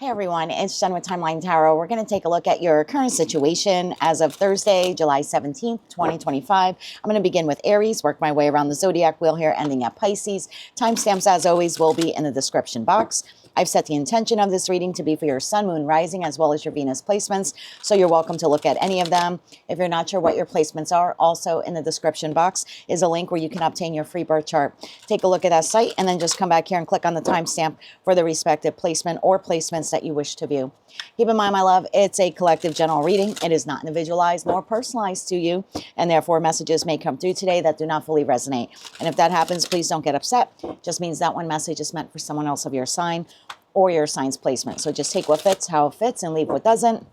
Hey everyone, it's Jen with Timeline Tarot. We're going to take a look at your current situation as of Thursday, July 17th, 2025. I'm going to begin with Aries, work my way around the zodiac wheel here, ending at Pisces. Timestamps, as always, will be in the description box. I've set the intention of this reading to be for your sun, moon, rising, as well as your Venus placements, so you're welcome to look at any of them. If you're not sure what your placements are, also in the description box is a link where you can obtain your free birth chart. Take a look at that site and then just come back here and click on the timestamp for the respective placement or placements that you wish to view. Keep in mind, my love, it's a collective general reading. It is not individualized nor personalized to you, and therefore messages may come through today that do not fully resonate. And if that happens, please don't get upset. It just means that one message is meant for someone else of your sign or your sign's placement. So just take what fits, how it fits, and leave what doesn't.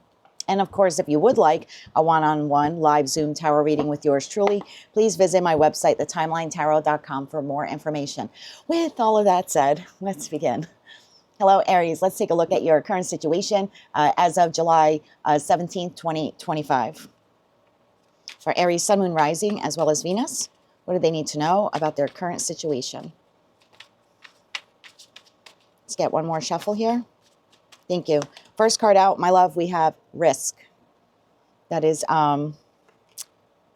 And of course, if you would like a one-on-one live Zoom tarot reading with yours truly, please visit my website, thetimelinetarot.com, for more information. With all of that said, let's begin. Hello, Aries. Let's take a look at your current situation as of July 17th, 2025. For Aries, Sun, Moon, Rising, as well as Venus, what do they need to know about their current situation? Let's get one more shuffle here. Thank you. First card out, my love, we have Risk. That is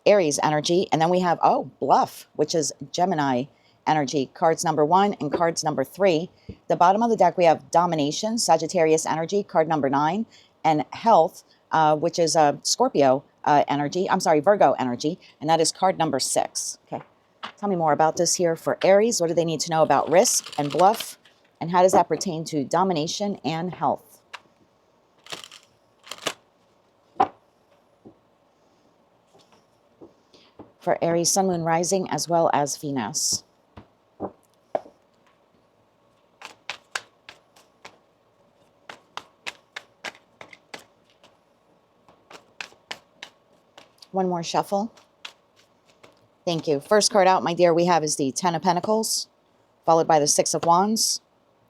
Aries energy. And then we have, Bluff, which is Gemini energy. Cards number 1 and cards number 3. The bottom of the deck, we have Domination, Sagittarius energy, card number 9. And Health, which is Scorpio energy. I'm sorry, Virgo energy. And that is card number 6. Okay. Tell me more about this here for Aries. What do they need to know about Risk and Bluff? And how does that pertain to Domination and Health? For Aries, Sun, Moon, Rising, as well as Venus. One more shuffle. Thank you. First card out, my dear, we have is the Ten of Pentacles, followed by the Six of Wands,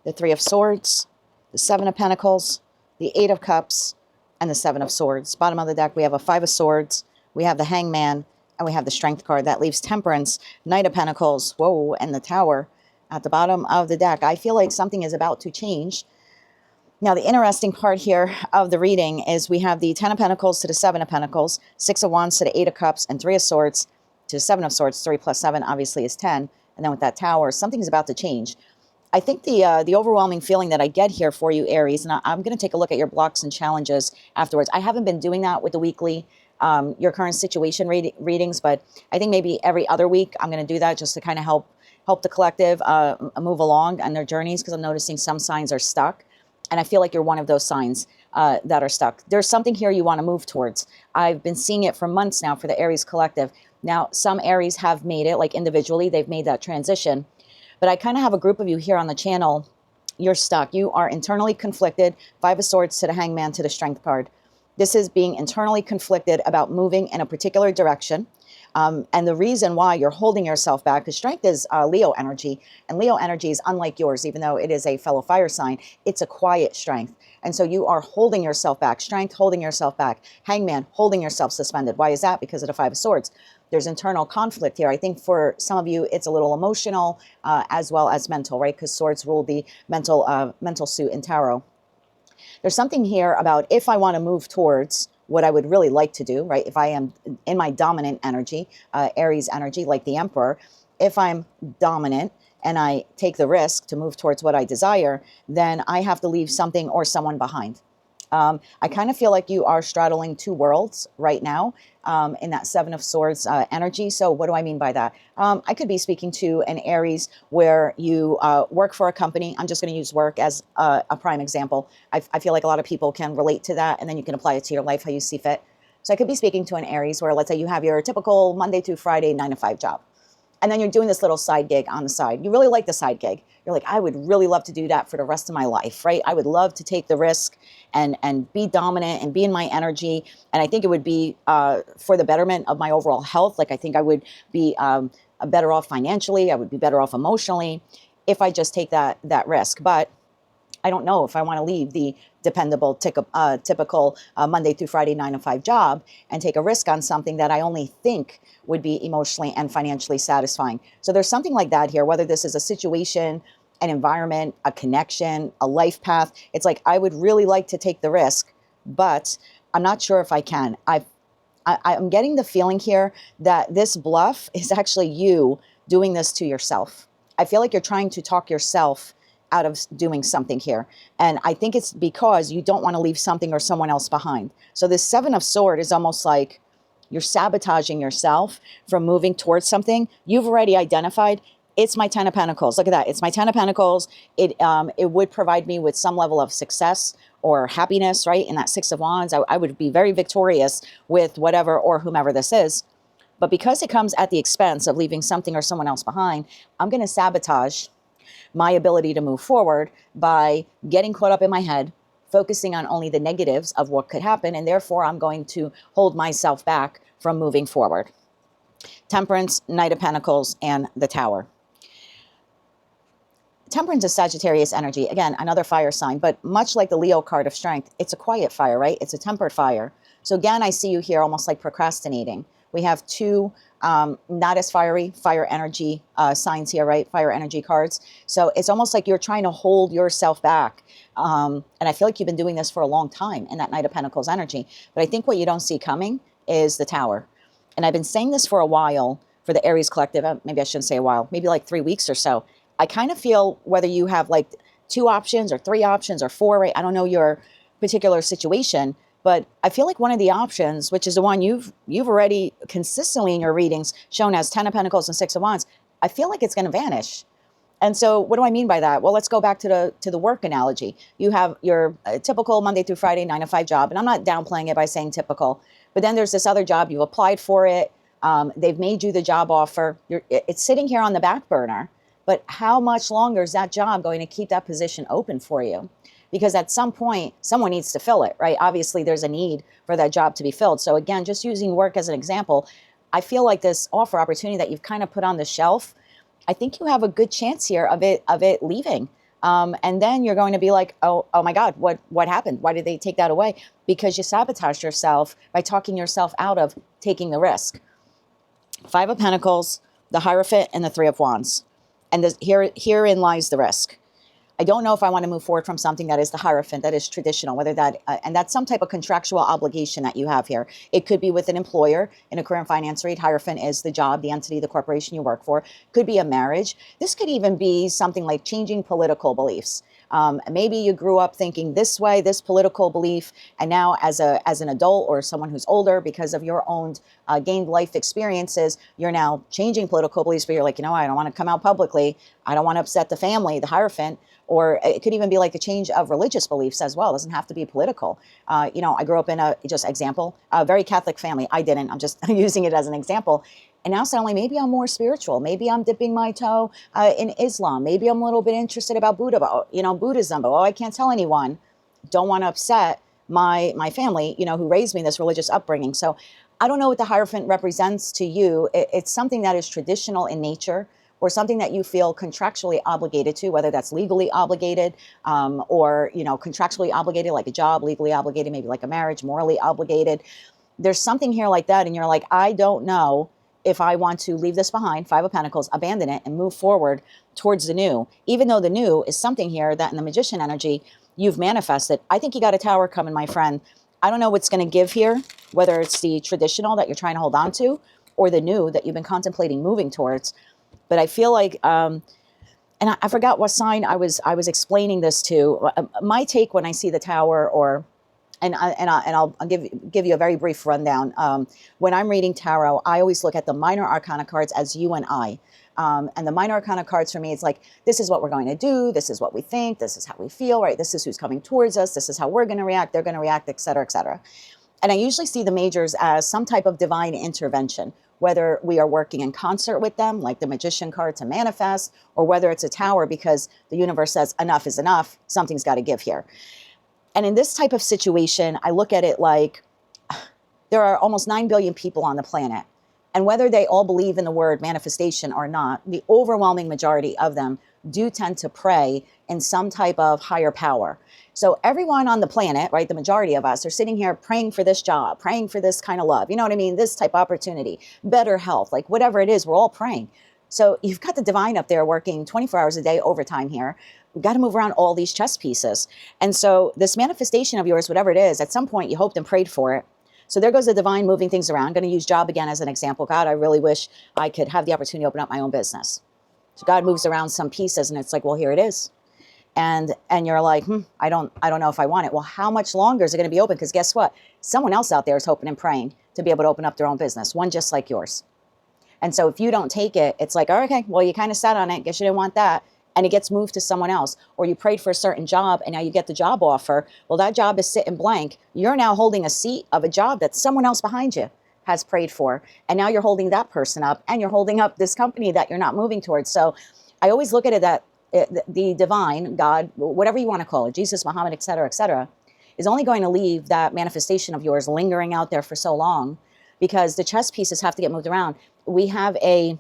the Three of Swords, the Seven of Pentacles, the Eight of Cups, and the Seven of Swords. Bottom of the deck, we have a Five of Swords, we have the Hangman, and we have the Strength card. That leaves Temperance, Knight of Pentacles, whoa, and the Tower at the bottom of the deck. I feel like something is about to change. Now, the interesting part here of the reading is we have the Ten of Pentacles to the Seven of Pentacles, Six of Wands to the Eight of Cups, and Three of Swords to the Seven of Swords. 3 plus 7 obviously is 10. And then with that Tower, something's about to change. I think the overwhelming feeling that I get here for you, Aries, and I'm going to take a look at your blocks and challenges afterwards. I haven't been doing that with the weekly your current situation readings, but I think maybe every other week I'm going to do that just to kind of help the collective move along on their journeys, because I'm noticing some signs are stuck. And I feel like you're one of those signs that are stuck. There's something here you want to move towards. I've been seeing it for months now for the Aries collective. Now, some Aries have made it, like individually, they've made that transition. But I kind of have a group of you here on the channel. You're stuck. You are internally conflicted. Five of Swords to the Hangman to the Strength card. This is being internally conflicted about moving in a particular direction. And the reason why you're holding yourself back, because Strength is Leo energy, and Leo energy is unlike yours, even though it is a fellow fire sign, it's a quiet strength. And so you are holding yourself back. Strength, holding yourself back. Hangman, holding yourself suspended. Why is that? Because of the Five of Swords. There's internal conflict here. I think for some of you, it's a little emotional as well as mental, right? Because swords rule the mental suit in tarot. There's something here about if I want to move towards what I would really like to do, right? If I am in my dominant energy, Aries energy, like the Emperor, if I'm dominant and I take the risk to move towards what I desire, then I have to leave something or someone behind. I kind of feel like you are straddling two worlds right now in that Seven of Swords energy. So what do I mean by that? I could be speaking to an Aries where you work for a company. I'm just going to use work as a prime example. I feel like a lot of people can relate to that, and then you can apply it to your life how you see fit. So I could be speaking to an Aries where, let's say, you have your typical Monday through Friday 9 to 5 job. And then you're doing this little side gig on the side. You really like the side gig. You're like, I would really love to do that for the rest of my life, right? I would love to take the risk and be dominant and be in my energy. And I think it would be for the betterment of my overall health. Like, I think I would be better off financially. I would be better off emotionally if I just take that risk. But I don't know if I want to leave the dependable, typical Monday through Friday 9 to 5 job and take a risk on something that I only think would be emotionally and financially satisfying. So there's something like that here, whether this is a situation an environment, a connection, a life path. It's like, I would really like to take the risk, but I'm not sure if I can. I'm getting the feeling here that this bluff is actually you doing this to yourself. I feel like you're trying to talk yourself out of doing something here. And I think it's because you don't want to leave something or someone else behind. So this Seven of Swords is almost like you're sabotaging yourself from moving towards something. You've already identified, it's my Ten of Pentacles. Look at that. It's my Ten of Pentacles. It would provide me with some level of success or happiness, right? In that Six of Wands, I would be very victorious with whatever or whomever this is. But because it comes at the expense of leaving something or someone else behind, I'm going to sabotage my ability to move forward by getting caught up in my head, focusing on only the negatives of what could happen, and therefore I'm going to hold myself back from moving forward. Temperance, Knight of Pentacles, and the Tower. Temperance is Sagittarius energy. Again, another fire sign, but much like the Leo card of strength, it's a quiet fire, right? It's a tempered fire. So again, I see you here almost like procrastinating. We have two not as fiery fire energy signs here, right? Fire energy cards. So it's almost like you're trying to hold yourself back. And I feel like you've been doing this for a long time in that Knight of Pentacles energy. But I think what you don't see coming is the Tower. And I've been saying this for a while for the Aries collective. Maybe I shouldn't say a while, maybe like 3 weeks or so. I kind of feel whether you have like 2 options or 3 options or 4, right? I don't know your particular situation, but I feel like one of the options, which is the one you've already consistently in your readings shown as 10 of Pentacles and 6 of Wands, I feel like it's going to vanish. And so what do I mean by that? Well, let's go back to the work analogy. You have your typical Monday through Friday 9 to 5 job, and I'm not downplaying it by saying typical, but then there's this other job, you've applied for it, they've made you the job offer, it's sitting here on the back burner, but how much longer is that job going to keep that position open for you? Because at some point, someone needs to fill it, right? Obviously, there's a need for that job to be filled. So again, just using work as an example, I feel like this offer opportunity that you've kind of put on the shelf, I think you have a good chance here of it leaving. And then you're going to be like, oh my God, what happened? Why did they take that away? Because you sabotaged yourself by talking yourself out of taking the risk. 5 of Pentacles, the Hierophant, and the 3 of Wands. And herein lies the risk. I don't know if I want to move forward from something that is the Hierophant, that is traditional, whether that, and that's some type of contractual obligation that you have here. It could be with an employer in a career and finance read. Hierophant is the job, the entity, the corporation you work for. Could be a marriage. This could even be something like changing political beliefs. Maybe you grew up thinking this way, this political belief, and now as an adult or someone who's older, because of your own gained life experiences, you're now changing political beliefs, but you're like, I don't want to come out publicly. I don't want to upset the family, the Hierophant. Or it could even be like a change of religious beliefs as well. It doesn't have to be political. I grew up in a very Catholic family. I didn't. I'm just using it as an example. And now suddenly, maybe I'm more spiritual. Maybe I'm dipping my toe in Islam. Maybe I'm a little bit interested about Buddhism. But I can't tell anyone. Don't want to upset my family, who raised me in this religious upbringing. So I don't know what the Hierophant represents to you. It's something that is traditional in nature, or something that you feel contractually obligated to, whether that's legally obligated or contractually obligated, like a job, legally obligated, maybe like a marriage, morally obligated. There's something here like that, and you're like, I don't know if I want to leave this behind, 5 of Pentacles, abandon it, and move forward towards the new, even though the new is something here that in the Magician energy, you've manifested. I think you got a Tower coming, my friend. I don't know what's going to give here, whether it's the traditional that you're trying to hold on to, or the new that you've been contemplating moving towards. But I feel like, and I forgot what sign I was explaining this to. My take when I see the Tower, and I'll give you a very brief rundown. When I'm reading tarot, I always look at the minor arcana cards as you and I. And the minor arcana cards for me, it's like, this is what we're going to do. This is what we think. This is how we feel, right? This is who's coming towards us. This is how we're going to react. They're going to react, et cetera, et cetera. And I usually see the majors as some type of divine intervention, whether we are working in concert with them, like the Magician card to manifest, or whether it's a Tower because the universe says enough is enough, something's got to give here. And in this type of situation, I look at it like there are almost 9 billion people on the planet. And whether they all believe in the word manifestation or not, the overwhelming majority of them do tend to pray in some type of higher power. So everyone on the planet, right, the majority of us are sitting here praying for this job, praying for this kind of love. You know what I mean? This type of opportunity, better health, like whatever it is, we're all praying. So you've got the divine up there working 24 hours a day overtime here. We've got to move around all these chess pieces. And so this manifestation of yours, whatever it is, at some point you hoped and prayed for it. So there goes the divine moving things around. I'm going to use job again as an example. God, I really wish I could have the opportunity to open up my own business. So God moves around some pieces and it's like, well, here it is. And you're like, I don't know if I want it. Well, how much longer is it going to be open? Because guess what? Someone else out there is hoping and praying to be able to open up their own business, one just like yours. And so if you don't take it, it's like, oh, okay, well, you kind of sat on it. Guess you didn't want that. And it gets moved to someone else. Or you prayed for a certain job and now you get the job offer. Well, that job is sitting blank. You're now holding a seat of a job that someone else behind you has prayed for. And now you're holding that person up and you're holding up this company that you're not moving towards. So I always look at it that the divine, God, whatever you want to call it, Jesus, Muhammad, et cetera, is only going to leave that manifestation of yours lingering out there for so long because the chess pieces have to get moved around. We have a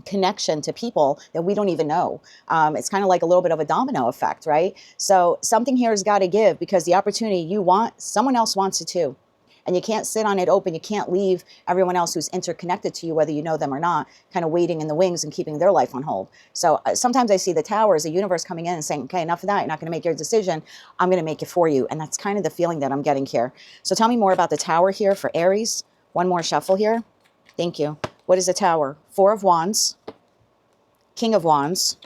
connection to people that we don't even know. It's kind of like a little bit of a domino effect, right? So something here has got to give because the opportunity you want, someone else wants it too. And you can't sit on it open. You can't leave everyone else who's interconnected to you, whether you know them or not, kind of waiting in the wings and keeping their life on hold. So sometimes I see the tower as a universe coming in and saying, okay, enough of that. You're not going to make your decision. I'm going to make it for you. And that's kind of the feeling that I'm getting here. So tell me more about the tower here for Aries. One more shuffle here. Thank you. What is the tower? Four of Wands, King of Wands,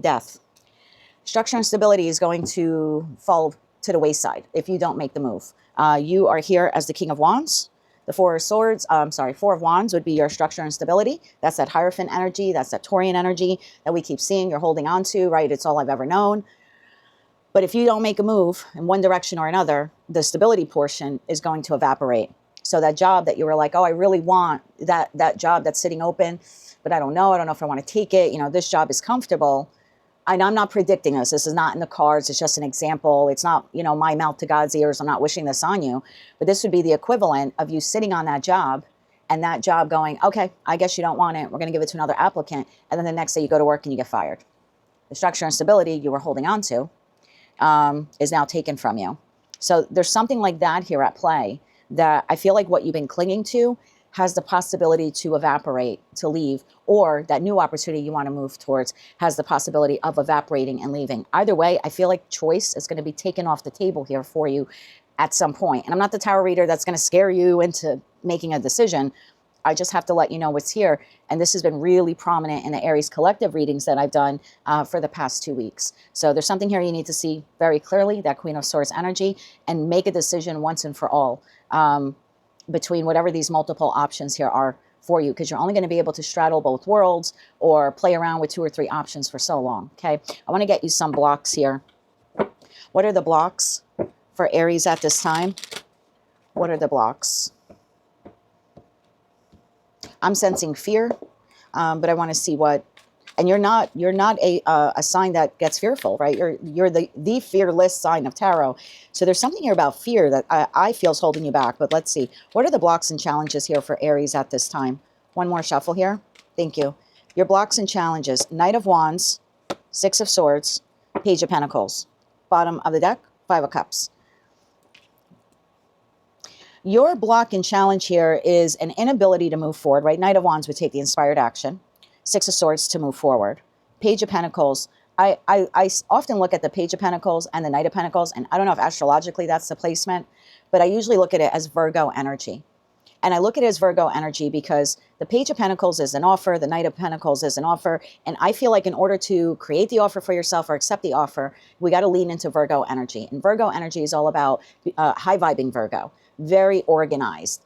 Death. Structure and stability is going to fall to the wayside if you don't make the move. You are here as the King of Wands. The Four of Wands would be your structure and stability. That's that Hierophant energy. That's that Taurian energy that we keep seeing. You're holding on to, right? It's all I've ever known. But if you don't make a move in one direction or another, the stability portion is going to evaporate. So that job that you were like, oh, I really want that job that's sitting open, but I don't know if I want to take it. You know, this job is comfortable. And I'm not predicting this. This is not in the cards. It's just an example. It's not, my mouth to God's ears. I'm not wishing this on you. But this would be the equivalent of you sitting on that job and that job going, okay, I guess you don't want it. We're going to give it to another applicant. And then the next day you go to work and you get fired. The structure and stability you were holding on to is now taken from you. So there's something like that here at play that I feel like what you've been clinging to has the possibility to evaporate, to leave, or that new opportunity you want to move towards has the possibility of evaporating and leaving. Either way, I feel like choice is going to be taken off the table here for you at some point. And I'm not the tarot reader that's going to scare you into making a decision. I just have to let you know what's here. And this has been really prominent in the Aries collective readings that I've done for the past 2 weeks. So there's something here you need to see very clearly, that Queen of Swords energy, and make a decision once and for all between whatever these multiple options here are for you, because you're only going to be able to straddle both worlds or play around with 2 or 3 options for so long. Okay, I want to get you some blocks here. What are the blocks for Aries at this time? What are the blocks? I'm sensing fear, but I want to see what. And you're not a sign that gets fearful, right? You're the fearless sign of tarot. So there's something here about fear that I feel is holding you back. But let's see. What are the blocks and challenges here for Aries at this time? One more shuffle here. Thank you. Your blocks and challenges. Knight of Wands, Six of Swords, Page of Pentacles. Bottom of the deck, Five of Cups. Your block and challenge here is an inability to move forward, right? Knight of Wands would take the inspired action. Six of Swords to move forward. Page of Pentacles. I often look at the Page of Pentacles and the Knight of Pentacles, and I don't know if astrologically that's the placement, but I usually look at it as Virgo energy. And I look at it as Virgo energy because the Page of Pentacles is an offer, the Knight of Pentacles is an offer, and I feel like in order to create the offer for yourself or accept the offer, we got to lean into Virgo energy. And Virgo energy is all about high-vibing Virgo, very organized,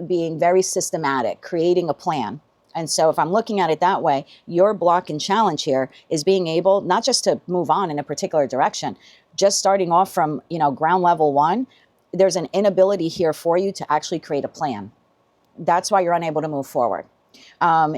being very systematic, creating a plan. And so if I'm looking at it that way, your block and challenge here is being able not just to move on in a particular direction, just starting off from, ground level 1, there's an inability here for you to actually create a plan. That's why you're unable to move forward.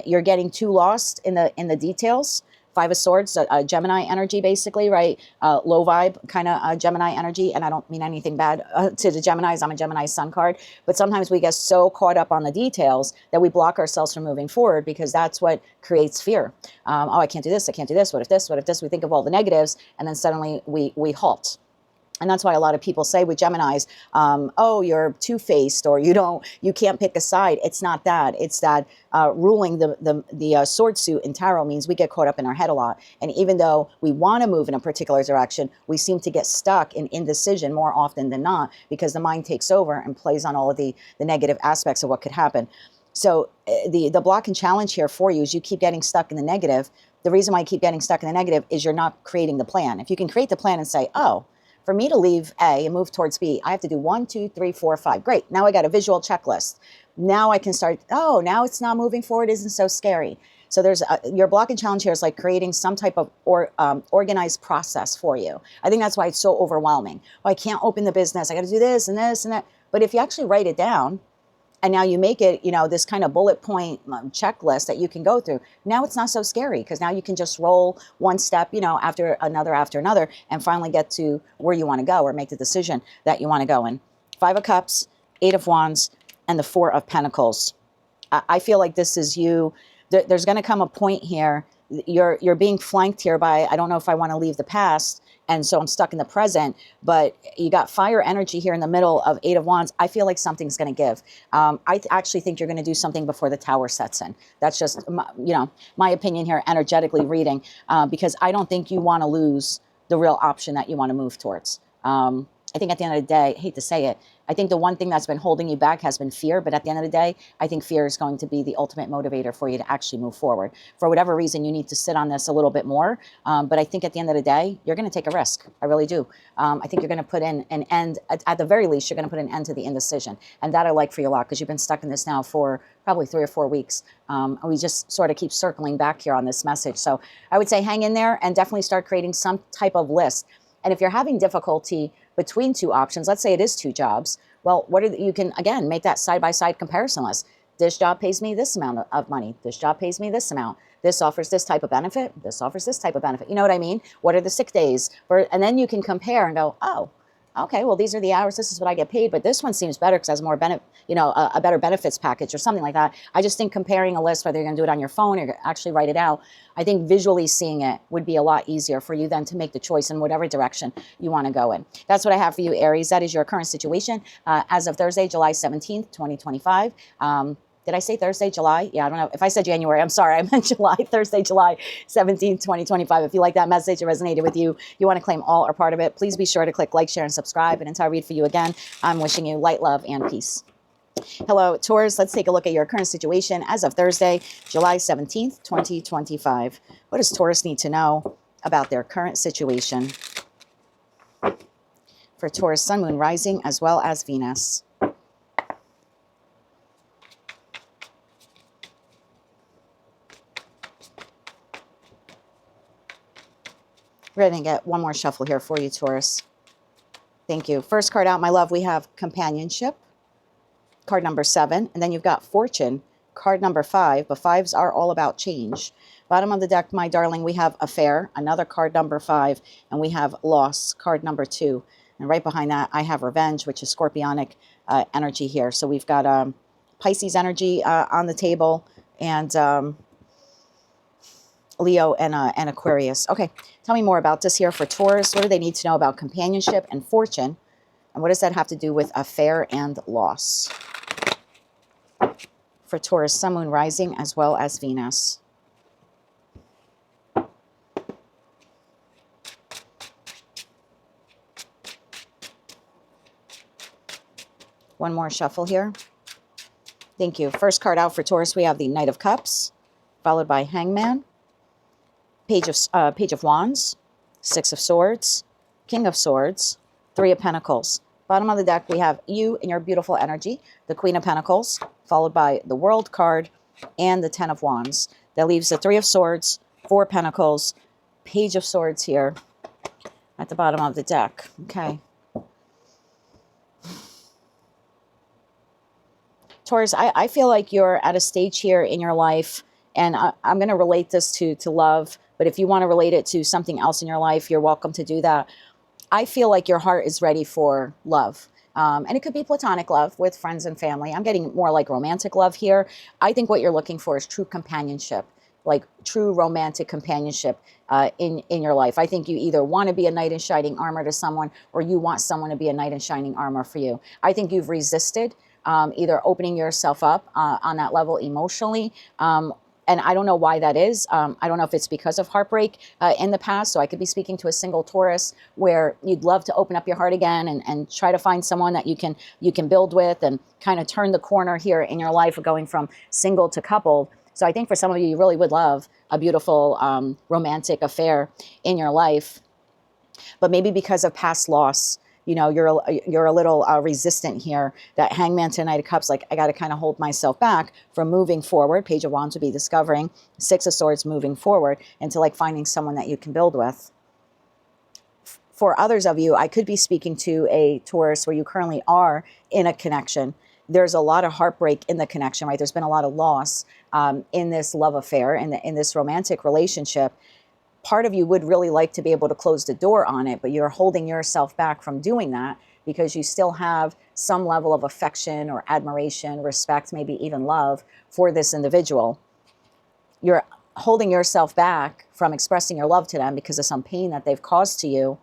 You're getting too lost in the details. Five of Swords, Gemini energy, basically, right? Low vibe kind of Gemini energy. And I don't mean anything bad to the Geminis. I'm a Gemini sun card. But sometimes we get so caught up on the details that we block ourselves from moving forward because that's what creates fear. Oh, I can't do this. I can't do this. What if this? What if this? We think of all the negatives and then suddenly we halt. And that's why a lot of people say with Geminis, oh, you're two-faced, or you can't pick a side. It's not that. It's that ruling the sword suit in tarot means we get caught up in our head a lot. And even though we want to move in a particular direction, we seem to get stuck in indecision more often than not, because the mind takes over and plays on all of the negative aspects of what could happen. So the block and challenge here for you is you keep getting stuck in the negative. The reason why you keep getting stuck in the negative is you're not creating the plan. If you can create the plan and say, oh, for me to leave A and move towards B, I have to do 1, 2, 3, 4, 5. Great. Now I got a visual checklist. Now I can start, oh, now it's not moving forward. It isn't so scary. So there's your block and challenge here is like creating some type of organized process for you. I think that's why it's so overwhelming. Oh, I can't open the business. I got to do this and this and that. But if you actually write it down, and now you make it, this kind of bullet point checklist that you can go through. Now it's not so scary, because now you can just roll one step, after another, and finally get to where you want to go, or make the decision that you want to go in. 5 of Cups, 8 of Wands, and the 4 of Pentacles. I feel like this is you. There's going to come a point here. You're being flanked here by, I don't know if I want to leave the past, and so I'm stuck in the present, but you got fire energy here in the middle of 8 of Wands. I feel like something's going to give. I actually think you're going to do something before the Tower sets in. That's just, my opinion here, energetically reading, because I don't think you want to lose the real option that you want to move towards. I think at the end of the day, I hate to say it, I think the one thing that's been holding you back has been fear. But at the end of the day, I think fear is going to be the ultimate motivator for you to actually move forward. For whatever reason, you need to sit on this a little bit more. But I think at the end of the day, you're going to take a risk. I really do. I think you're going to put in an end. At the very least, you're going to put an end to the indecision. And that I like for you a lot, because you've been stuck in this now for probably 3 or 4 weeks. We just sort of keep circling back here on this message. So I would say hang in there and definitely start creating some type of list. And if you're having difficulty between 2 options, let's say it is 2 jobs, well, you can, again, make that side-by-side comparison list. This job pays me this amount of money. This job pays me this amount. This offers this type of benefit. This offers this type of benefit. You know what I mean? What are the sick days? And then you can compare and go, oh, okay, well, these are the hours. This is what I get paid. But this one seems better because it has more benefit, a better benefits package or something like that. I just think comparing a list, whether you're going to do it on your phone or actually write it out, I think visually seeing it would be a lot easier for you then to make the choice in whatever direction you want to go in. That's what I have for you, Aries. That is your current situation as of Thursday, July 17th, 2025. Did I say Thursday, July? Yeah, I don't know. If I said January, I'm sorry. I meant July, Thursday, July 17th, 2025. If you like that message, it resonated with you, you want to claim all or part of it, please be sure to click like, share, and subscribe. And until I read for you again, I'm wishing you light, love, and peace. Hello, Taurus. Let's take a look at your current situation as of Thursday, July 17th, 2025. What does Taurus need to know about their current situation? For Taurus, Sun, Moon, Rising, as well as Venus. We're going to get one more shuffle here for you, Taurus. Thank you. First card out, my love, we have Companionship, card number 7. And then you've got Fortune, card number 5. But 5s are all about change. Bottom of the deck, my darling, we have Affair, another card number 5. And we have Loss, card number 2. And right behind that, I have Revenge, which is Scorpionic energy here. So we've got Pisces energy on the table, and Leo and Aquarius. Okay, tell me more about this here for Taurus. What do they need to know about Companionship and Fortune? And what does that have to do with Affair and Loss? For Taurus, Sun, Moon, Rising, as well as Venus. One more shuffle here. Thank you. First card out for Taurus, we have the Knight of Cups, followed by Hangman, Page of Wands, 6 of Swords, King of Swords, 3 of Pentacles. Bottom of the deck, we have you and your beautiful energy, the Queen of Pentacles, followed by the World card and the 10 of Wands. That leaves the 3 of Swords, 4 Pentacles, Page of Swords here at the bottom of the deck. Okay. Taurus, I feel like you're at a stage here in your life, and I'm going to relate this to love, but if you want to relate it to something else in your life, you're welcome to do that. I feel like your heart is ready for love. And it could be platonic love with friends and family. I'm getting more like romantic love here. I think what you're looking for is true companionship. like true romantic companionship in your life. I think you either want to be a knight in shining armor to someone, or you want someone to be a knight in shining armor for you. I think you've resisted either opening yourself up on that level emotionally, and I don't know why that is. I don't know if it's because of heartbreak in the past. So I could be speaking to a single Taurus where you'd love to open up your heart again and try to find someone that you can build with and kind of turn the corner here in your life of going from single to coupled. So I think for some of you, you really would love a beautiful romantic affair in your life. But maybe because of past loss, you know, you're a little resistant here. That Hangman to Knight of Cups, like, I got to kind of hold myself back from moving forward. Page of Wands would be discovering. Six of Swords, moving forward into like finding someone that you can build with. For others of you, I could be speaking to a Taurus where you currently are in a connection. There's a lot of heartbreak in the connection, right? There's been a lot of loss in this love affair, in this romantic relationship. Part of you would really like to be able to close the door on it, but you're holding yourself back from doing that because you still have some level of affection or admiration, respect, maybe even love for this individual. You're holding yourself back from expressing your love to them because of some pain that they've caused to you.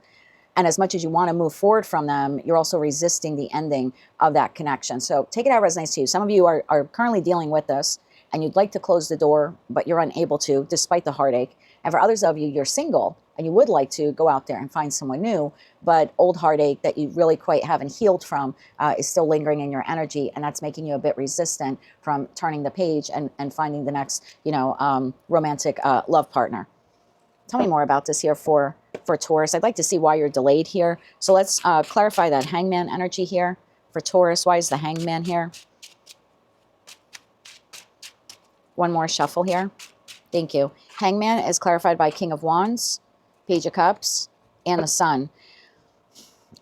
And as much as you want to move forward from them, you're also resisting the ending of that connection. So take it how it resonates to you. Some of you are currently dealing with this and you'd like to close the door, but you're unable to, despite the heartache. And for others of you, you're single and you would like to go out there and find someone new, but old heartache that you really quite haven't healed from is still lingering in your energy. And that's making you a bit resistant from turning the page and finding the next, romantic love partner. Tell me more about this here for Taurus. I'd like to see why you're delayed here. So let's clarify that Hangman energy here for Taurus. Why is the Hangman here? One more shuffle here. Thank you. Hangman is clarified by King of Wands, Page of Cups, and the Sun.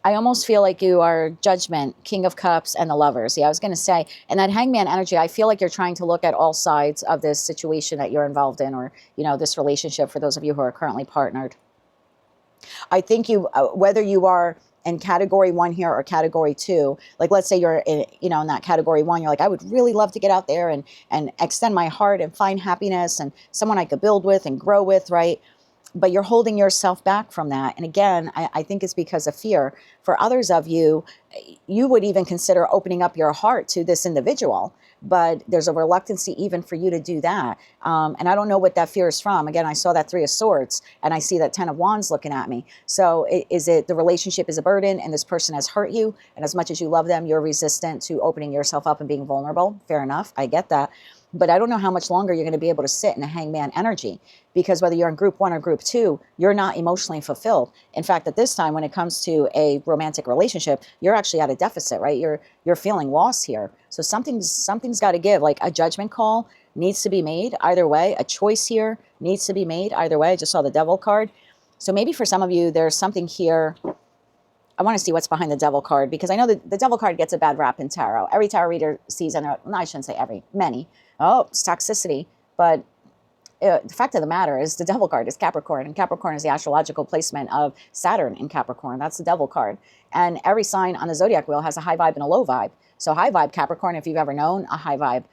I almost feel like you are Judgment, King of Cups, and the Lovers. Yeah, I was going to say, and that Hangman energy, I feel like you're trying to look at all sides of this situation that you're involved in, or, this relationship for those of you who are currently partnered. I think you, whether you are in category 1 here or category 2, like let's say you're in, in that category 1, you're like, I would really love to get out there and extend my heart and find happiness and someone I could build with and grow with, right? But you're holding yourself back from that. And again, I think it's because of fear. For others of you, you would even consider opening up your heart to this individual, but there's a reluctancy even for you to do that. And I don't know what that fear is from. Again, I saw that 3 of Swords and I see that 10 of Wands looking at me. So is it the relationship is a burden and this person has hurt you? And as much as you love them, you're resistant to opening yourself up and being vulnerable. Fair enough. I get that. But I don't know how much longer you're going to be able to sit in a Hangman energy, because whether you're in group 1 or group 2, you're not emotionally fulfilled. In fact, at this time, when it comes to a romantic relationship, you're actually at a deficit, right? You're feeling loss here. So something's got to give. Like a judgment call needs to be made either way. A choice here needs to be made either way. I just saw the Devil card. So maybe for some of you, there's something here. I want to see what's behind the Devil card, because I know that the Devil card gets a bad rap in tarot. Every tarot reader sees, and I shouldn't say every, many. Oh, it's toxicity. But the fact of the matter is the Devil card is Capricorn, and Capricorn is the astrological placement of Saturn in Capricorn. That's the Devil card. And every sign on the zodiac wheel has a high vibe and a low vibe. So high vibe Capricorn, if you've ever known a high vibe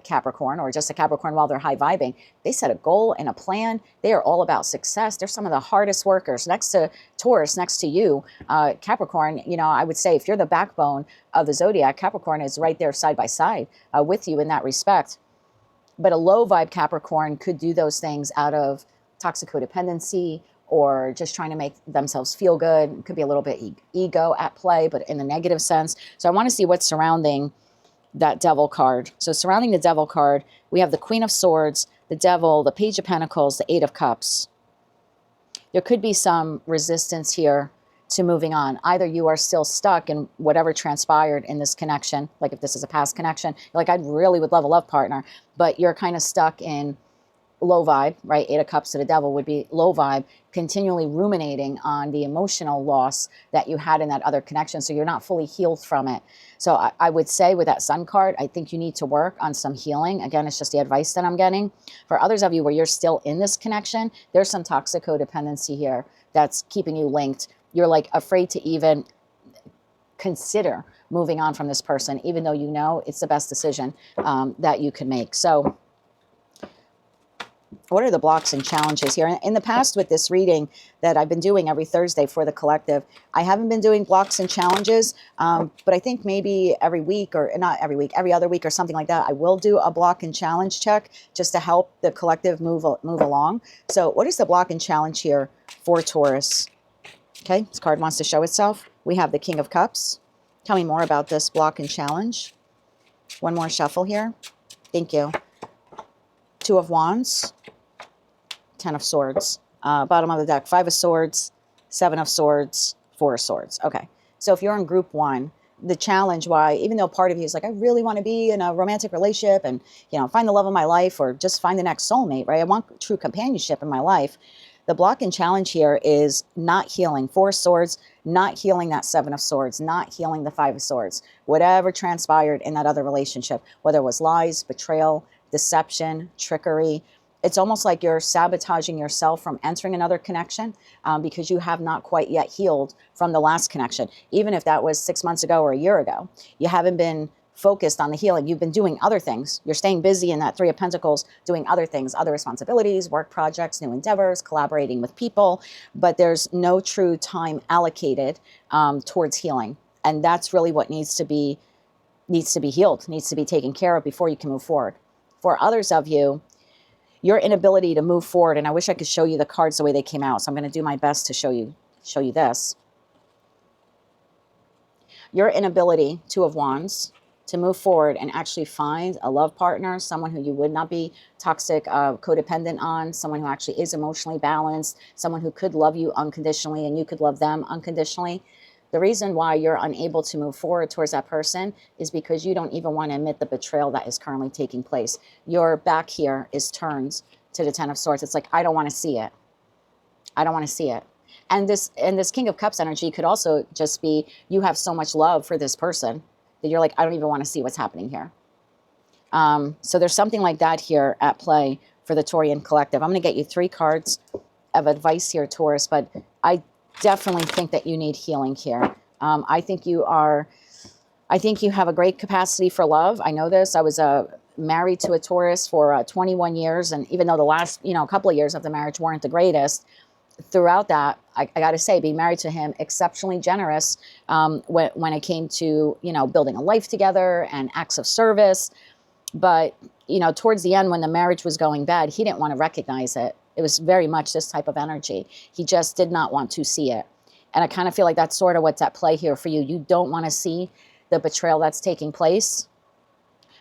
Capricorn, or just a Capricorn while they're high vibing, they set a goal and a plan. They are all about success. They're some of the hardest workers. Next to Taurus, next to you, Capricorn, I would say if you're the backbone of the zodiac, Capricorn is right there side by side with you in that respect. But a low vibe Capricorn could do those things out of toxic codependency or just trying to make themselves feel good. It could be a little bit ego at play, but in the negative sense. So I want to see what's surrounding that Devil card. So surrounding the Devil card, we have the Queen of Swords, the Devil, the Page of Pentacles, the 8 of Cups. There could be some resistance here to moving on. Either you are still stuck in whatever transpired in this connection, like if this is a past connection, you're like, I really would love a love partner, but you're kind of stuck in low vibe, right? 8 of Cups to the Devil would be low vibe, continually ruminating on the emotional loss that you had in that other connection. So you're not fully healed from it. So I would say with that Sun card, I think you need to work on some healing. Again, it's just the advice that I'm getting. For others of you where you're still in this connection, there's some toxic codependency here that's keeping you linked. You're like afraid to even consider moving on from this person, even though you know it's the best decision that you can make. So What are the blocks and challenges here? In the past with this reading that I've been doing every Thursday for the collective, I haven't been doing blocks and challenges, but I think maybe every week, or not every week, every other week or something like that, I will do a block and challenge check just to help the collective move along. So what is the block and challenge here for Taurus? Okay, this card wants to show itself. We have the King of Cups. Tell me more about this block and challenge. One more shuffle here. Thank you. Two of Wands. 10 of Swords. Bottom of the deck, 5 of Swords, 7 of Swords, 4 of Swords. Okay, so if you're in group 1, the challenge, why, even though part of you is like, I really want to be in a romantic relationship and, you know, find the love of my life or just find the next soulmate, right? I want true companionship in my life. The block and challenge here is not healing. 4 of Swords, not healing that 7 of Swords, not healing the 5 of Swords. Whatever transpired in that other relationship, whether it was lies, betrayal, deception, trickery, it's almost like you're sabotaging yourself from entering another connection because you have not quite yet healed from the last connection. Even if that was 6 months ago or a year ago, you haven't been focused on the healing. You've been doing other things. You're staying busy in that 3 of Pentacles, doing other things, other responsibilities, work projects, new endeavors, collaborating with people, but there's no true time allocated towards healing. And that's really what needs to be healed, needs to be taken care of before you can move forward. For others of you, your inability to move forward, and I wish I could show you the cards the way they came out, so I'm going to do my best to show you this. Your inability, 2 of Wands, to move forward and actually find a love partner, someone who you would not be toxic, codependent on, someone who actually is emotionally balanced, someone who could love you unconditionally and you could love them unconditionally. The reason why you're unable to move forward towards that person is because you don't even want to admit the betrayal that is currently taking place. Your back here is turned to the 10 of Swords. It's like, I don't want to see it. I don't want to see it. And this King of Cups energy could also just be, you have so much love for this person that you're like, I don't even want to see what's happening here. So there's something like that here at play for the Taurian collective. I'm going to get you 3 cards of advice here, Taurus, but I definitely think that you need healing here. I think you have a great capacity for love. I know this. I was married to a Taurus for 21 years. And even though the last, couple of years of the marriage weren't the greatest, throughout that, I got to say, being married to him, exceptionally generous when it came to, building a life together and acts of service. But, towards the end, when the marriage was going bad, he didn't want to recognize it. It was very much this type of energy. He just did not want to see it. And I kind of feel like that's sort of what's at play here for you. You don't want to see the betrayal that's taking place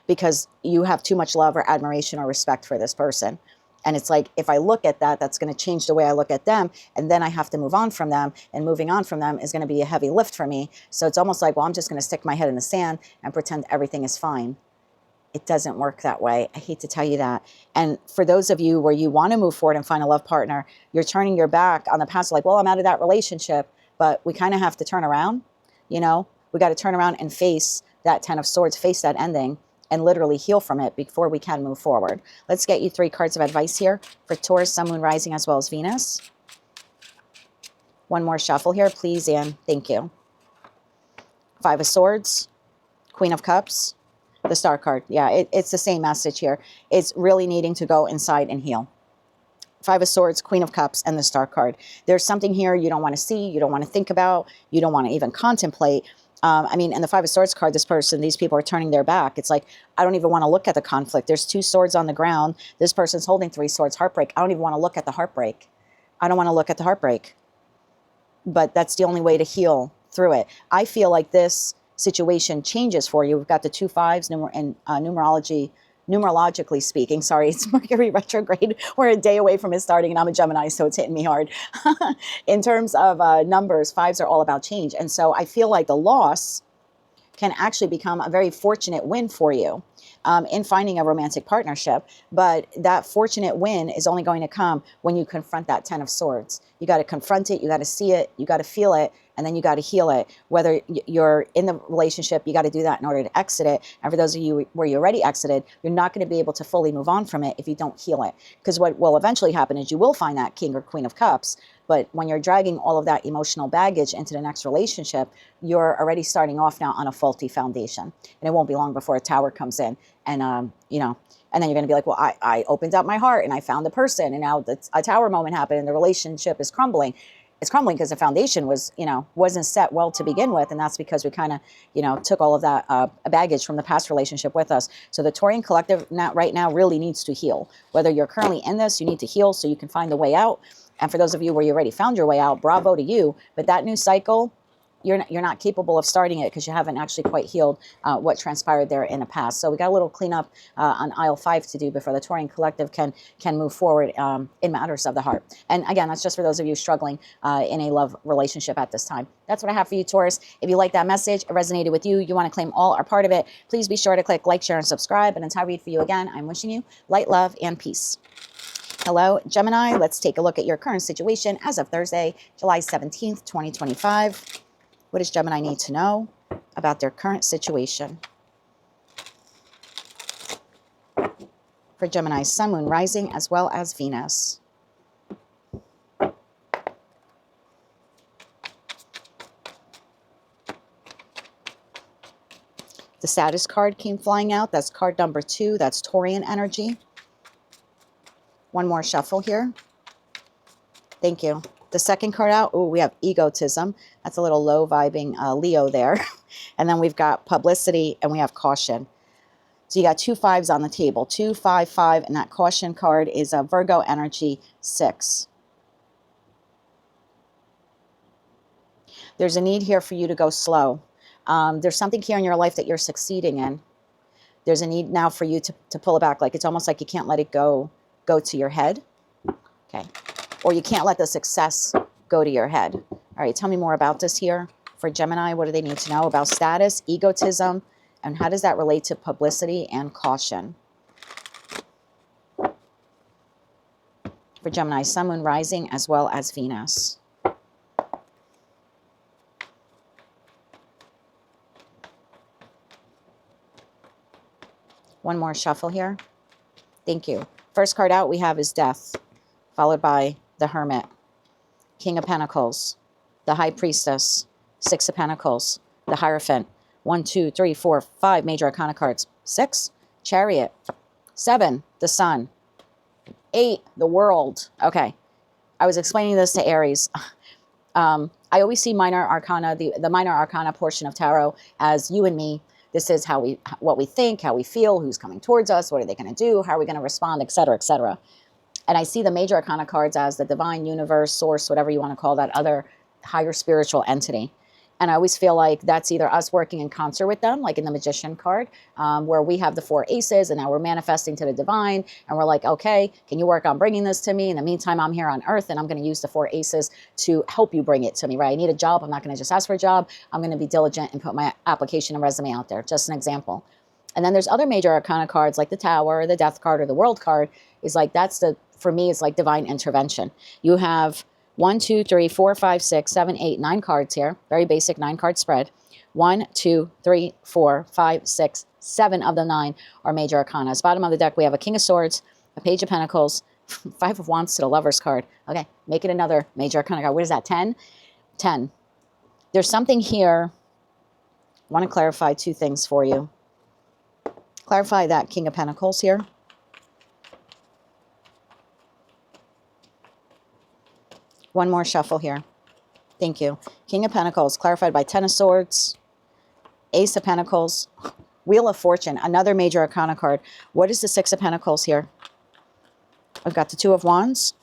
because you have too much love or admiration or respect for this person. And it's like, if I look at that, that's going to change the way I look at them. And then I have to move on from them. And moving on from them is going to be a heavy lift for me. So it's almost like, well, I'm just going to stick my head in the sand and pretend everything is fine. It doesn't work that way. I hate to tell you that. And for those of you where you want to move forward and find a love partner, you're turning your back on the past, like, well, I'm out of that relationship, but we kind of have to turn around. We got to turn around and face that 10 of Swords, face that ending, and literally heal from it before we can move forward. Let's get you 3 cards of advice here for Taurus, Sun, Moon, Rising, as well as Venus. One more shuffle here, please, Anne. Thank you. 5 of Swords, Queen of Cups, the Star card. Yeah, it's the same message here. It's really needing to go inside and heal. 5 of Swords, Queen of Cups, and the Star card. There's something here you don't want to see, you don't want to think about, you don't want to even contemplate. And the 5 of Swords card, these people are turning their back. It's like, I don't even want to look at the conflict. There's 2 swords on the ground. This person's holding 3 swords, heartbreak. I don't even want to look at the heartbreak. I don't want to look at the heartbreak. But that's the only way to heal through it. I feel like this situation changes for you. We've got the 2 5s and numerologically speaking, sorry, it's Mercury retrograde. We're a day away from it starting, and I'm a Gemini, so it's hitting me hard. In terms of numbers, 5s are all about change. And so I feel like the loss can actually become a very fortunate win for you in finding a romantic partnership. But that fortunate win is only going to come when you confront that 10 of Swords. You got to confront it, you got to see it, you got to feel it, and then you got to heal it. Whether you're in the relationship, you got to do that in order to exit it. And for those of you where you already exited, you're not going to be able to fully move on from it if you don't heal it. Because what will eventually happen is you will find that King or Queen of Cups. But when you're dragging all of that emotional baggage into the next relationship, you're already starting off now on a faulty foundation. And it won't be long before a tower comes in and, And then you're going to be like, well, I opened up my heart and I found the person, and now a tower moment happened and the relationship is crumbling. It's crumbling because the foundation was, wasn't set well to begin with. And that's because we kind of, took all of that baggage from the past relationship with us. So the Taurian collective right now really needs to heal. Whether you're currently in this, you need to heal so you can find the way out. And for those of you where you already found your way out, bravo to you. But that new cycle, you're not capable of starting it because you haven't actually quite healed what transpired there in the past. So we got a little cleanup on aisle 5 to do before the Taurian collective can move forward in matters of the heart. And again, that's just for those of you struggling in a love relationship at this time. That's what I have for you, Taurus. If you like that message, it resonated with you, you want to claim all or part of it, please be sure to click like, share, and subscribe. And until I read for you again, I'm wishing you light, love, and peace. Hello, Gemini. Let's take a look at your current situation as of Thursday, July 17th, 2025. What does Gemini need to know about their current situation? For Gemini, Sun, Moon, Rising, as well as Venus. The status card came flying out. That's card number 2. That's Taurian energy. One more shuffle here. Thank you. The second card out, oh, we have egotism. That's a little low vibing Leo there. And then we've got publicity and we have caution. So you got 2 5s on the table, 2, 5, 5, and that caution card is a Virgo energy 6. There's a need here for you to go slow. There's something here in your life that you're succeeding in. There's a need now for you to pull it back. Like it's almost like you can't let it go to your head. Okay. Or you can't let the success go to your head. All right, tell me more about this here. For Gemini, what do they need to know about status, egotism, and how does that relate to publicity and caution? For Gemini, Sun, Moon, Rising, as well as Venus. One more shuffle here. Thank you. First card out we have is Death, followed by the Hermit, King of Pentacles, the High Priestess, 6 of Pentacles, the Hierophant, 1, 2, 3, 4, 5 major arcana cards, 6, Chariot, 7, the Sun, 8, the World. Okay, I was explaining this to Aries. I always see minor arcana, the minor arcana portion of tarot as you and me. This is what we think, how we feel, who's coming towards us, what are they going to do, how are we going to respond, etc., etc. And I see the major arcana cards as the divine, universe, source, whatever you want to call that other higher spiritual entity. And I always feel like that's either us working in concert with them, like in the Magician card, where we have the 4 aces and now we're manifesting to the divine. And we're like, okay, can you work on bringing this to me? In the meantime, I'm here on earth and I'm going to use the 4 aces to help you bring it to me, right? I need a job. I'm not going to just ask for a job. I'm going to be diligent and put my application and resume out there. Just an example. And then there's other major arcana cards like the Tower, the Death card, or the World card. Is like, for me, it's like divine intervention. You have 1, 2, 3, 4, 5, 6, 7, 8, 9 cards here. Very basic 9-card spread. 1, 2, 3, 4, 5, 6, 7 of the 9 are major arcana. Bottom of the deck, we have a King of Swords, a Page of Pentacles, 5 of Wands to the Lover's card. Okay, make it another major arcana card. What is that, 10? 10. There's something here. I want to clarify 2 things for you. Clarify that King of Pentacles here. One more shuffle here. Thank you. King of Pentacles, clarified by 10 of Swords, Ace of Pentacles, Wheel of Fortune, another major arcana card. What is the 6 of Pentacles here? We've got the 2 of Wands,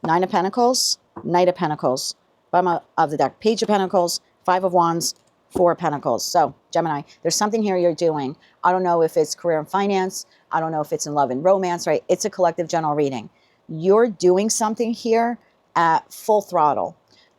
9 of Pentacles, Knight of Pentacles. Bottom of the deck, Page of Pentacles, 5 of Wands, 4 of Pentacles. So, Gemini, there's something here you're doing. I don't know if it's career and finance. I don't know if it's in love and romance, right? It's a collective general reading. You're doing something here at full throttle.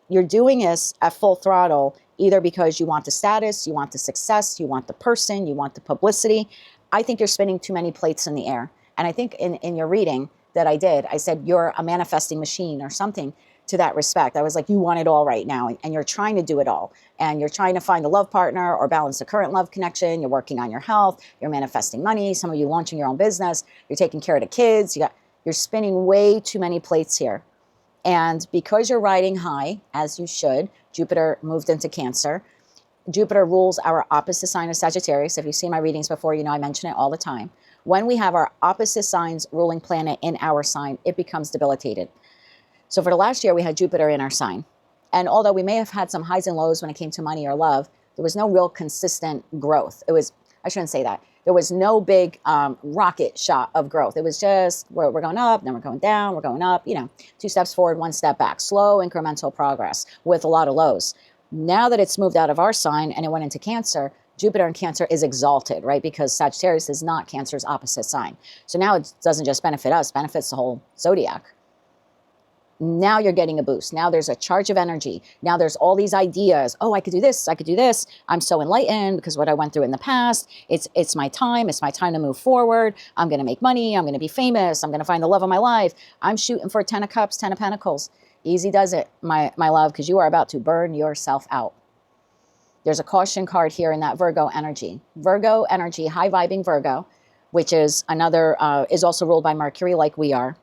You're doing this at full throttle either because you want the status, you want the success, you want the person, you want the publicity. I think you're spinning too many plates in the air. And I think in your reading that I did, I said you're a manifesting machine or something to that respect. I was like, you want it all right now, and you're trying to do it all. And you're trying to find a love partner or balance the current love connection. You're working on your health. You're manifesting money. Some of you launching your own business. You're taking care of the kids. You're spinning way too many plates here. And because you're riding high, as you should, Jupiter moved into Cancer. Jupiter rules our opposite sign of Sagittarius. If you've seen my readings before, you know I mention it all the time. When we have our opposite signs ruling planet in our sign, it becomes debilitated. So for the last year, we had Jupiter in our sign. And although we may have had some highs and lows when it came to money or love, there was no real consistent growth. I shouldn't say that. There was no big rocket shot of growth. It was just, we're going up, then we're going down, we're going up, 2 steps forward, 1 step back. Slow incremental progress with a lot of lows. Now that it's moved out of our sign and it went into Cancer, Jupiter in Cancer is exalted, right? Because Sagittarius is not Cancer's opposite sign. So now it doesn't just benefit us, it benefits the whole zodiac. Now you're getting a boost. Now there's a charge of energy. Now there's all these ideas. Oh, I could do this. I could do this. I'm so enlightened because what I went through in the past. It's my time. It's my time to move forward. I'm going to make money. I'm going to be famous. I'm going to find the love of my life. I'm shooting for 10 of Cups, 10 of Pentacles. Easy does it, my love, because you are about to burn yourself out. There's a caution card here in that Virgo energy. Virgo energy, high vibing Virgo, which is another, is also ruled by Mercury like we are.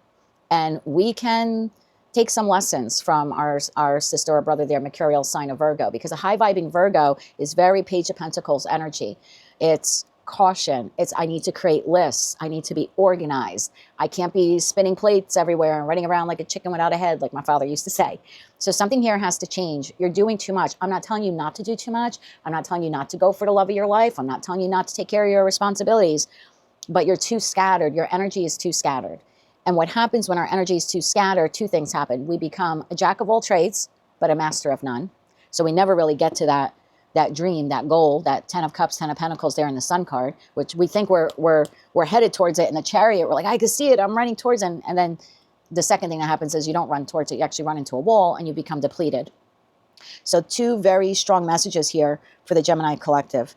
And we can take some lessons from our sister or brother there, mercurial sign of Virgo, because a high vibing Virgo is very Page of Pentacles energy. It's caution. It's, I need to create lists. I need to be organized. I can't be spinning plates everywhere and running around like a chicken without a head, like my father used to say. So something here has to change. You're doing too much. I'm not telling you not to do too much. I'm not telling you not to go for the love of your life. I'm not telling you not to take care of your responsibilities, but you're too scattered. Your energy is too scattered. And what happens when our energy is too scattered, 2 things happen. We become a jack of all trades, but a master of none. So we never really get to that dream, that goal, that 10 of Cups, 10 of Pentacles there in the Sun card, which we think we're headed towards it in the Chariot. We're like, I can see it, I'm running towards it. And then the second thing that happens is you don't run towards it, you actually run into a wall and you become depleted. So 2 very strong messages here for the Gemini collective.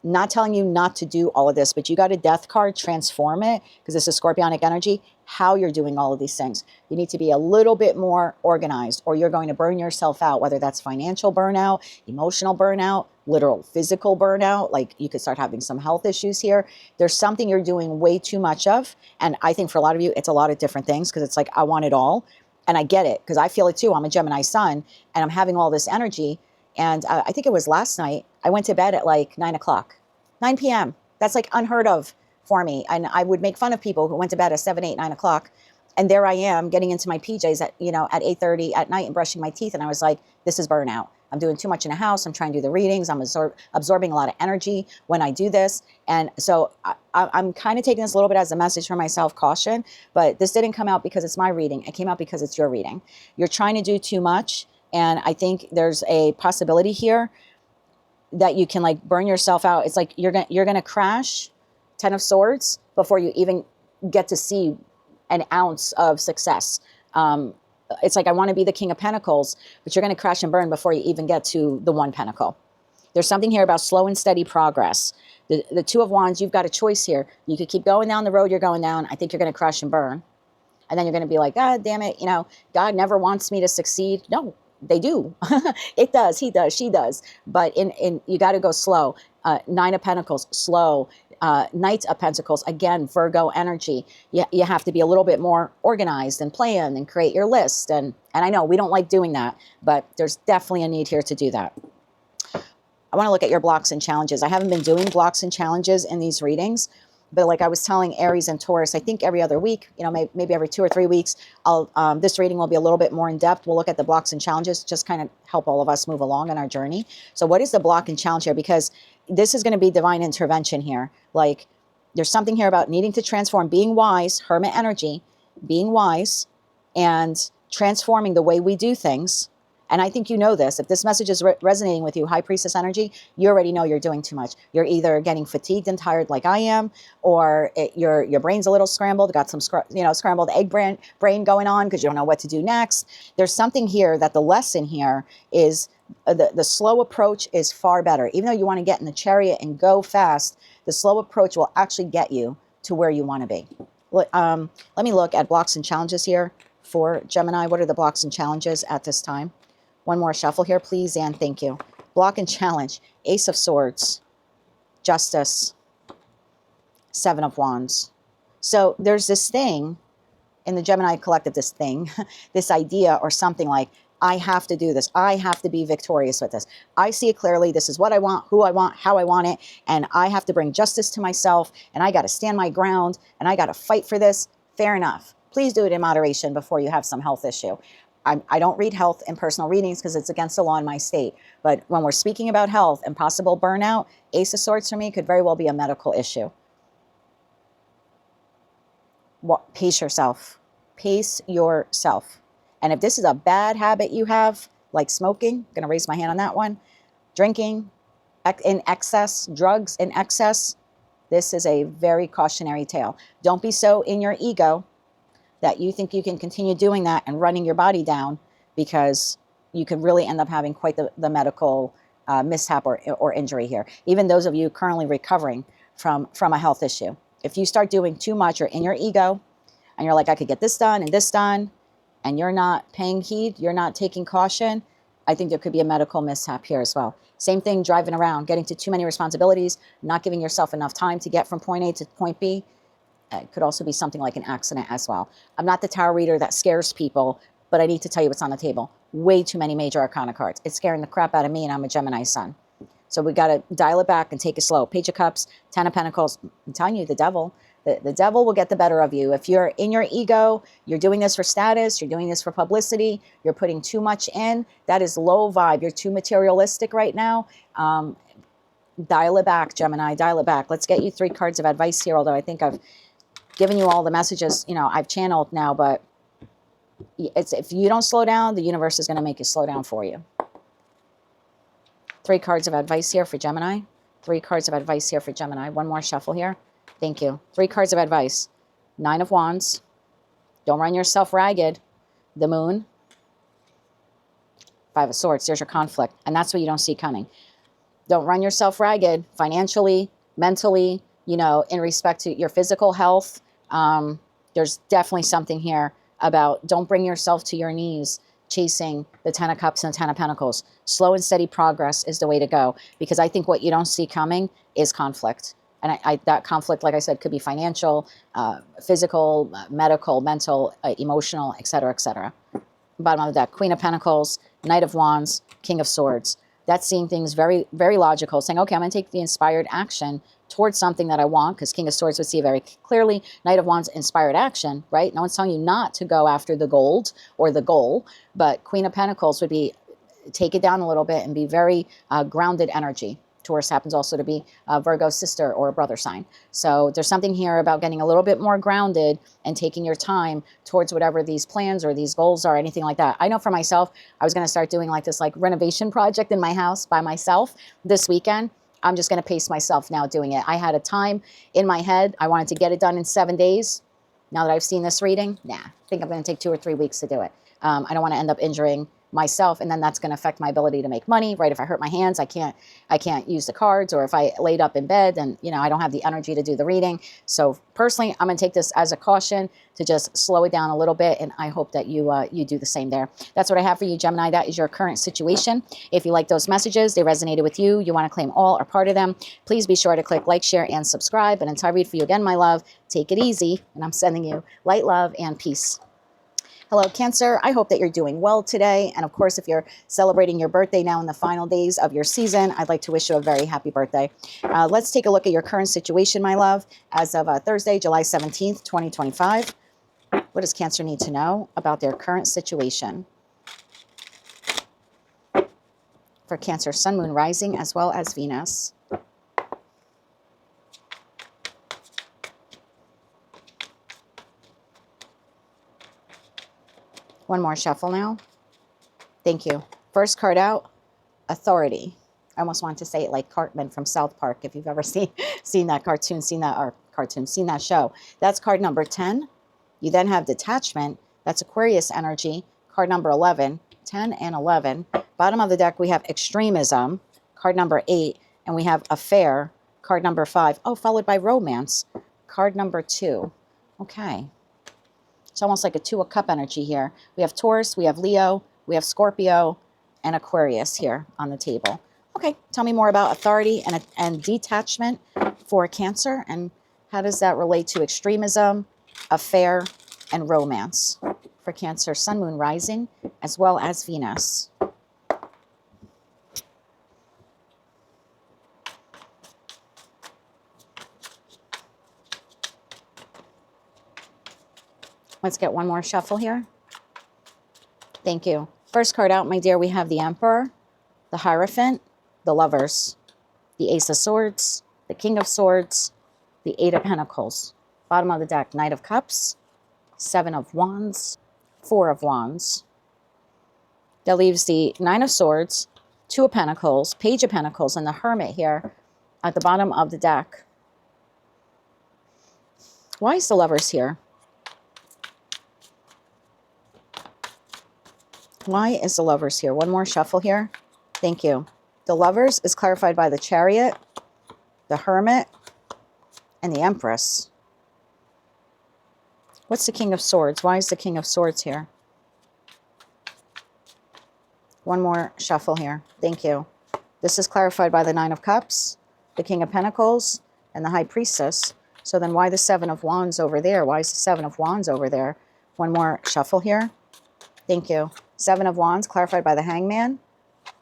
Not telling you not to do all of this, but you got a Death card, transform it, because this is Scorpionic energy, how you're doing all of these things. You need to be a little bit more organized or you're going to burn yourself out, whether that's financial burnout, emotional burnout, literal physical burnout, like you could start having some health issues here. There's something you're doing way too much of. And I think for a lot of you, it's a lot of different things because it's like, I want it all. And I get it because I feel it too. I'm a Gemini sun and I'm having all this energy. And I think it was last night, I went to bed at like 9 p.m. That's like unheard of for me. And I would make fun of people who went to bed at 7, 8, 9 o'clock. And there I am getting into my PJs at 8:30 at night and brushing my teeth. And I was like, this is burnout. I'm doing too much in the house. I'm trying to do the readings. I'm absorbing a lot of energy when I do this. And so I'm kind of taking this a little bit as a message for myself, caution. But this didn't come out because it's my reading. It came out because it's your reading. You're trying to do too much. And I think there's a possibility here that you can like burn yourself out. It's like you're gonna crash 10 of Swords before you even get to see an ounce of success. It's like I want to be the King of Pentacles, but you're going to crash and burn before you even get to the 1 Pentacle. There's something here about slow and steady progress. The 2 of Wands, you've got a choice here. You could keep going down the road you're going down. I think you're going to crash and burn. And then you're going to be like, God damn it, God never wants me to succeed. No, they do. It does. He does. She does. But you got to go slow. 9 of Pentacles, slow. Knight of Pentacles, again, Virgo energy. You have to be a little bit more organized and plan and create your list. And I know we don't like doing that, but there's definitely a need here to do that. I want to look at your blocks and challenges. I haven't been doing blocks and challenges in these readings, but like I was telling Aries and Taurus, I think every other week, maybe every 2 or 3 weeks, this reading will be a little bit more in depth. We'll look at the blocks and challenges, just kind of help all of us move along on our journey. So what is the block and challenge here? Because this is going to be divine intervention here. Like there's something here about needing to transform, being wise, hermit energy, being wise and transforming the way we do things. And I think you know this. If this message is resonating with you, High Priestess energy, you already know you're doing too much. You're either getting fatigued and tired like I am, or your brain's a little scrambled, got some scrambled egg brain going on because you don't know what to do next. There's something here that the lesson here is the slow approach is far better. Even though you want to get in the Chariot and go fast, the slow approach will actually get you to where you want to be. Let me look at blocks and challenges here for Gemini. What are the blocks and challenges at this time? One more shuffle here, please, and thank you. Block and challenge. Ace of Swords. Justice. 7 of Wands. So there's this thing in the Gemini collective, this idea or something like, I have to do this. I have to be victorious with this. I see it clearly. This is what I want, who I want, how I want it. And I have to bring justice to myself. And I got to stand my ground. And I got to fight for this. Fair enough. Please do it in moderation before you have some health issue. I don't read health in personal readings because it's against the law in my state. But when we're speaking about health and possible burnout, Ace of Swords for me could very well be a medical issue. Pace yourself. Pace yourself. And if this is a bad habit you have, like smoking, I'm going to raise my hand on that one, drinking in excess, drugs in excess, this is a very cautionary tale. Don't be so in your ego that you think you can continue doing that and running your body down, because you could really end up having quite the medical mishap or injury here. Even those of you currently recovering from a health issue. If you start doing too much or in your ego and you're like, I could get this done and this done, and you're not paying heed, you're not taking caution, I think there could be a medical mishap here as well. Same thing, driving around, getting to too many responsibilities, not giving yourself enough time to get from point A to point B. It could also be something like an accident as well. I'm not the tarot reader that scares people, but I need to tell you what's on the table. Way too many major arcana cards. It's scaring the crap out of me, and I'm a Gemini sun. So we got to dial it back and take it slow. Page of Cups, Ten of Pentacles. I'm telling you, the devil. The devil will get the better of you. If you're in your ego, you're doing this for status, you're doing this for publicity, you're putting too much in, that is low vibe. You're too materialistic right now. Dial it back, Gemini, dial it back. Let's get you 3 cards of advice here, although I think I've given you all the messages, I've channeled now, but if you don't slow down, the universe is going to make you slow down for you. 3 cards of advice here for Gemini. 3 cards of advice here for Gemini. One more shuffle here. Thank you. 3 cards of advice. 9 of Wands. Don't run yourself ragged. The Moon. 5 of Swords. There's your conflict. And that's what you don't see coming. Don't run yourself ragged financially, mentally, in respect to your physical health. There's definitely something here about don't bring yourself to your knees chasing the 10 of Cups and 10 of Pentacles. Slow and steady progress is the way to go, because I think what you don't see coming is conflict. And that conflict, like I said, could be financial, physical, medical, mental, emotional, etc., etc. Bottom of the deck, Queen of Pentacles, Knight of Wands, King of Swords. That's seeing things very, very logical, saying, okay, I'm going to take the inspired action towards something that I want, because King of Swords would see very clearly. Knight of Wands, inspired action, right? No one's telling you not to go after the gold or the goal, but Queen of Pentacles would be take it down a little bit and be very grounded energy. Taurus happens also to be a Virgo sister or a brother sign. So there's something here about getting a little bit more grounded and taking your time towards whatever these plans or these goals are, anything like that. I know for myself, I was going to start doing like this renovation project in my house by myself this weekend. I'm just going to pace myself now doing it. I had a time in my head. I wanted to get it done in 7 days. Now that I've seen this reading, I think I'm going to take 2 or 3 weeks to do it. I don't want to end up injuring myself, and then that's going to affect my ability to make money, right? If I hurt my hands, I can't use the cards, or if I laid up in bed and I don't have the energy to do the reading. So personally, I'm going to take this as a caution to just slow it down a little bit, and I hope that you do the same there. That's what I have for you, Gemini. That is your current situation. If you like those messages, they resonated with you, you want to claim all or part of them, please be sure to click like, share, and subscribe. And until I read for you again, my love, take it easy, and I'm sending you light, love, and peace. Hello, Cancer. I hope that you're doing well today. And of course, if you're celebrating your birthday now in the final days of your season, I'd like to wish you a very happy birthday. Let's take a look at your current situation, my love, as of Thursday, July 17th, 2025. What does Cancer need to know about their current situation? For Cancer, Sun, Moon, Rising, as well as Venus. One more shuffle now. Thank you. First card out, Authority. I almost wanted to say it like Cartman from South Park, if you've ever seen that cartoon, seen that show. That's card number 10. You then have Detachment. That's Aquarius energy. Card number 11. 10 and 11. Bottom of the deck, we have Extremism. Card number 8. And we have Affair. Card number 5. Oh, followed by Romance. Card number 2. Okay. It's almost like a 2 of Cup energy here. We have Taurus, we have Leo, we have Scorpio, and Aquarius here on the table. Okay, tell me more about Authority and Detachment for Cancer, and how does that relate to Extremism, Affair, and Romance for Cancer, Sun, Moon, Rising, as well as Venus. Let's get one more shuffle here. Thank you. First card out, my dear, we have the Emperor, the Hierophant, the Lovers, the Ace of Swords, the King of Swords, the Eight of Pentacles. Bottom of the deck, Knight of Cups, Seven of Wands, Four of Wands. That leaves the Nine of Swords, Two of Pentacles, Page of Pentacles, and the Hermit here at the bottom of the deck. Why is the Lovers here? Why is the Lovers here? One more shuffle here. Thank you. The Lovers is clarified by the Chariot, the Hermit, and the Empress. What's the King of Swords? Why is the King of Swords here? One more shuffle here. Thank you. This is clarified by the Nine of Cups, the King of Pentacles, and the High Priestess. So then why the Seven of Wands over there? Why is the Seven of Wands over there? One more shuffle here. Thank you. Seven of Wands clarified by the Hangman,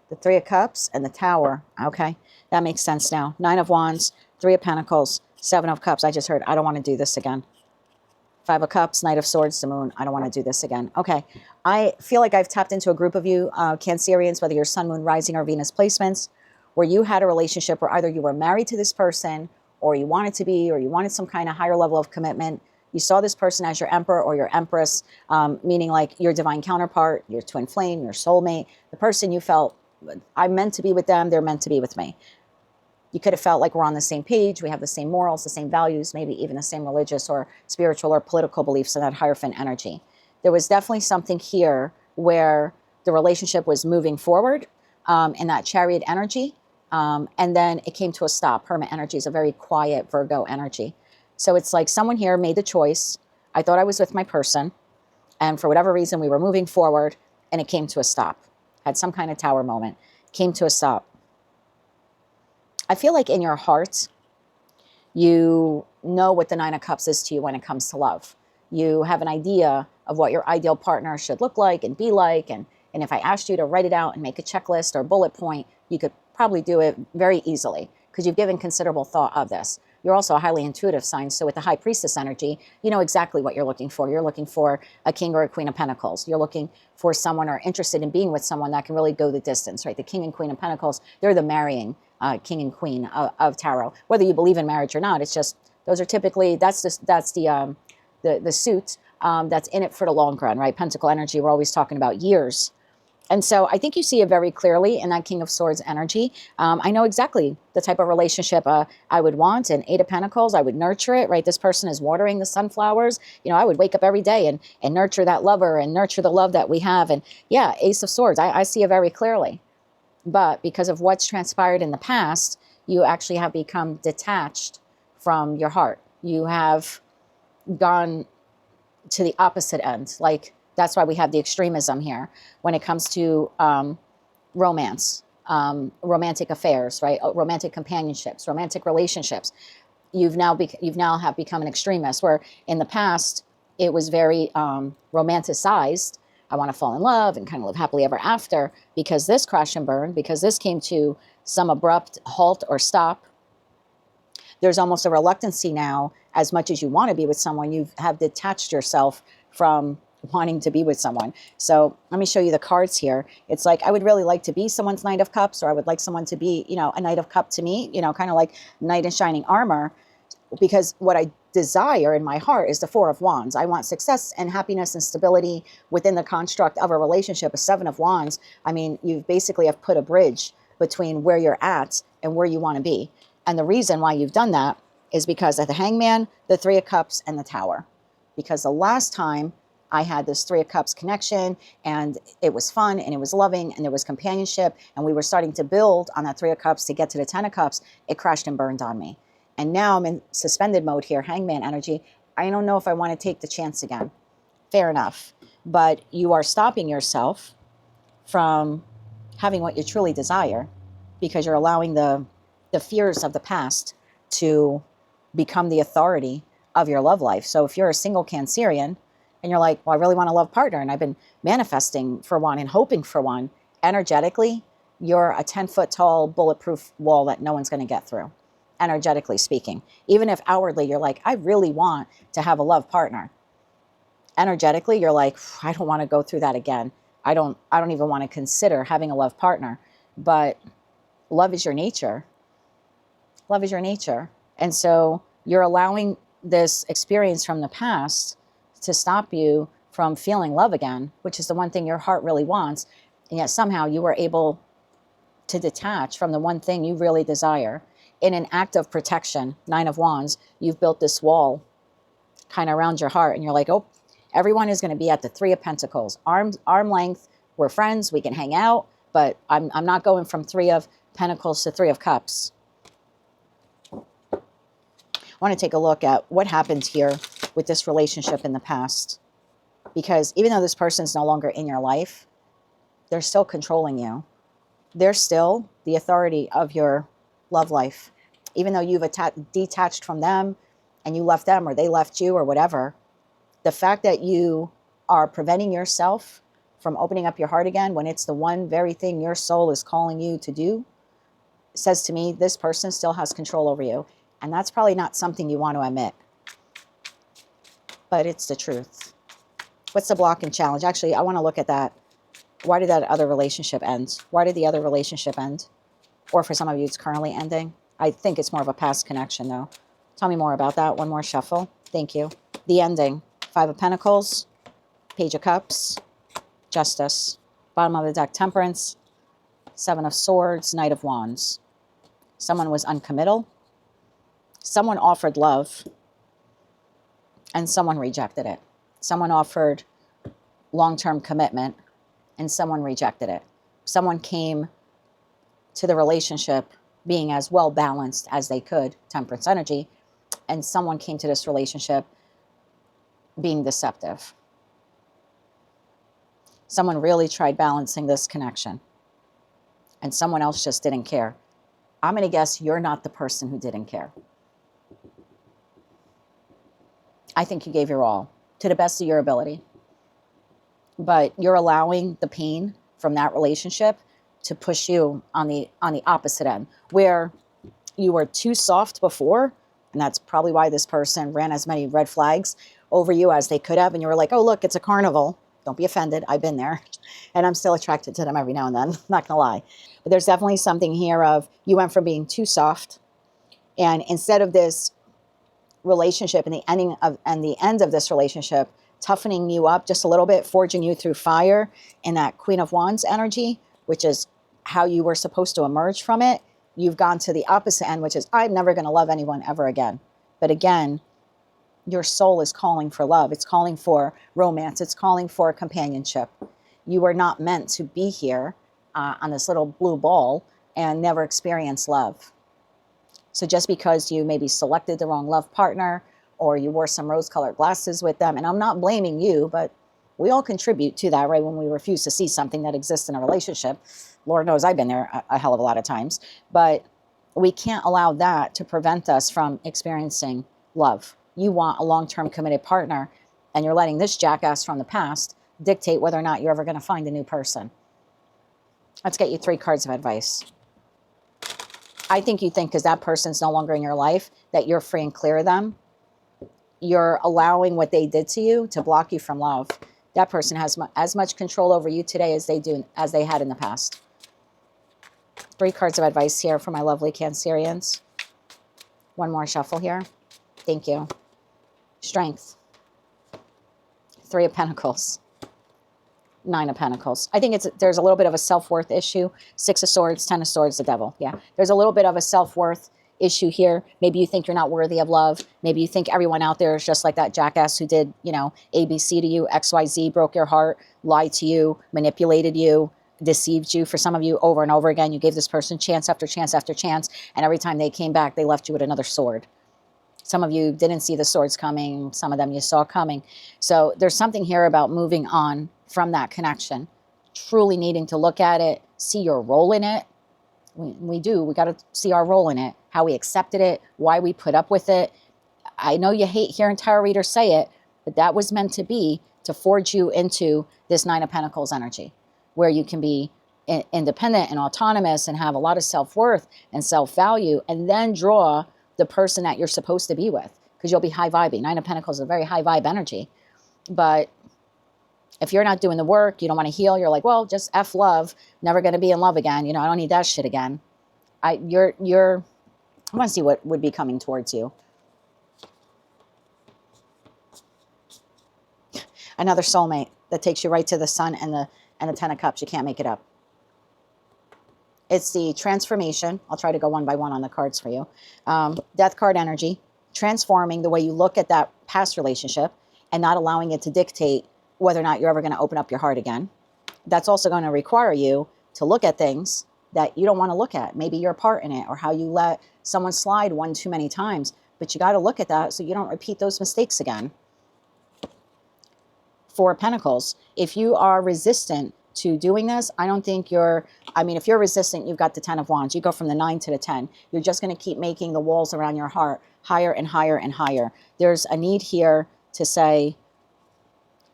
the Three of Cups, and the Tower. Okay, that makes sense now. Nine of Wands, Three of Pentacles, Seven of Cups. I just heard, I don't want to do this again. Five of Cups, Knight of Swords, the Moon. I don't want to do this again. Okay, I feel like I've tapped into a group of you, Cancerians, whether you're Sun, Moon, Rising, or Venus placements, where you had a relationship where either you were married to this person, or you wanted to be, or you wanted some kind of higher level of commitment. You saw this person as your emperor or your empress, meaning like your divine counterpart, your twin flame, your soulmate, the person you felt, I'm meant to be with them, they're meant to be with me. You could have felt like we're on the same page, we have the same morals, the same values, maybe even the same religious or spiritual or political beliefs in that Hierophant energy. There was definitely something here where the relationship was moving forward in that Chariot energy, and then it came to a stop. Hermit energy is a very quiet Virgo energy. So it's like someone here made the choice. I thought I was with my person, and for whatever reason, we were moving forward, and it came to a stop. Had some kind of tower moment. Came to a stop. I feel like in your heart, you know what the Nine of Cups is to you when it comes to love. You have an idea of what your ideal partner should look like and be like, and if I asked you to write it out and make a checklist or bullet point, you could probably do it very easily because you've given considerable thought of this. You're also a highly intuitive sign, so with the High Priestess energy, you know exactly what you're looking for. You're looking for a King or a Queen of Pentacles. You're looking for someone or interested in being with someone that can really go the distance, right? The King and Queen of Pentacles, they're the marrying King and Queen of Tarot. Whether you believe in marriage or not, it's just, those are typically, that's the suit that's in it for the long run, right? Pentacle energy, we're always talking about years. And so I think you see it very clearly in that King of Swords energy. I know exactly the type of relationship I would want. An Eight of Pentacles, I would nurture it, right? This person is watering the sunflowers. You know, I would wake up every day and nurture that lover and nurture the love that we have. And yeah, Ace of Swords, I see it very clearly. But because of what's transpired in the past, you actually have become detached from your heart. You have gone to the opposite end. Like, that's why we have the extremism here when it comes to romance, romantic affairs, right? Romantic companionships, romantic relationships. You've now have become an extremist, where in the past it was very romanticized. I want to fall in love and kind of live happily ever after. Because this crash and burn, because this came to some abrupt halt or stop, there's almost a reluctancy now. As much as you want to be with someone, you have detached yourself from wanting to be with someone. So let me show you the cards here. It's like, I would really like to be someone's Knight of Cups, or I would like someone to be, you know, a Knight of Cup to me, you know, kind of like Knight in shining armor, because what I desire in my heart is the Four of Wands. I want success and happiness and stability within the construct of a relationship. A Seven of Wands, I mean, you basically have put a bridge between where you're at and where you want to be. And the reason why you've done that is because of the Hangman, the Three of Cups, and the Tower. Because the last time I had this Three of Cups connection, and it was fun, and it was loving, and there was companionship, and we were starting to build on that Three of Cups to get to the Ten of Cups, it crashed and burned on me. And now I'm in suspended mode here, Hangman energy. I don't know if I want to take the chance again. Fair enough. But you are stopping yourself from having what you truly desire, because you're allowing the fears of the past to become the authority of your love life. So if you're a single Cancerian, and and you're like, well, I really want a love partner, and I've been manifesting for one and hoping for one, energetically, you're a 10-foot tall bulletproof wall that no one's going to get through, energetically speaking. Even if outwardly you're like, I really want to have a love partner, energetically you're like, I don't want to go through that again. I don't even want to consider having a love partner. But love is your nature. Love is your nature. And so you're allowing this experience from the past to stop you from feeling love again, which is the one thing your heart really wants. And yet somehow you were able to detach from the one thing you really desire. In an act of protection, 9 of Wands, you've built this wall kind of around your heart, and you're like, oh, everyone is going to be at the 3 of Pentacles. Arm length, we're friends, we can hang out, but I'm not going from 3 of Pentacles to 3 of Cups. I want to take a look at what happened here with this relationship in the past. Because even though this person's no longer in your life, they're still controlling you. They're still the authority of your love life. Even though you've detached from them and you left them or they left you or whatever, the fact that you are preventing yourself from opening up your heart again when it's the one very thing your soul is calling you to do says to me this person still has control over you. And that's probably not something you want to admit. But it's the truth. What's the block and challenge? Actually, I want to look at that. Why did that other relationship end? Why did the other relationship end? Or for some of you, it's currently ending. I think it's more of a past connection, though. Tell me more about that. One more shuffle. Thank you. The ending. 5 of Pentacles, Page of Cups, Justice. Bottom of the deck, Temperance, 7 of Swords, Knight of Wands. Someone was uncommittal. Someone offered love, and someone rejected it. Someone offered long-term commitment, and someone rejected it. Someone came to the relationship being as well balanced as they could, Temperance energy, and someone came to this relationship being deceptive. Someone really tried balancing this connection, and someone else just didn't care. I'm going to guess you're not the person who didn't care. I think you gave your all to the best of your ability. But you're allowing the pain from that relationship to push you on the opposite end, where you were too soft before, and that's probably why this person ran as many red flags over you as they could have, and you were like, oh, look, it's a carnival. Don't be offended. I've been there, and I'm still attracted to them every now and then, not gonna lie. But there's definitely something here of you went from being too soft, and instead of this relationship and the end of this relationship toughening you up just a little bit, forging you through fire in that Queen of Wands energy, which is how you were supposed to emerge from it, you've gone to the opposite end, which is, I'm never going to love anyone ever again. But again, your soul is calling for love. It's calling for romance. It's calling for companionship. You were not meant to be here on this little blue ball and never experience love. So just because you maybe selected the wrong love partner, or you wore some rose-colored glasses with them, and I'm not blaming you, but we all contribute to that, right? When we refuse to see something that exists in a relationship. Lord knows I've been there a hell of a lot of times. But we can't allow that to prevent us from experiencing love. You want a long-term committed partner, and you're letting this jackass from the past dictate whether or not you're ever going to find a new person. Let's get you 3 cards of advice. I think you think because that person's no longer in your life that you're free and clear of them. You're allowing what they did to you to block you from love. That person has as much control over you today as they had in the past. 3 cards of advice here for my lovely Cancerians. One more shuffle here. Thank you. Strength. 3 of Pentacles. 9 of Pentacles. I think there's a little bit of a self-worth issue. 6 of Swords, 10 of Swords, the Devil. Yeah, there's a little bit of a self-worth issue here. Maybe you think you're not worthy of love. Maybe you think everyone out there is just like that jackass who did, ABC to you, XYZ, broke your heart, lied to you, manipulated you, deceived you. For some of you, over and over again, you gave this person chance after chance after chance, and every time they came back, they left you with another sword. Some of you didn't see the swords coming. Some of them you saw coming. So there's something here about moving on from that connection, truly needing to look at it, see your role in it. We got to see our role in it, how we accepted it, why we put up with it. I know you hate hearing tarot readers say it, but that was meant to be to forge you into this Nine of Pentacles energy, where you can be independent and autonomous and have a lot of self-worth and self-value, and then draw the person that you're supposed to be with, because you'll be high vibing. Nine of Pentacles is a very high vibe energy. But if you're not doing the work, you don't want to heal, you're like, well, just F love, never going to be in love again. You know, I don't need that shit again. I want to see what would be coming towards you. Another soulmate that takes you right to the sun and the Ten of Cups. You can't make it up. It's the transformation. I'll try to go one by one on the cards for you. Death card energy, transforming the way you look at that past relationship and not allowing it to dictate whether or not you're ever going to open up your heart again. That's also going to require you to look at things that you don't want to look at. Maybe your part in it, or how you let someone slide one too many times. But you got to look at that so you don't repeat those mistakes again. Four of Pentacles. If you are resistant to doing this, I don't think if you're resistant, you've got the 10 of Wands. You go from the 9 to the 10. You're just going to keep making the walls around your heart higher and higher and higher. There's a need here to say,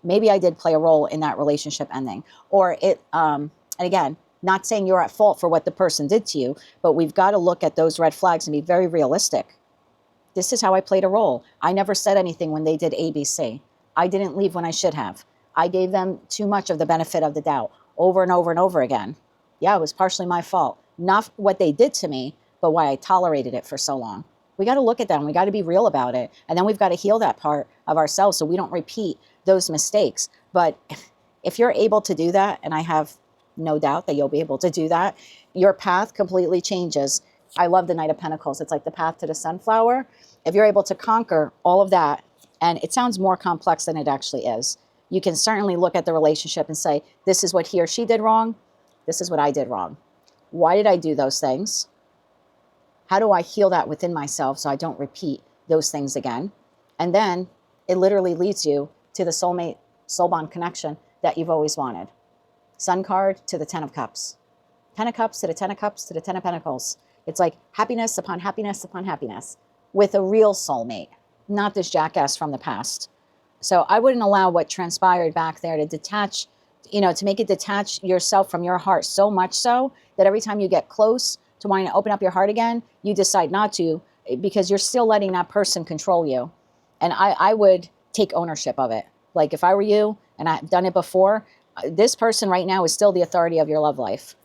maybe I did play a role in that relationship ending. Or and again, not saying you're at fault for what the person did to you, but we've got to look at those red flags and be very realistic. This is how I played a role. I never said anything when they did ABC. I didn't leave when I should have. I gave them too much of the benefit of the doubt over and over and over again. Yeah, it was partially my fault. Not what they did to me, but why I tolerated it for so long. We got to look at them. We got to be real about it. And then we've got to heal that part of ourselves so we don't repeat those mistakes. But if you're able to do that, and I have no doubt that you'll be able to do that, your path completely changes. I love the Knight of Pentacles. It's like the path to the sunflower. If you're able to conquer all of that, and it sounds more complex than it actually is, you can certainly look at the relationship and say, this is what he or she did wrong. This is what I did wrong. Why did I do those things? How do I heal that within myself so I don't repeat those things again? And then it literally leads you to the soulmate, soul bond connection that you've always wanted. Sun card to the 10 of Cups. 10 of Cups to the 10 of Cups to the 10 of Pentacles. It's like happiness upon happiness upon happiness with a real soulmate, not this jackass from the past. So I wouldn't allow what transpired back there to detach, to make it detach yourself from your heart so much so that every time you get close to wanting to open up your heart again, you decide not to, because you're still letting that person control you. And I would take ownership of it. Like if I were you, and I've done it before, this person right now is still the authority of your love life.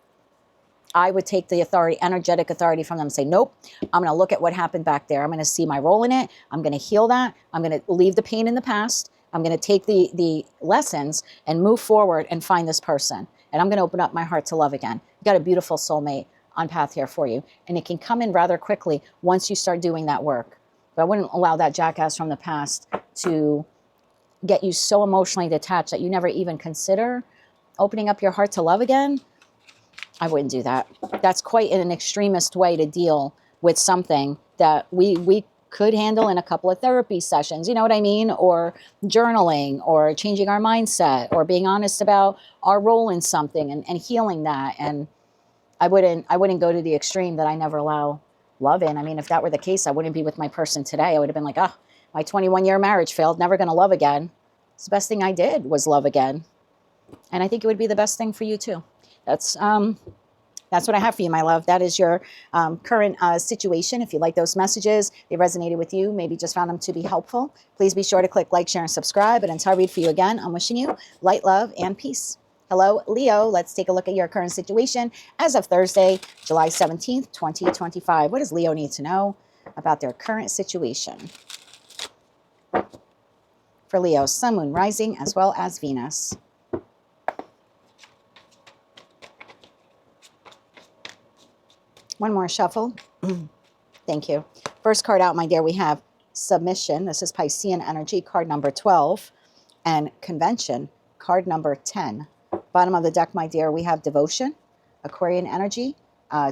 I would take the authority, energetic authority from them and say, nope, I'm going to look at what happened back there. I'm going to see my role in it. I'm going to heal that. I'm going to leave the pain in the past. I'm going to take the lessons and move forward and find this person. And I'm going to open up my heart to love again. You've got a beautiful soulmate on path here for you. And it can come in rather quickly once you start doing that work. But I wouldn't allow that jackass from the past to get you so emotionally detached that you never even consider opening up your heart to love again. I wouldn't do that. That's quite an extremist way to deal with something that we could handle in a couple of therapy sessions, you know what I mean? Or journaling, or changing our mindset, or being honest about our role in something and healing that. And I wouldn't go to the extreme that I never allow love in. I mean, if that were the case, I wouldn't be with my person today. I would have been like, my 21-year marriage failed, never going to love again. It's the best thing I did was love again. And I think it would be the best thing for you too. That's what I have for you, my love. That is your current situation. If you like those messages, they resonated with you, maybe just found them to be helpful, please be sure to click like, share, and subscribe. And until I read for you again, I'm wishing you light, love, and peace. Hello, Leo. Let's take a look at your current situation as of Thursday, July 17th, 2025. What does Leo need to know about their current situation? For Leo, Sun, Moon, Rising, as well as Venus. One more shuffle. Thank you. First card out, my dear, we have Submission. This is Piscean energy, card number 12. And Convention, card number 10. Bottom of the deck, my dear, we have Devotion, Aquarian energy,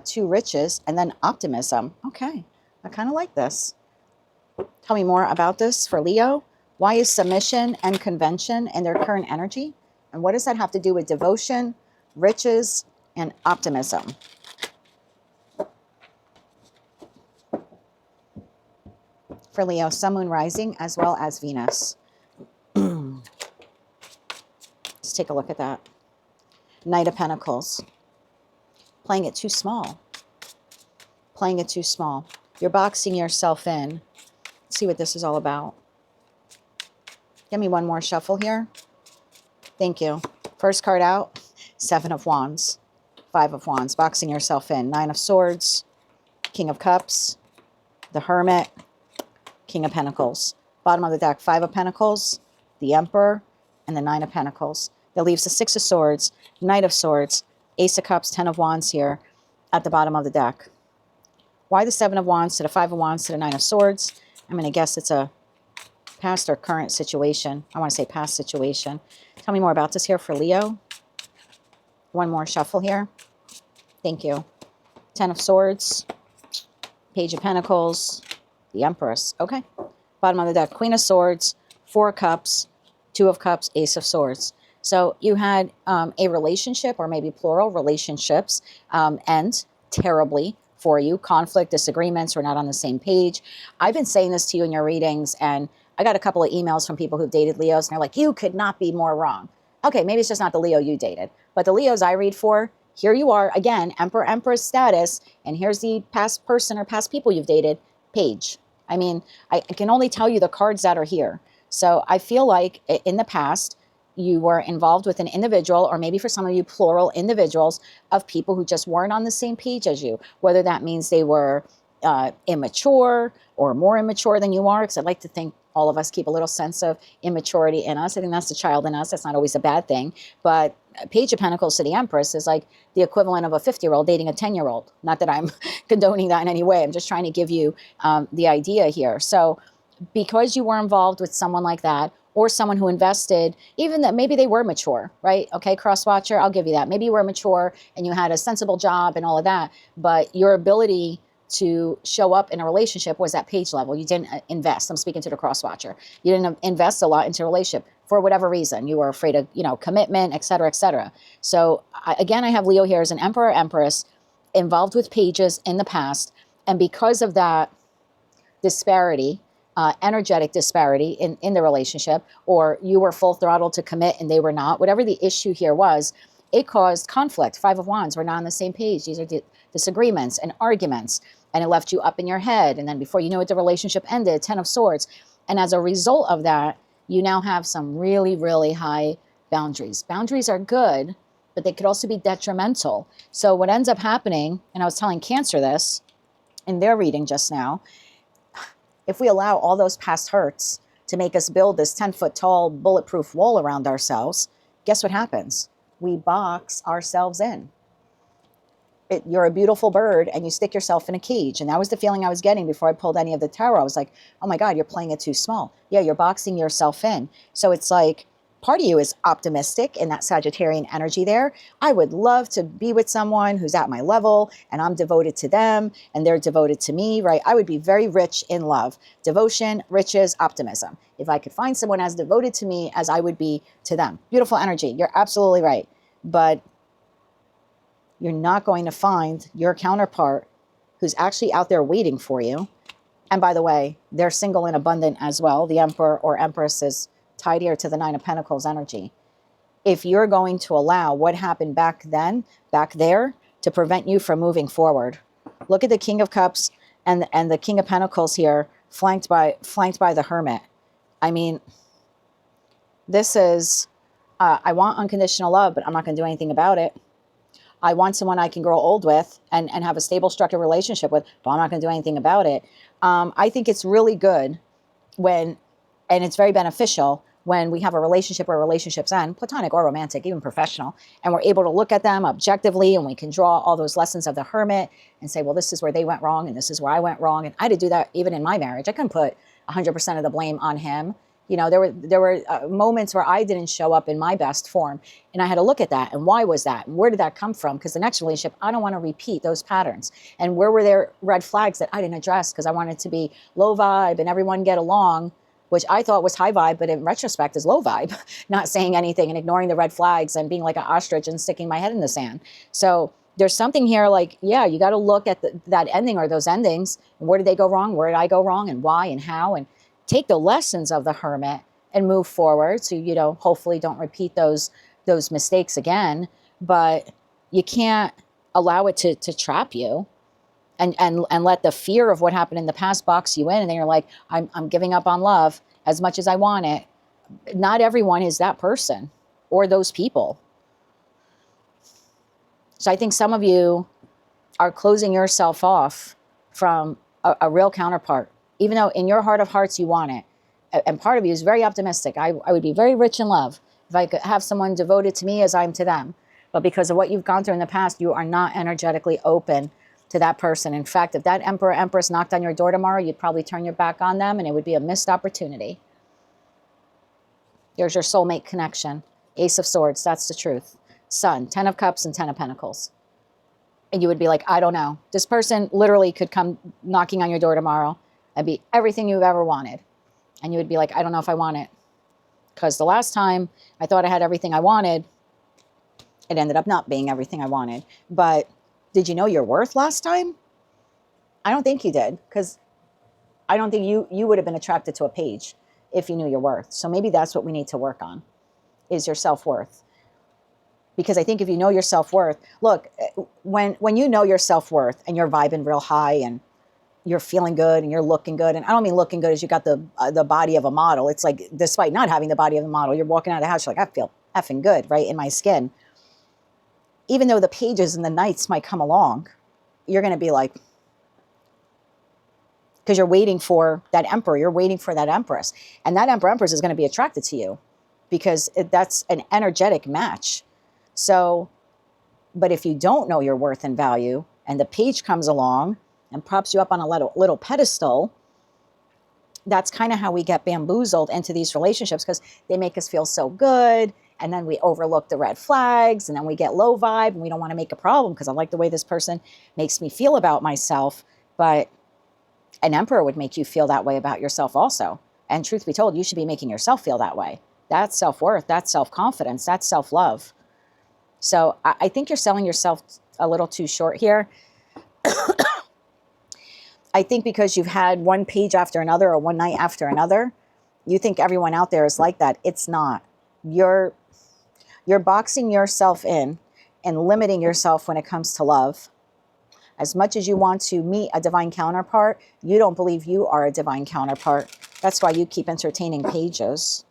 2 Riches, and then Optimism. Okay, I kind of like this. Tell me more about this for Leo. Why is Submission and Convention in their current energy? And what does that have to do with Devotion, Riches, and Optimism? For Leo, Sun, Moon, Rising, as well as Venus. take a look at that. Knight of Pentacles. Playing it too small. Playing it too small. You're boxing yourself in. Let's see what this is all about. Give me one more shuffle here. Thank you. First card out, 7 of Wands. 5 of Wands, boxing yourself in. 9 of Swords, King of Cups, the Hermit, King of Pentacles. Bottom of the deck, 5 of Pentacles, the Emperor, and the 9 of Pentacles. That leaves the 6 of Swords, Knight of Swords, Ace of Cups, 10 of Wands here at the bottom of the deck. Why the 7 of Wands to the 5 of Wands to the 9 of Swords? I'm going to guess it's a past or current situation. I want to say past situation. Tell me more about this here for Leo. One more shuffle here. Thank you. 10 of Swords, Page of Pentacles, the Empress. Okay. Bottom of the deck, Queen of Swords, 4 of Cups, 2 of Cups, Ace of Swords. So you had a relationship, or maybe plural relationships, end terribly for you. Conflict, disagreements, we're not on the same page. I've been saying this to you in your readings, and I got a couple of emails from people who've dated Leos, and they're like, you could not be more wrong. Okay, maybe it's just not the Leo you dated, but the Leos I read for, here you are, again, Emperor, Empress status, and here's the past person or past people you've dated, Page. I mean, I can only tell you the cards that are here. So I feel like in the past, you were involved with an individual, or maybe for some of you, plural individuals of people who just weren't on the same page as you, whether that means they were immature or more immature than you are, because I'd like to think all of us keep a little sense of immaturity in us. I think that's the child in us. That's not always a bad thing. But Page of Pentacles to the Empress is like the equivalent of a 50-year-old dating a 10-year-old. Not that I'm condoning that in any way. I'm just trying to give you the idea here. So because you were involved with someone like that, or someone who invested, even that maybe they were mature, right? Okay, cross-watcher, I'll give you that. Maybe you were mature and you had a sensible job and all of that, but your ability to show up in a relationship was at Page level. You didn't invest. I'm speaking to the cross-watcher. You didn't invest a lot into a relationship for whatever reason. You were afraid of, commitment, et cetera, et cetera. So again, I have Leo here as an Emperor, Empress, involved with Pages in the past. And because of that disparity, energetic disparity in the relationship, or you were full throttle to commit and they were not, whatever the issue here was, it caused conflict. 5 of Wands, we're not on the same page. These are disagreements and arguments, and it left you up in your head. And then before you know it, the relationship ended, 10 of Swords. And as a result of that, you now have some really, really high boundaries. Boundaries are good, but they could also be detrimental. So what ends up happening, and I was telling Cancer this in their reading just now, if we allow all those past hurts to make us build this 10-foot tall bulletproof wall around ourselves, guess what happens? We box ourselves in. You're a beautiful bird and you stick yourself in a cage. And that was the feeling I was getting before I pulled any of the tarot. I was like, oh my God, you're playing it too small. Yeah, you're boxing yourself in. So it's like, part of you is optimistic in that Sagittarian energy there. I would love to be with someone who's at my level and I'm devoted to them and they're devoted to me, right? I would be very rich in love, devotion, riches, optimism. If I could find someone as devoted to me as I would be to them. Beautiful energy. You're absolutely right. But you're not going to find your counterpart who's actually out there waiting for you. And by the way, they're single and abundant as well. The Emperor or Empress is tied here to the 9 of Pentacles energy. If you're going to allow what happened back then, back there, to prevent you from moving forward. Look at the King of Cups and the King of Pentacles here, flanked by the Hermit. I mean, this is, I want unconditional love, but I'm not going to do anything about it. I want someone I can grow old with and have a stable, structured relationship with, but I'm not going to do anything about it. I think it's really good when, and it's very beneficial when we have a relationship where relationships end, platonic or romantic, even professional, and we're able to look at them objectively and we can draw all those lessons of the Hermit and say, well, this is where they went wrong and this is where I went wrong. And I had to do that even in my marriage. I couldn't put 100% of the blame on him. There were moments where I didn't show up in my best form, and I had to look at that. And why was that? And where did that come from? Because the next relationship, I don't want to repeat those patterns. And where were there red flags that I didn't address because I wanted to be low vibe and everyone get along, which I thought was high vibe, but in retrospect is low vibe, not saying anything and ignoring the red flags and being like an ostrich and sticking my head in the sand. So there's something here like, yeah, you got to look at that ending or those endings. And where did they go wrong? Where did I go wrong? And why and how? And take the lessons of the Hermit and move forward. So, hopefully don't repeat those those mistakes again, but you can't allow it to trap you and let the fear of what happened in the past box you in. And then you're like, I'm giving up on love as much as I want it. Not everyone is that person or those people. So I think some of you are closing yourself off from a real counterpart, even though in your heart of hearts you want it. And part of you is very optimistic. I would be very rich in love if I could have someone devoted to me as I'm to them. But because of what you've gone through in the past, you are not energetically open to that person. In fact, if that Emperor, Empress knocked on your door tomorrow, you'd probably turn your back on them and it would be a missed opportunity. There's your soulmate connection. Ace of Swords, that's the truth. Sun, 10 of Cups and 10 of Pentacles. And you would be like, I don't know. This person literally could come knocking on your door tomorrow and be everything you've ever wanted. And you would be like, I don't know if I want it. Because the last time I thought I had everything I wanted, it ended up not being everything I wanted. But did you know your worth last time? I don't think you did. Because I don't think you would have been attracted to a page if you knew your worth. So maybe that's what we need to work on, is your self-worth. Because I think if you know your self-worth, look, when you know your self-worth and you're vibing real high and you're feeling good and you're looking good, and I don't mean looking good as you got the body of a model. It's like, despite not having the body of a model, you're walking out of the house, you're like, I feel effing good, right, in my skin. Even though the pages and the knights might come along, you're going to be like, because you're waiting for that emperor, you're waiting for that empress. And that emperor, empress is going to be attracted to you because that's an energetic match. So, but if you don't know your worth and value and the page comes along and props you up on a little pedestal, that's kind of how we get bamboozled into these relationships, because they make us feel so good. And then we overlook the red flags and then we get low vibe and we don't want to make a problem because I like the way this person makes me feel about myself. But an emperor would make you feel that way about yourself also. And truth be told, you should be making yourself feel that way. That's self-worth, that's self-confidence, that's self-love. So I think you're selling yourself a little too short here. I think because you've had one page after another or one night after another, you think everyone out there is like that. It's not. You're boxing yourself in and limiting yourself when it comes to love. As much as you want to meet a divine counterpart, you don't believe you are a divine counterpart. That's why you keep entertaining pages.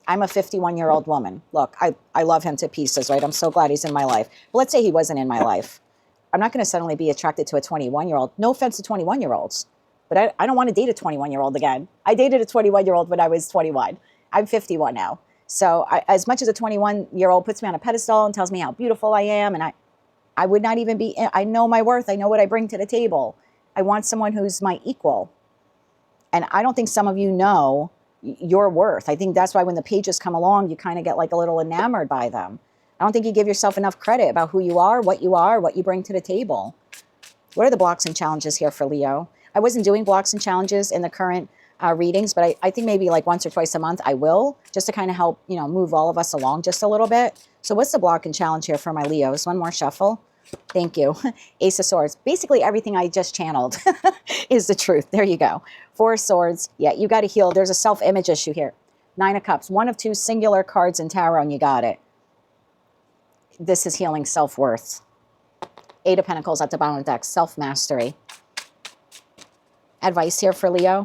I'm a 51-year-old woman. Look, I love him to pieces, right? I'm so glad he's in my life. But let's say he wasn't in my life. I'm not going to suddenly be attracted to a 21-year-old. No offense to 21-year-olds. But I don't want to date a 21-year-old again. I dated a 21-year-old when I was 21. I'm 51 now. So as much as a 21-year-old puts me on a pedestal and tells me how beautiful I am, and I would not even be, I know my worth. I know what I bring to the table. I want someone who's my equal. And I don't think some of you know your worth. I think that's why when the pages come along, you kind of get like a little enamored by them. I don't think you give yourself enough credit about who you are, what you bring to the table. What are the blocks and challenges here for Leo? I wasn't doing blocks and challenges in the current readings, but I think maybe like once or twice a month I will, just to kind of help, move all of us along just a little bit. So what's the block and challenge here for my Leos? One more shuffle. Thank you. Ace of Swords. Basically everything I just channeled is the truth. There you go. Four of Swords. Yeah, you got to heal. There's a self-image issue here. Nine of Cups. One of two singular cards in tarot and you got it. This is healing self-worth. Eight of Pentacles at the bottom of the deck. Self-mastery. Advice here for Leo.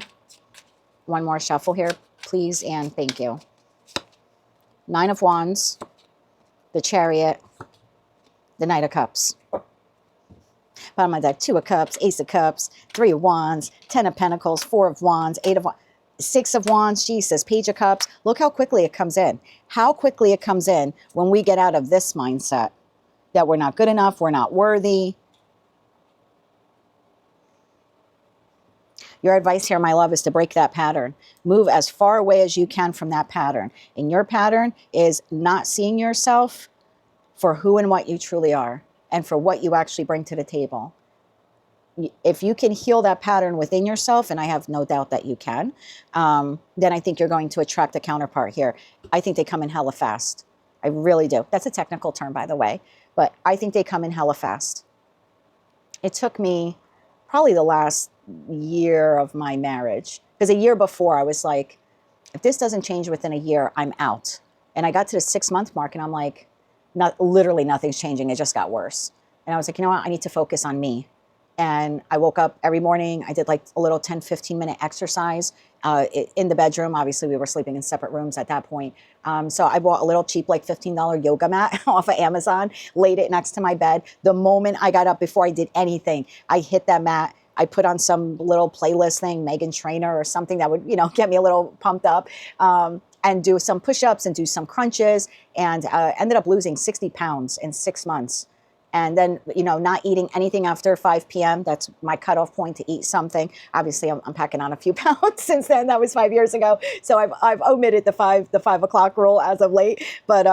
One more shuffle here, please, and thank you. Nine of Wands. The Chariot. The Knight of Cups. Bottom of the deck, Two of Cups, Ace of Cups, Three of Wands, 10 of Pentacles, Four of Wands, Eight of Wands, Six of Wands, Jesus, Page of Cups. Look how quickly it comes in. How quickly it comes in when we get out of this mindset that we're not good enough, we're not worthy. Your advice here, my love, is to break that pattern. Move as far away as you can from that pattern. And your pattern is not seeing yourself for who and what you truly are and for what you actually bring to the table. If you can heal that pattern within yourself, and I have no doubt that you can, then I think you're going to attract a counterpart here. I think they come in hella fast. I really do. That's a technical term, by the way, but I think they come in hella fast. It took me probably the last year of my marriage, because a year before I was like, if this doesn't change within a year, I'm out. And I got to the 6-month mark and I'm like, literally nothing's changing. It just got worse. And I was like, you know what? I need to focus on me. And I woke up every morning. I did like a little 10, 15-minute exercise in the bedroom. Obviously, we were sleeping in separate rooms at that point. So I bought a little cheap, like $15 yoga mat off of Amazon, laid it next to my bed. The moment I got up, before I did anything, I hit that mat. I put on some little playlist thing, Megan Trainor or something that would, you know, get me a little pumped up. And do some push-ups and do some crunches, and ended up losing 60 pounds in 6 months. And then, you know, not eating anything after 5 p.m. That's my cutoff point to eat something. Obviously, I'm packing on a few pounds since then. That was 5 years ago. So I've omitted the 5 o'clock rule as of late. But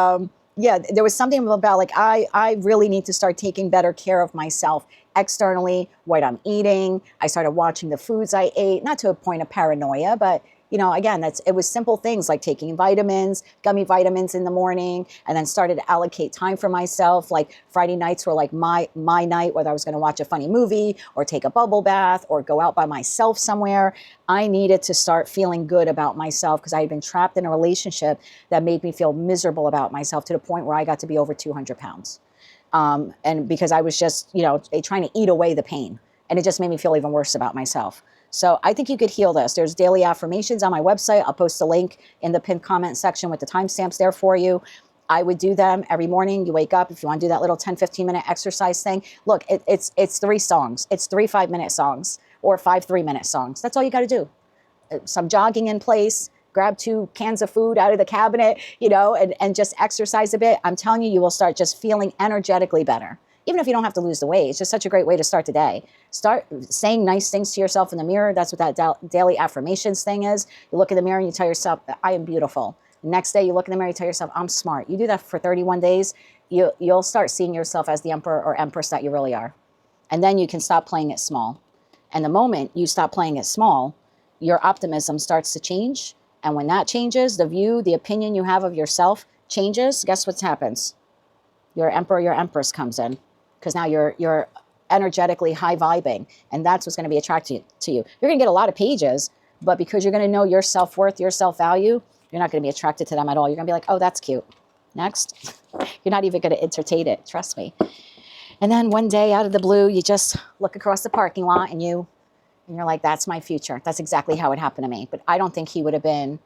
yeah, there was something about like, I really need to start taking better care of myself externally, what I'm eating. I started watching the foods I ate, not to a point of paranoia, but you know, again, it was simple things like taking vitamins, gummy vitamins in the morning, and then started to allocate time for myself. Like Friday nights were like my night, whether I was going to watch a funny movie or take a bubble bath or go out by myself somewhere. I needed to start feeling good about myself because I had been trapped in a relationship that made me feel miserable about myself to the point where I got to be over 200 pounds. And because I was just, you know, trying to eat away the pain. And it just made me feel even worse about myself. So I think you could heal this. There's daily affirmations on my website. I'll post a link in the pinned comment section with the timestamps there for you. I would do them every morning. You wake up, if you want to do that little 10, 15-minute exercise thing. Look, it's 3 songs. It's 3 5-minute songs or 5 3-minute songs. That's all you got to do. Some jogging in place, grab 2 cans of food out of the cabinet, you know, and just exercise a bit. I'm telling you, you will start just feeling energetically better. Even if you don't have to lose the weight, it's just such a great way to start the day. Start saying nice things to yourself in the mirror. That's what that daily affirmations thing is. You look in the mirror and you tell yourself, I am beautiful. Next day, you look in the mirror, you tell yourself, I'm smart. You do that for 31 days, you'll start seeing yourself as the emperor or empress that you really are. And then you can stop playing it small. And the moment you stop playing it small, your optimism starts to change. And when that changes, the opinion you have of yourself changes, guess what happens? Your emperor, your empress comes in. Because now you're energetically high vibing, and that's what's going to be attracted to you. You're going to get a lot of pages, but because you're going to know your self-worth, your self-value, you're not going to be attracted to them at all. You're going to be like, oh, that's cute. Next. You're not even going to entertain it. Trust me. And then one day out of the blue, you just look across the parking lot and you're like, that's my future. That's exactly how it happened to me. But I don't think he would have been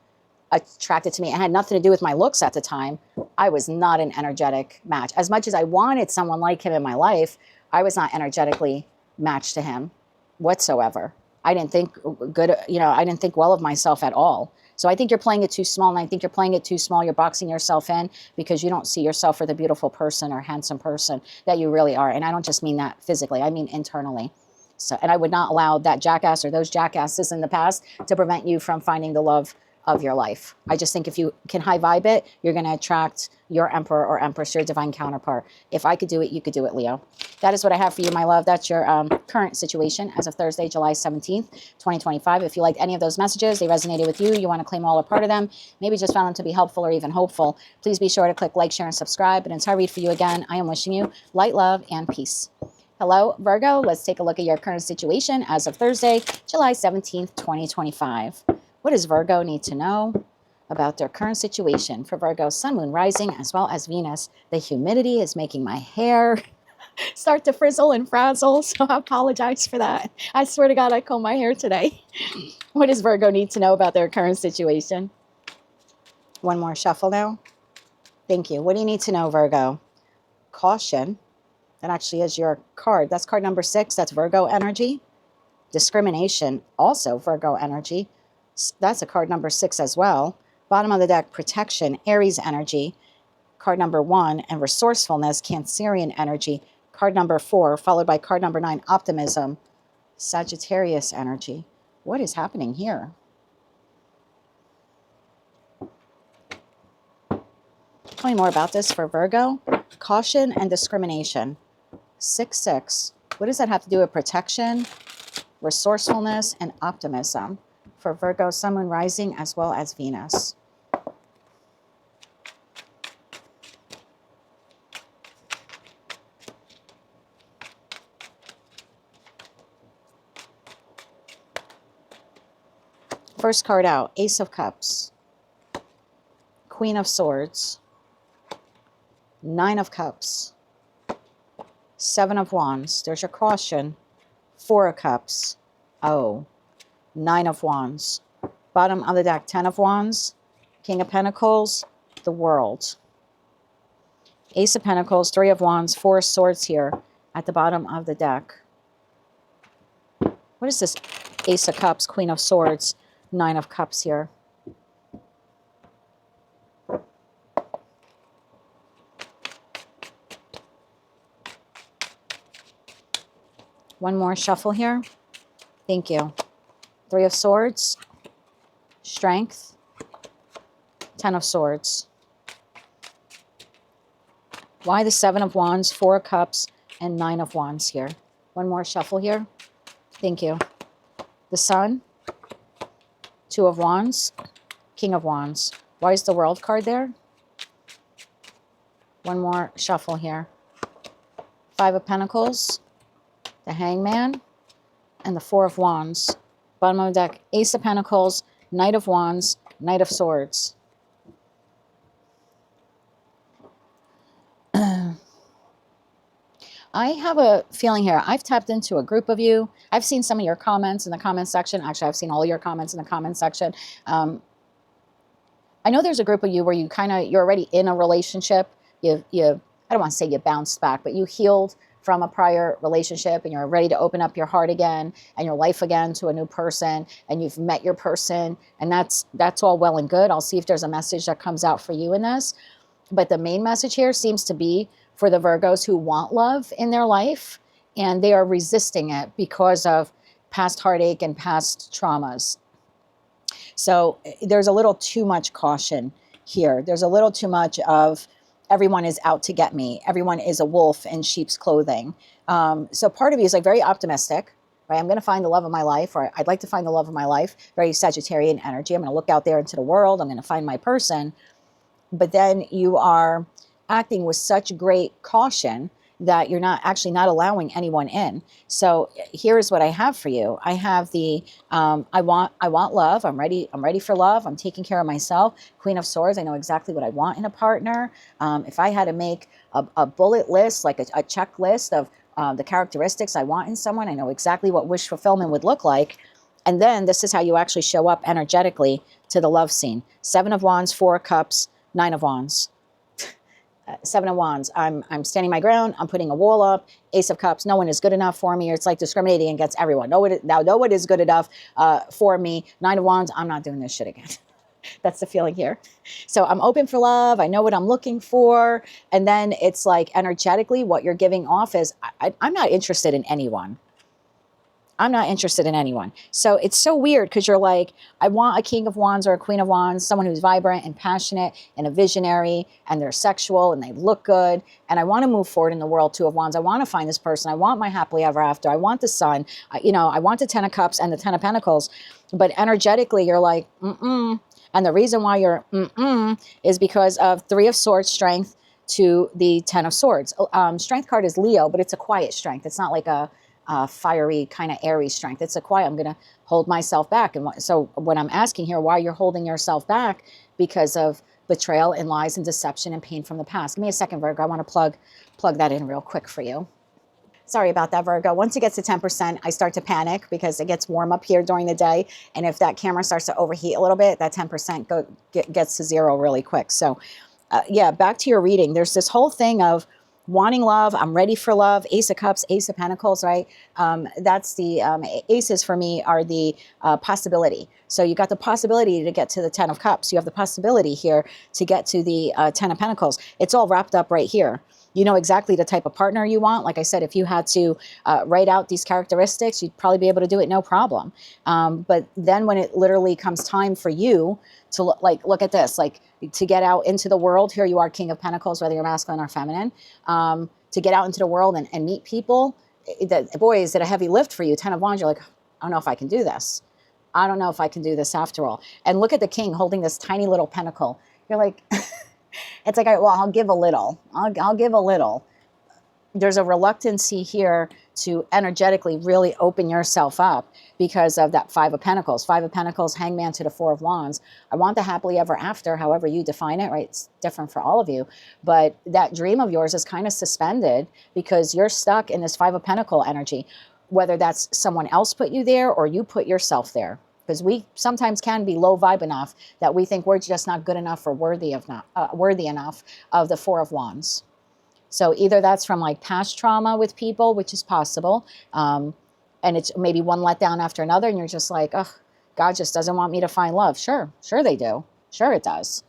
attracted to me. It had nothing to do with my looks at the time. I was not an energetic match. As much as I wanted someone like him in my life, I was not energetically matched to him whatsoever. I didn't think good, you know, I didn't think well of myself at all. So I think you're playing it too small, and I think you're playing it too small. You're boxing yourself in because you don't see yourself for the beautiful person or handsome person that you really are. And I don't just mean that physically, I mean internally. So, and I would not allow that jackass or those jackasses in the past to prevent you from finding the love of your life. I just think if you can high vibe it, you're going to attract your emperor or empress, your divine counterpart. If I could do it, you could do it, Leo. That is what I have for you, my love. That's your current situation as of Thursday, July 17th, 2025. If you liked any of those messages, they resonated with you, you want to claim all or part of them, maybe just found them to be helpful or even hopeful, please be sure to click like, share, and subscribe. And until I read for you again, I am wishing you light, love, and peace. Hello, Virgo. Let's take a look at your current situation as of Thursday, July 17th, 2025. What does Virgo need to know about their current situation? For Virgo, Sun, Moon, Rising, as well as Venus. The humidity is making my hair start to frizzle and frazzle, so I apologize for that. I swear to God, I combed my hair today. What does Virgo need to know about their current situation? One more shuffle now. Thank you. What do you need to know, Virgo? Caution. That actually is your card. That's card number 6. That's Virgo energy. Discrimination, also Virgo energy. That's a card number 6 as well. Bottom of the deck, protection, Aries energy, card number 1, and resourcefulness, Cancerian energy, card number 4, followed by card number 9, optimism, Sagittarius energy. What is happening here? Tell me more about this for Virgo. Caution and discrimination. 6-6. What does that have to do with protection, resourcefulness, and optimism? For Virgo, Sun, Moon, Rising, as well as Venus. First card out, Ace of Cups, Queen of Swords, 9 of Cups, 7 of Wands. There's your caution. 4 of Cups. Oh, 9 of Wands. Bottom of the deck, 10 of Wands, King of Pentacles, the World. Ace of Pentacles, 3 of Wands, 4 of Swords here at the bottom of the deck. What is this? Ace of Cups, Queen of Swords, 9 of Cups here. One more shuffle here. Thank you. 3 of Swords, Strength, 10 of Swords. Why the 7 of Wands, 4 of Cups, and 9 of Wands here? One more shuffle here. Thank you. The Sun, 2 of Wands, King of Wands. Why is the World card there? One more shuffle here. 5 of Pentacles, the Hangman, and the 4 of Wands. Bottom of the deck, Ace of Pentacles, Knight of Wands, Knight of Swords. I have a feeling here. I've tapped into a group of you. I've seen some of your comments in the comment section. Actually, I've seen all your comments in the comment section. I know there's a group of you where you you're already in a relationship. I don't want to say you bounced back, but you healed from a prior relationship and you're ready to open up your heart again and your life again to a new person, and you've met your person, and that's all well and good. I'll see if there's a message that comes out for you in this. But the main message here seems to be for the Virgos who want love in their life, and they are resisting it because of past heartache and past traumas. So there's a little too much caution here. There's a little too much of everyone is out to get me. Everyone is a wolf in sheep's clothing. So part of you is like very optimistic, right? I'm going to find the love of my life, or I'd like to find the love of my life. Very Sagittarian energy. I'm going to look out there into the world. I'm going to find my person. But then you are acting with such great caution that you're not allowing anyone in. So here's what I have for you. I have the I want love. I'm ready for love. I'm taking care of myself. Queen of Swords. I know exactly what I want in a partner. If I had to make a bullet list, like a checklist of the characteristics I want in someone, I know exactly what wish fulfillment would look like. And then this is how you actually show up energetically to the love scene. 7 of Wands, 4 of Cups, 9 of Wands. 7 of Wands, I'm standing my ground, I'm putting a wall up. Ace of Cups, no one is good enough for me. It's like discriminating against everyone. No one is good enough for me. 9 of Wands, I'm not doing this shit again. That's the feeling here. So I'm open for love. I know what I'm looking for. And then it's like energetically what you're giving off is, I'm not interested in anyone. I'm not interested in anyone. So it's so weird because you're like, I want a King of Wands or a Queen of Wands, someone who's vibrant and passionate and a visionary, and they're sexual and they look good. And I want to move forward in the world. 2 of Wands. I want to find this person. I want my happily ever after. I want the Sun. I want the 10 of Cups and the 10 of Pentacles. But energetically, you're like, mm-mm. And the reason why you're mm-mm is because of 3 of Swords, Strength, to the 10 of Swords. Strength card is Leo, but it's a quiet strength. It's not like a fiery kind of Aries strength. It's a quiet, I'm going to hold myself back. And so what I'm asking here, why you're holding yourself back? Because of betrayal and lies and deception and pain from the past. Give me a second, Virgo. I want to plug that in real quick for you. Sorry about that, Virgo. Once it gets to 10%, I start to panic because it gets warm up here during the day. And if that camera starts to overheat a little bit, that 10% gets to 0 really quick. So yeah, back to your reading. There's this whole thing of wanting love. I'm ready for love. Ace of Cups, Ace of Pentacles, right? That's the aces for me are the possibility. So you got the possibility to get to the 10 of Cups. You have the possibility here to get to the 10 of Pentacles. It's all wrapped up right here. You know exactly the type of partner you want. Like I said, if you had to write out these characteristics, you'd probably be able to do it no problem. But then when it literally comes time for you to look at this, like to get out into the world, here you are, King of Pentacles, whether you're masculine or feminine, to get out into the world and meet people, boy, is it a heavy lift for you. 10 of Wands, you're like, I don't know if I can do this. I don't know if I can do this after all. And look at the King holding this tiny little pentacle. You're like, it's like, well, I'll give a little. I'll give a little. There's a reluctancy here to energetically really open yourself up because of that Five of Pentacles. Five of Pentacles, Hangman to the Four of Wands. I want the happily ever after, however you define it, right? It's different for all of you. But that dream of yours is kind of suspended because you're stuck in this Five of Pentacle energy, whether that's someone else put you there or you put yourself there. Because we sometimes can be low vibe enough that we think we're just not good enough or worthy enough of the Four of Wands. So either that's from like past trauma with people, which is possible, and it's maybe one letdown after another, and you're just like, oh, God just doesn't want me to find love. Sure they do. Sure it does.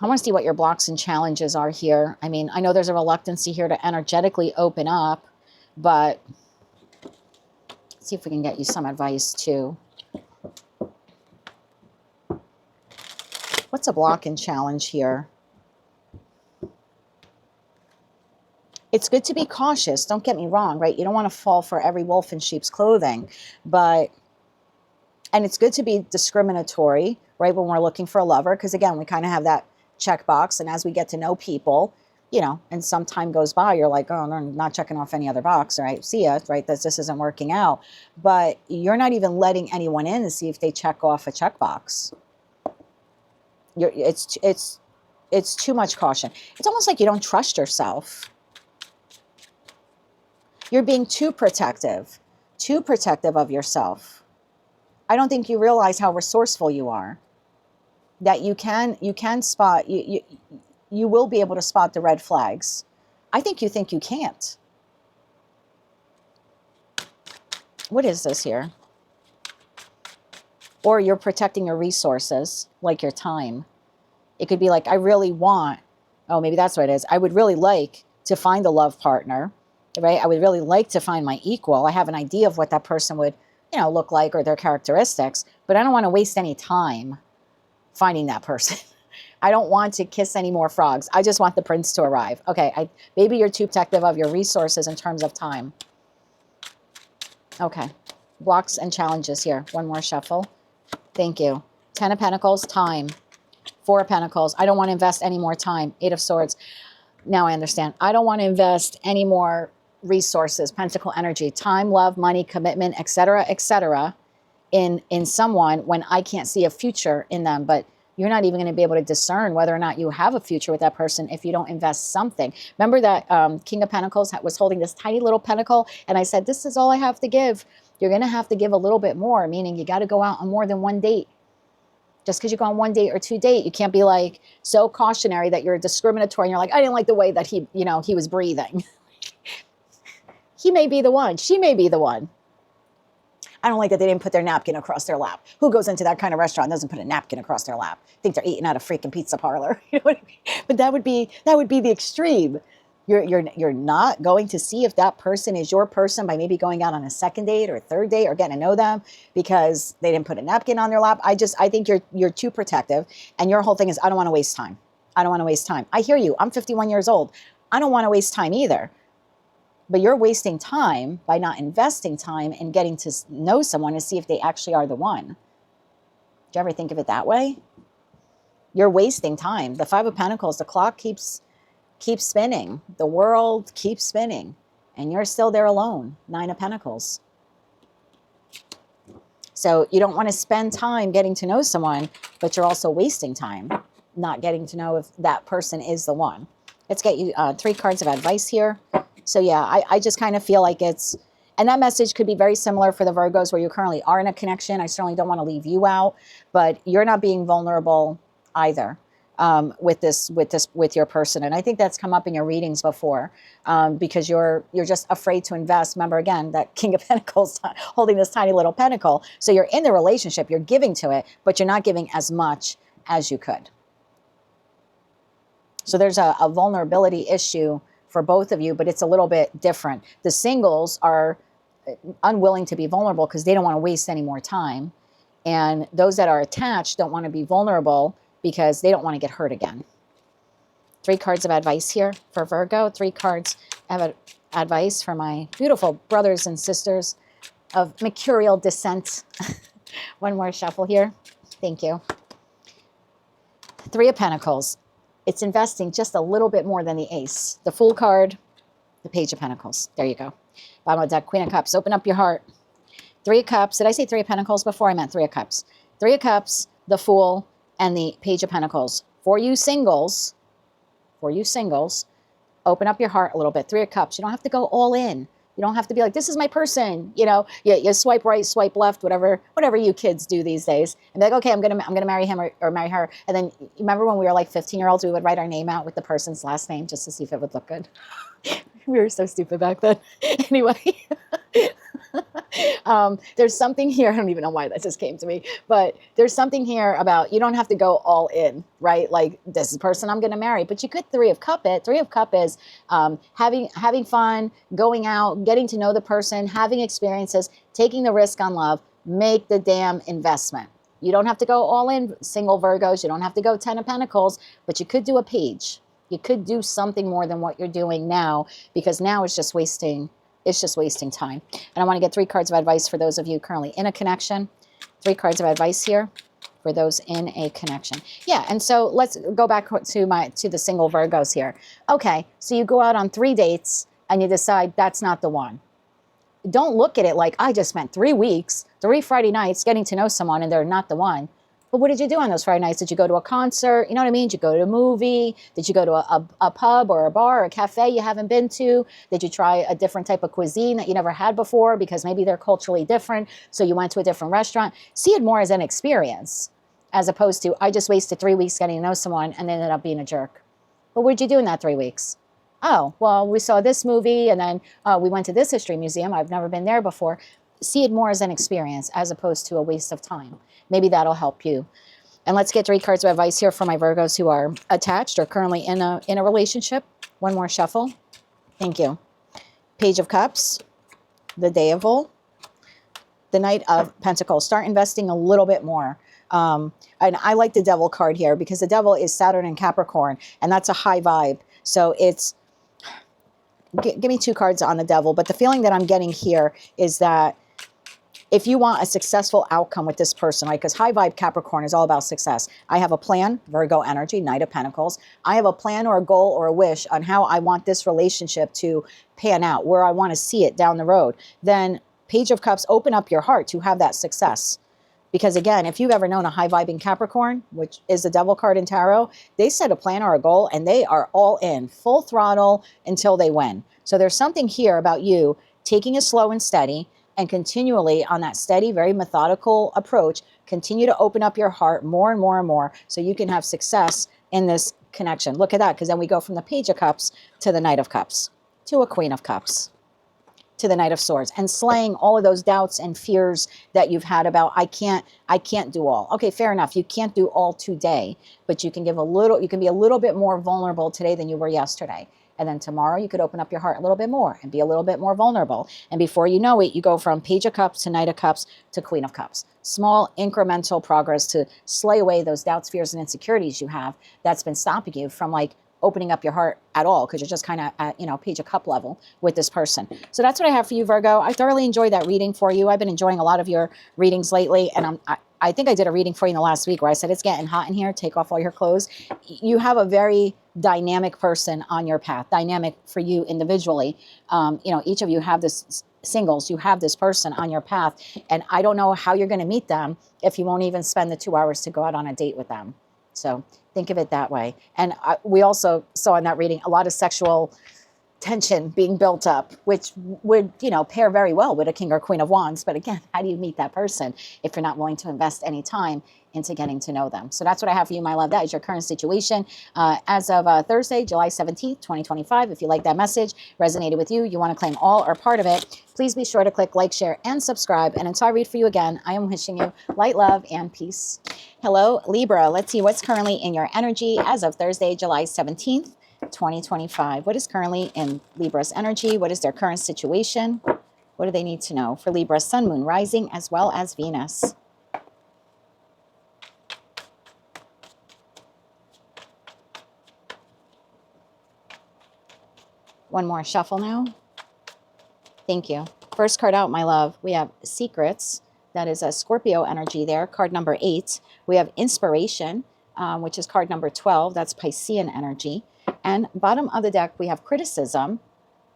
I want to see what your blocks and challenges are here. I mean, I know there's a reluctancy here to energetically open up, but see if we can get you some advice too. What's a block and challenge here? It's good to be cautious. Don't get me wrong, right? You don't want to fall for every wolf in sheep's clothing, and it's good to be discriminatory, right? When we're looking for a lover, because again, we kind of have that checkbox, and as we get to know people, you know, and some time goes by, you're like, oh, no, I'm not checking off any other box, right? See ya, right? This isn't working out. But you're not even letting anyone in to see if they check off a checkbox. It's too much caution. It's almost like you don't trust yourself. You're being too protective of yourself. I don't think you realize how resourceful you are. That you can spot, you will be able to spot the red flags. I think you can't. What is this here? Or you're protecting your resources, like your time. It could be like, I really want, oh, maybe that's what it is. I would really like to find a love partner, right? I would really like to find my equal. I have an idea of what that person would, you know, look like or their characteristics, but I don't want to waste any time finding that person. I don't want to kiss any more frogs. I just want the prince to arrive. Okay, maybe you're too protective of your resources in terms of time. Okay, blocks and challenges here. One more shuffle. Thank you. 10 of Pentacles, time. 4 of Pentacles. I don't want to invest any more time. 8 of Swords. Now I understand. I don't want to invest any more resources, Pentacle energy, time, love, money, commitment, etc., in someone when I can't see a future in them. But you're not even going to be able to discern whether or not you have a future with that person if you don't invest something. Remember that King of Pentacles was holding this tiny little pentacle, and I said, this is all I have to give. You're going to have to give a little bit more, meaning you got to go out on more than one date. Just because you go on 1 date or 2 dates, you can't be like so cautionary that you're discriminatory and you're like, I didn't like the way that he was breathing. He may be the one. She may be the one. I don't like that they didn't put their napkin across their lap. Who goes into that kind of restaurant and doesn't put a napkin across their lap? Think they're eating at a freaking pizza parlor. You know what I mean? But that would be the extreme. You're not going to see if that person is your person by maybe going out on a second date or a third date or getting to know them because they didn't put a napkin on their lap. I think you're too protective, and your whole thing is, I don't want to waste time. I don't want to waste time. I hear you. I'm 51 years old. I don't want to waste time either. But you're wasting time by not investing time in getting to know someone to see if they actually are the one. Do you ever think of it that way? You're wasting time. The 5 of Pentacles, the clock keeps spinning. The world keeps spinning. And you're still there alone. 9 of Pentacles. So you don't want to spend time getting to know someone, but you're also wasting time not getting to know if that person is the one. Let's get you 3 cards of advice here. So yeah, I just kind of feel like and that message could be very similar for the Virgos where you currently are in a connection. I certainly don't want to leave you out, but you're not being vulnerable either with your person. And I think that's come up in your readings before because you're just afraid to invest. Remember again, that King of Pentacles holding this tiny little pentacle. So you're in the relationship, you're giving to it, but you're not giving as much as you could. So there's a vulnerability issue for both of you, but it's a little bit different. The singles are unwilling to be vulnerable because they don't want to waste any more time. And those that are attached don't want to be vulnerable because they don't want to get hurt again. 3 cards of advice here for Virgo. 3 cards of advice for my beautiful brothers and sisters of mercurial descent. One more shuffle here. Thank you. 3 of Pentacles. It's investing just a little bit more than the Ace. The Fool card, the Page of Pentacles. There you go. Bottom of the deck, Queen of Cups. Open up your heart. Three of Cups. Did I say Three of Pentacles before? I meant Three of Cups. Three of Cups, the Fool, and the Page of Pentacles. For you singles, open up your heart a little bit. Three of Cups. You don't have to go all in. You don't have to be like, this is my person. You know, you swipe right, swipe left, whatever you kids do these days. And be like, okay, I'm gonna marry him or marry her. And then you remember when we were like 15-year-olds, we would write our name out with the person's last name just to see if it would look good. We were so stupid back then. Anyway, there's something here. I don't even know why that just came to me, but there's something here about you don't have to go all in, right? Like, this is the person I'm going to marry, but you could Three of Cup it. Three of Cup is having fun, going out, getting to know the person, having experiences, taking the risk on love. Make the damn investment. You don't have to go all in, single Virgos. You don't have to go 10 of Pentacles, but you could do a Page. You could do something more than what you're doing now, because now it's just wasting time. And I want to get 3 cards of advice for those of you currently in a connection. 3 cards of advice here for those in a connection. Yeah, and so let's go back to the single Virgos here. Okay, so you go out on 3 dates and you decide that's not the one. Don't look at it like, I just spent 3 weeks, 3 Friday nights getting to know someone and they're not the one. But what did you do on those Friday nights? Did you go to a concert? You know what I mean? Did you go to a movie? Did you go to a pub or a bar or a cafe you haven't been to? Did you try a different type of cuisine that you never had before because maybe they're culturally different, so you went to a different restaurant? See it more as an experience as opposed to, I just wasted 3 weeks getting to know someone and ended up being a jerk. But what did you do in that 3 weeks? Oh, well, we saw this movie and then we went to this history museum. I've never been there before. See it more as an experience as opposed to a waste of time. Maybe that'll help you. And let's get 3 cards of advice here for my Virgos who are attached or currently in a relationship. One more shuffle. Thank you. Page of Cups, the Devil, the Knight of Pentacles. Start investing a little bit more. And I like the Devil card here because the Devil is Saturn and Capricorn, and that's a high vibe. So it's, give me 2 cards on the Devil. But the feeling that I'm getting here is that if you want a successful outcome with this person, right? Because high vibe Capricorn is all about success. I have a plan, Virgo energy, Knight of Pentacles. I have a plan or a goal or a wish on how I want this relationship to pan out, where I want to see it down the road. Then Page of Cups, open up your heart to have that success. Because again, if you've ever known a high vibing Capricorn, which is the Devil card in tarot, they set a plan or a goal and they are all in, full throttle until they win. So there's something here about you taking it slow and steady, and continually on that steady, very methodical approach, continue to open up your heart more and more and more so you can have success in this connection. Look at that, because then we go from the Page of Cups to the Knight of Cups, to a Queen of Cups, to the Knight of Swords, and slaying all of those doubts and fears that you've had about, I can't do all. Okay, fair enough. You can't do all today, but you can be a little bit more vulnerable today than you were yesterday. And then tomorrow you could open up your heart a little bit more and be a little bit more vulnerable. And before you know it, you go from Page of Cups to Knight of Cups to Queen of Cups. Small incremental progress to slay away those doubts, fears, and insecurities you have that's been stopping you from like opening up your heart at all, because you're just kind of at, Page of Cup level with this person. So that's what I have for you, Virgo. I thoroughly enjoyed that reading for you. I've been enjoying a lot of your readings lately, and I think I did a reading for you in the last week where I said, it's getting hot in here, take off all your clothes. You have a very dynamic person on your path, dynamic for you individually. Each of you have this, singles, you have this person on your path, and I don't know how you're going to meet them if you won't even spend the 2 hours to go out on a date with them. So think of it that way. And we also saw in that reading a lot of sexual tension being built up, which would, pair very well with a King or Queen of Wands. But again, how do you meet that person if you're not willing to invest any time into getting to know them? So that's what I have for you, my love. That is your current situation as of Thursday, July 17th, 2025. If you like that message, resonated with you, you want to claim all or part of it, please be sure to click like, share, and subscribe. And until I read for you again, I am wishing you light, love, and peace. Hello, Libra. Let's see what's currently in your energy as of Thursday, July 17th, 2025. What is currently in Libra's energy? What is their current situation? What do they need to know for Libra, Sun, Moon, Rising, as well as Venus? One more shuffle now. Thank you. First card out, my love. We have Secrets. That is a Scorpio energy there. Card number 8. We have Inspiration, which is card number 12. That's Piscean energy. And bottom of the deck, we have Criticism.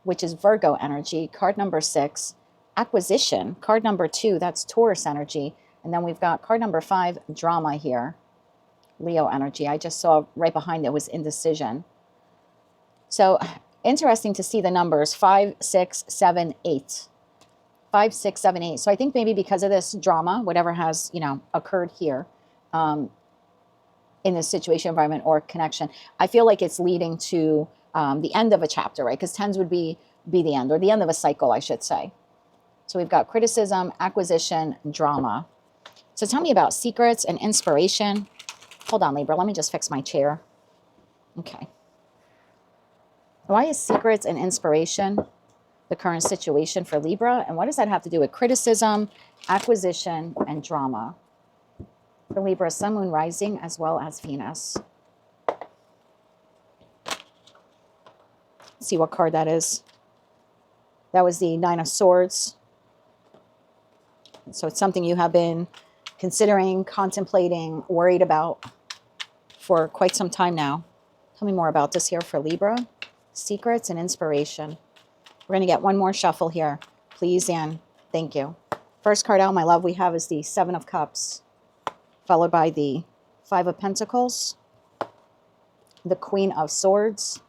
which is Virgo energy, card number 6. Acquisition, card number 2, that's Taurus energy. And then we've got card number 5, drama here, Leo energy. I just saw right behind it was indecision. So interesting to see the numbers 5, 6, 7, 8. 5, 6, 7, 8. So I think maybe because of this drama, whatever has, occurred here in this situation, environment, or connection, I feel like it's leading to the end of a chapter, right? Because 10s would be the end, or the end of a cycle, I should say. So we've got criticism, acquisition, drama. So tell me about secrets and inspiration. Hold on, Libra. Let me just fix my chair. Okay. Why is secrets and inspiration the current situation for Libra? And what does that have to do with criticism, acquisition, and drama? For Libra, Sun, Moon, Rising, as well as Venus. Let's see what card that is. That was the 9 of Swords. So it's something you have been considering, contemplating, worried about for quite some time now. Tell me more about this here for Libra. Secrets and inspiration. We're going to get one more shuffle here. Please and thank you. First card out, my love, we have is the 7 of Cups, followed by the 5 of Pentacles, the Queen of Swords,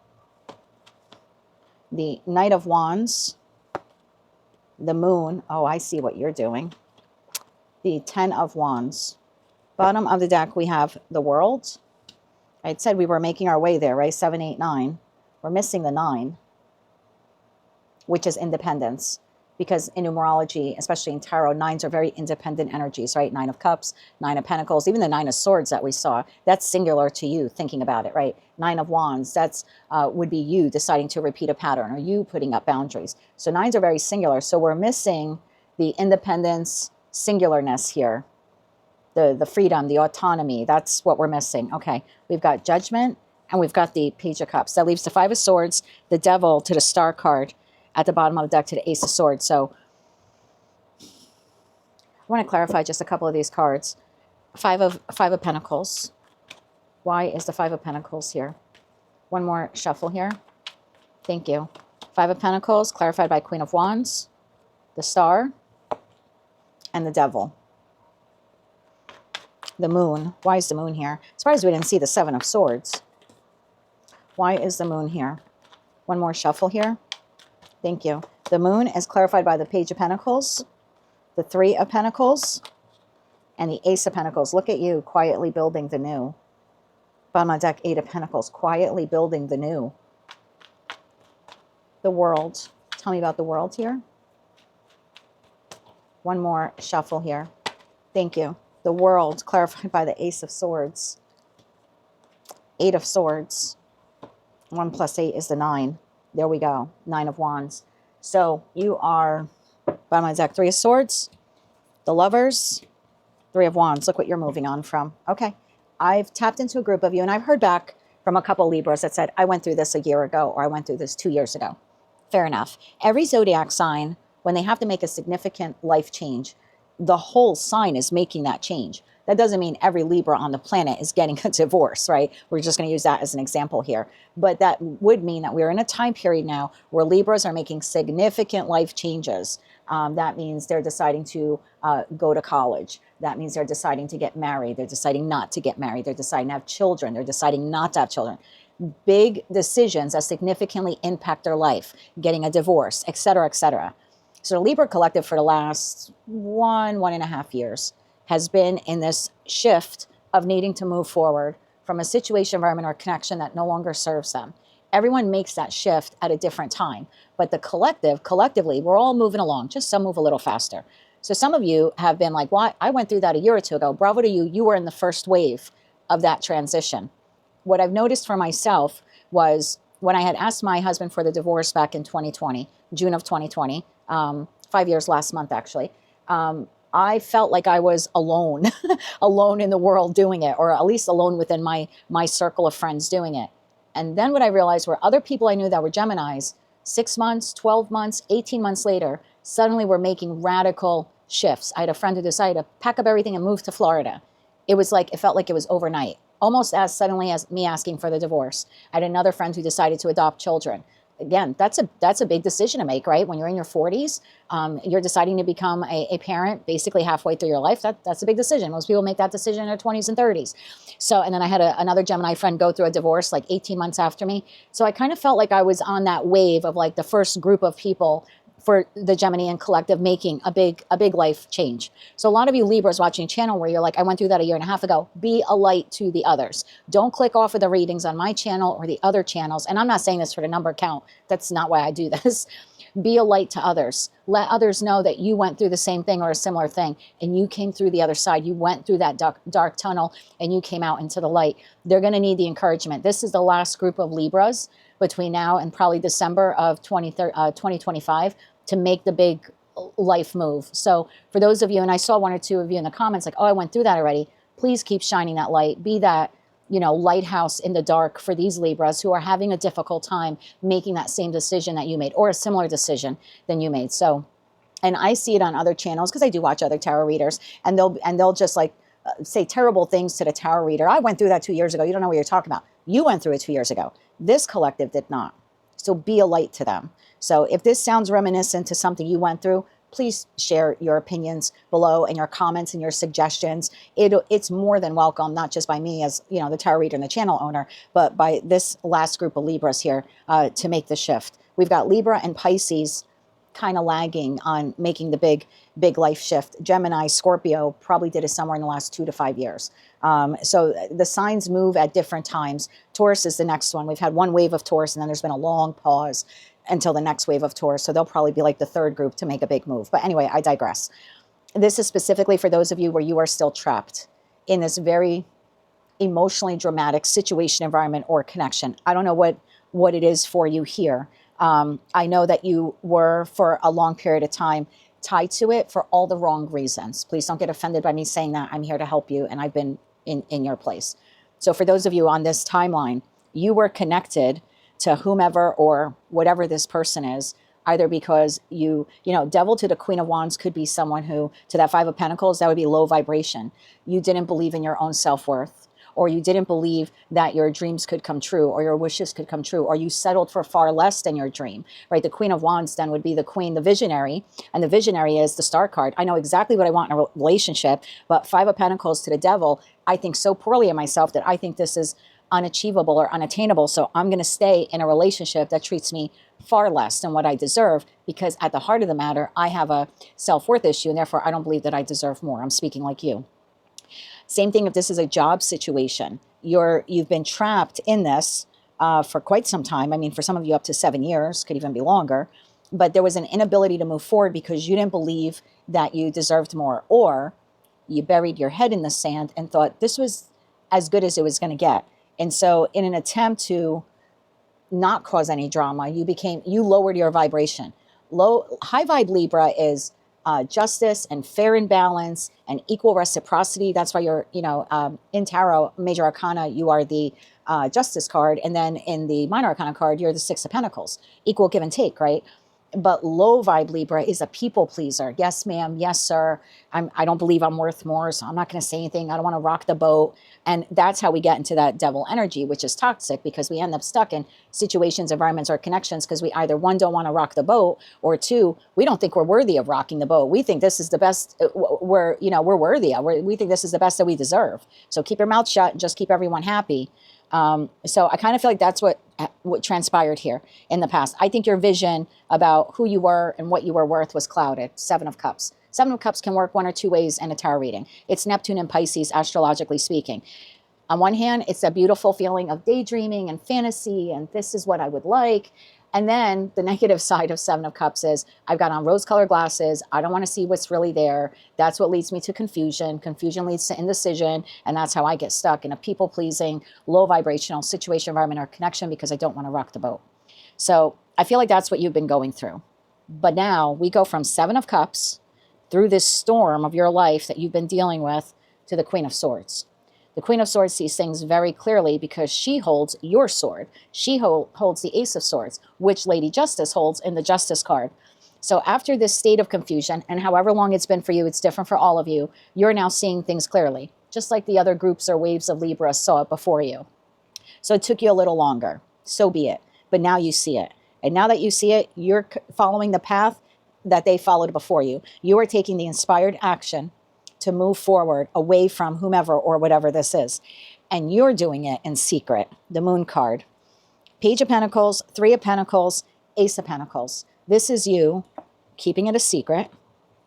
the Knight of Wands, the Moon. Oh, I see what you're doing. The 10 of Wands. Bottom of the deck, we have the World. I had said we were making our way there, right? 7, 8, 9. We're missing the 9, which is independence. Because in numerology, especially in tarot, 9s are very independent energies, right? 9 of Cups, 9 of Pentacles, even the 9 of Swords that we saw, that's singular to you thinking about it, right? 9 of Wands, that's would be you deciding to repeat a pattern, or you putting up boundaries. So 9s are very singular. So we're missing the independence, singularness here. The freedom, the autonomy, that's what we're missing. Okay, we've got Judgment, and we've got the Page of Cups. That leaves the 5 of Swords, the Devil to the Star card, at the bottom of the deck to the Ace of Swords. So I want to clarify just a couple of these cards. 5 of Pentacles. Why is the 5 of Pentacles here? One more shuffle here. Thank you. 5 of Pentacles, clarified by Queen of Wands, the Star, and the Devil. The Moon. Why is the Moon here? Surprised we didn't see the 7 of Swords. Why is the Moon here? One more shuffle here. Thank you. The Moon is clarified by the Page of Pentacles, the 3 of Pentacles, and the Ace of Pentacles. Look at you, quietly building the new. Bottom of deck, 8 of Pentacles, quietly building the new. The World. Tell me about the World here. One more shuffle here. Thank you. The World, clarified by the Ace of Swords. 8 of Swords. 1 plus 8 is the 9. There we go. 9 of Wands. So you are, bottom of the deck, 3 of Swords, the Lovers, 3 of Wands. Look what you're moving on from. Okay. I've tapped into a group of you, and I've heard back from a couple Libras that said, I went through this a year ago, or I went through this 2 years ago. Fair enough. Every zodiac sign, when they have to make a significant life change, the whole sign is making that change. That doesn't mean every Libra on the planet is getting a divorce, right? We're just going to use that as an example here. But that would mean that we're in a time period now where Libras are making significant life changes. That means they're deciding to go to college. That means they're deciding to get married. They're deciding not to get married. They're deciding to have children. They're deciding not to have children. Big decisions that significantly impact their life, getting a divorce, et cetera, et cetera. So the Libra Collective for the last 1.5 years has been in this shift of needing to move forward from a situation, environment, or connection that no longer serves them. Everyone makes that shift at a different time. But the collective, collectively, we're all moving along. Just some move a little faster. So some of you have been like, well, I went through that a year or two ago. Bravo to you. You were in the first wave of that transition. What I've noticed for myself was when I had asked my husband for the divorce back in 2020, June of 2020, 5 years last month, actually, I felt like I was alone, alone in the world doing it, or at least alone within my circle of friends doing it. And then what I realized were other people I knew that were Geminis, 6 months, 12 months, 18 months later, suddenly were making radical shifts. I had a friend who decided to pack up everything and move to Florida. It felt like it was overnight, almost as suddenly as me asking for the divorce. I had another friend who decided to adopt children. again, that's a big decision to make, right? When you're in your 40s, you're deciding to become a parent basically halfway through your life. That's a big decision. Most people make that decision in their 20s and 30s. So, and then I had another Gemini friend go through a divorce like 18 months after me. So I kind of felt like I was on that wave of like the first group of people for the Gemini collective making a big life change. So a lot of you Libras watching channel where you're like, I went through that a year and a half ago, be a light to the others. Don't click off of the readings on my channel or the other channels. And I'm not saying this for the number count. That's not why I do this. Be a light to others. Let others know that you went through the same thing or a similar thing and you came through the other side. You went through that dark tunnel and you came out into the light. They're going to need the encouragement. This is the last group of Libras between now and probably December of 2025 to make the big life move. So for those of you, and I saw one or two of you in the comments like, oh, I went through that already. Please keep shining that light. Be that, lighthouse in the dark for these Libras who are having a difficult time making that same decision that you made or a similar decision than you made. So, and I see it on other channels because I do watch other tarot readers and they'll just like say terrible things to the tarot reader. I went through that 2 years ago. You don't know what you're talking about. You went through it 2 years ago. This collective did not. So be a light to them. So if this sounds reminiscent to something you went through, please share your opinions below and your comments and your suggestions. It's more than welcome, not just by me as the tarot reader and the channel owner, but by this last group of Libras here to make the shift. We've got Libra and Pisces kind of lagging on making the big life shift. Gemini, Scorpio probably did it somewhere in the last 2 to 5 years. So the signs move at different times. Taurus is the next one. We've had one wave of Taurus and then there's been a long pause until the next wave of Taurus. So they'll probably be like the third group to make a big move. But anyway, I digress. This is specifically for those of you where you are still trapped in this very emotionally dramatic situation, environment, or connection. I don't know what it is for you here. I know that you were for a long period of time tied to it for all the wrong reasons. Please don't get offended by me saying that. I'm here to help you and I've been in your place. So for those of you on this timeline, you were connected to whomever or whatever this person is, either because devil to the Queen of Wands could be someone who, to that Five of Pentacles, that would be low vibration. You didn't believe in your own self-worth, or you didn't believe that your dreams could come true or your wishes could come true, or you settled for far less than your dream, right? The Queen of Wands then would be the queen, the visionary, and the visionary is the star card. I know exactly what I want in a relationship, but Five of Pentacles to the devil, I think so poorly of myself that I think this is unachievable or unattainable. So I'm going to stay in a relationship that treats me far less than what I deserve, because at the heart of the matter, I have a self-worth issue and therefore I don't believe that I deserve more. I'm speaking like you. Same thing if this is a job situation. You've been trapped in this for quite some time. I mean, for some of you up to 7 years, could even be longer. But there was an inability to move forward because you didn't believe that you deserved more, or you buried your head in the sand and thought this was as good as it was going to get. And so in an attempt to not cause any drama, you lowered your vibration. High vibe Libra is justice and fair and balance and equal reciprocity. That's why you're, in Tarot, Major Arcana, you are the Justice card. And then in the Minor Arcana card, you're the Six of Pentacles. Equal give and take, right? But low vibe Libra is a people pleaser. Yes, ma'am. Yes, sir. I don't believe I'm worth more, so I'm not going to say anything. I don't want to rock the boat. And that's how we get into that devil energy, which is toxic, because we end up stuck in situations, environments, or connections because we either, one, don't want to rock the boat, or two, we don't think we're worthy of rocking the boat. We think this is the best we're worthy of. We think this is the best that we deserve. So keep your mouth shut and just keep everyone happy. So I kind of feel like that's what transpired here in the past. I think your vision about who you were and what you were worth was clouded. Seven of Cups. Seven of Cups can work one or two ways in a tarot reading. It's Neptune and Pisces, astrologically speaking. On one hand, it's a beautiful feeling of daydreaming and fantasy, and this is what I would like. And then the negative side of Seven of Cups is I've got on rose-colored glasses. I don't want to see what's really there. That's what leads me to confusion. Confusion leads to indecision. And that's how I get stuck in a people-pleasing, low vibrational situation, environment, or connection because I don't want to rock the boat. So I feel like that's what you've been going through. But now we go from Seven of Cups through this storm of your life that you've been dealing with to the Queen of Swords. The Queen of Swords sees things very clearly because she holds your sword. She holds the Ace of Swords, which Lady Justice holds in the Justice card. So after this state of confusion, and however long it's been for you, it's different for all of you, you're now seeing things clearly, just like the other groups or waves of Libra saw it before you. So it took you a little longer. So be it. But now you see it. And now that you see it, you're following the path that they followed before you. You are taking the inspired action to move forward away from whomever or whatever this is. And you're doing it in secret. The Moon card. Page of Pentacles, Three of Pentacles, Ace of Pentacles. This is you keeping it a secret.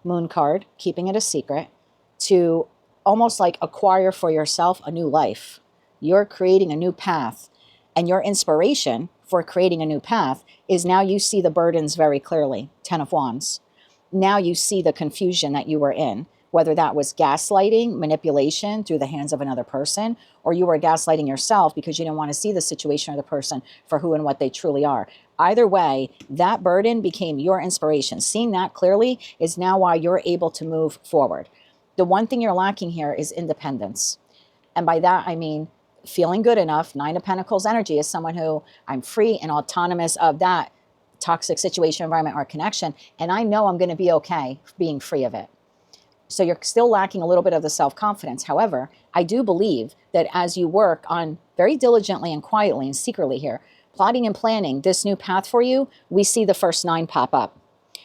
Moon card, keeping it a secret to almost like acquire for yourself a new life. You're creating a new path. And your inspiration for creating a new path is now you see the burdens very clearly. 10 of Wands. Now you see the confusion that you were in, whether that was gaslighting, manipulation through the hands of another person, or you were gaslighting yourself because you didn't want to see the situation or the person for who and what they truly are. Either way, that burden became your inspiration. Seeing that clearly is now why you're able to move forward. The one thing you're lacking here is independence. And by that, I mean feeling good enough. Nine of Pentacles energy is someone who I'm free and autonomous of that toxic situation, environment, or connection. And I know I'm going to be okay being free of it. So you're still lacking a little bit of the self-confidence. However, I do believe that as you work on very diligently and quietly and secretly here, plotting and planning this new path for you, we see the first 9 pop up.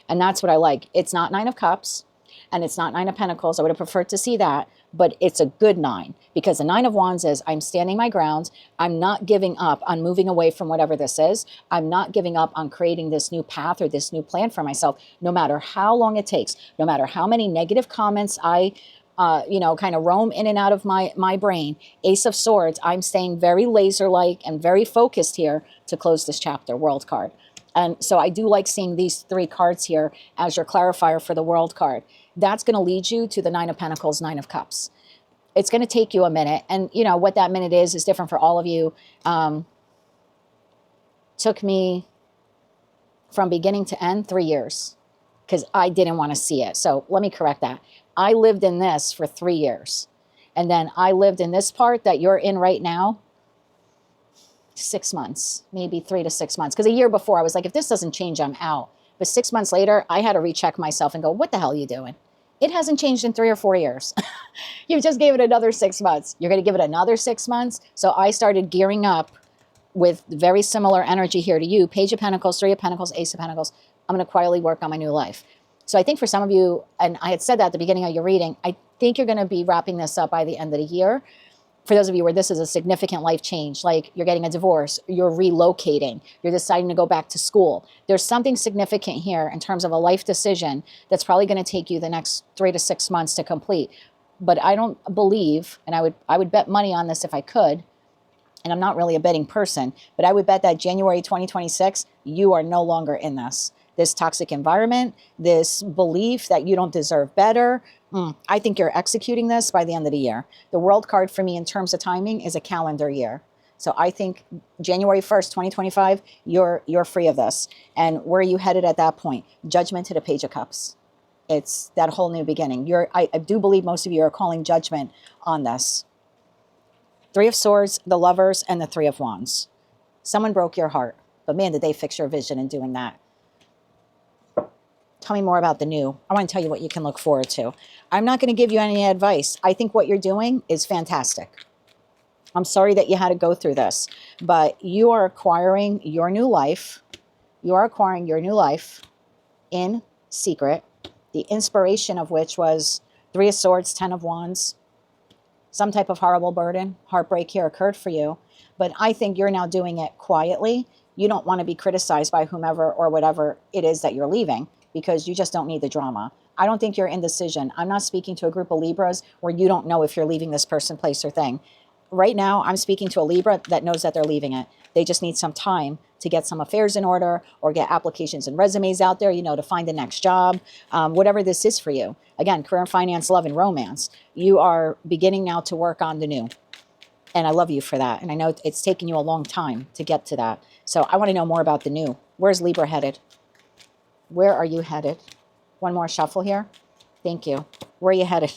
And that's what I like. It's not 9 of Cups and it's not 9 of Pentacles. I would have preferred to see that, but it's a good 9 because the 9 of Wands is I'm standing my ground. I'm not giving up on moving away from whatever this is. I'm not giving up on creating this new path or this new plan for myself, no matter how long it takes, no matter how many negative comments I kind of roam in and out of my brain. Ace of Swords, I'm staying very laser-like and very focused here to close this chapter, World card. And so I do like seeing these 3 cards here as your clarifier for the World card. That's going to lead you to the 9 of Pentacles, 9 of Cups. It's going to take you a minute. And you know what that minute is different for all of you. Took me from beginning to end 3 years because I didn't want to see it. So let me correct that. I lived in this for 3 years. And then I lived in this part that you're in right now 6 months, maybe 3 to 6 months. Because a year before I was like, if this doesn't change, I'm out. But 6 months later, I had to recheck myself and go, what the hell are you doing? It hasn't changed in 3 or 4 years. You just gave it another 6 months. You're going to give it another 6 months. So I started gearing up with very similar energy here to you. Page of Pentacles, Three of Pentacles, Ace of Pentacles. I'm going to quietly work on my new life. So I think for some of you, and I had said that at the beginning of your reading, I think you're going to be wrapping this up by the end of the year. For those of you where this is a significant life change, like you're getting a divorce, you're relocating, you're deciding to go back to school. There's something significant here in terms of a life decision that's probably going to take you the next 3 to 6 months to complete. But I don't believe, and I would bet money on this if I could, and I'm not really a betting person, but I would bet that January 2026, you are no longer in this toxic environment, this belief that you don't deserve better. I think you're executing this by the end of the year. The World card for me in terms of timing is a calendar year. So I think January 1st, 2025, you're free of this. And where are you headed at that point? Judgment to the Page of Cups. It's that whole new beginning. I do believe most of you are calling judgment on this. Three of Swords, the Lovers, and the Three of Wands. Someone broke your heart. But man, did they fix your vision in doing that. Tell me more about the new. I want to tell you what you can look forward to. I'm not going to give you any advice. I think what you're doing is fantastic. I'm sorry that you had to go through this, but you are acquiring your new life. You are acquiring your new life in secret, the inspiration of which was Three of Swords, 10 of Wands. Some type of horrible burden, heartbreak here occurred for you, but I think you're now doing it quietly. You don't want to be criticized by whomever or whatever it is that you're leaving, because you just don't need the drama. I don't think you're indecision. I'm not speaking to a group of Libras where you don't know if you're leaving this person, place, or thing. Right now, I'm speaking to a Libra that knows that they're leaving it. They just need some time to get some affairs in order or get applications and resumes out there, to find the next job, whatever this is for you. Again, career and finance, love and romance. You are beginning now to work on the new. And I love you for that. And I know it's taken you a long time to get to that. So I want to know more about the new. Where's Libra headed? Where are you headed? One more shuffle here. Thank you. Where are you headed?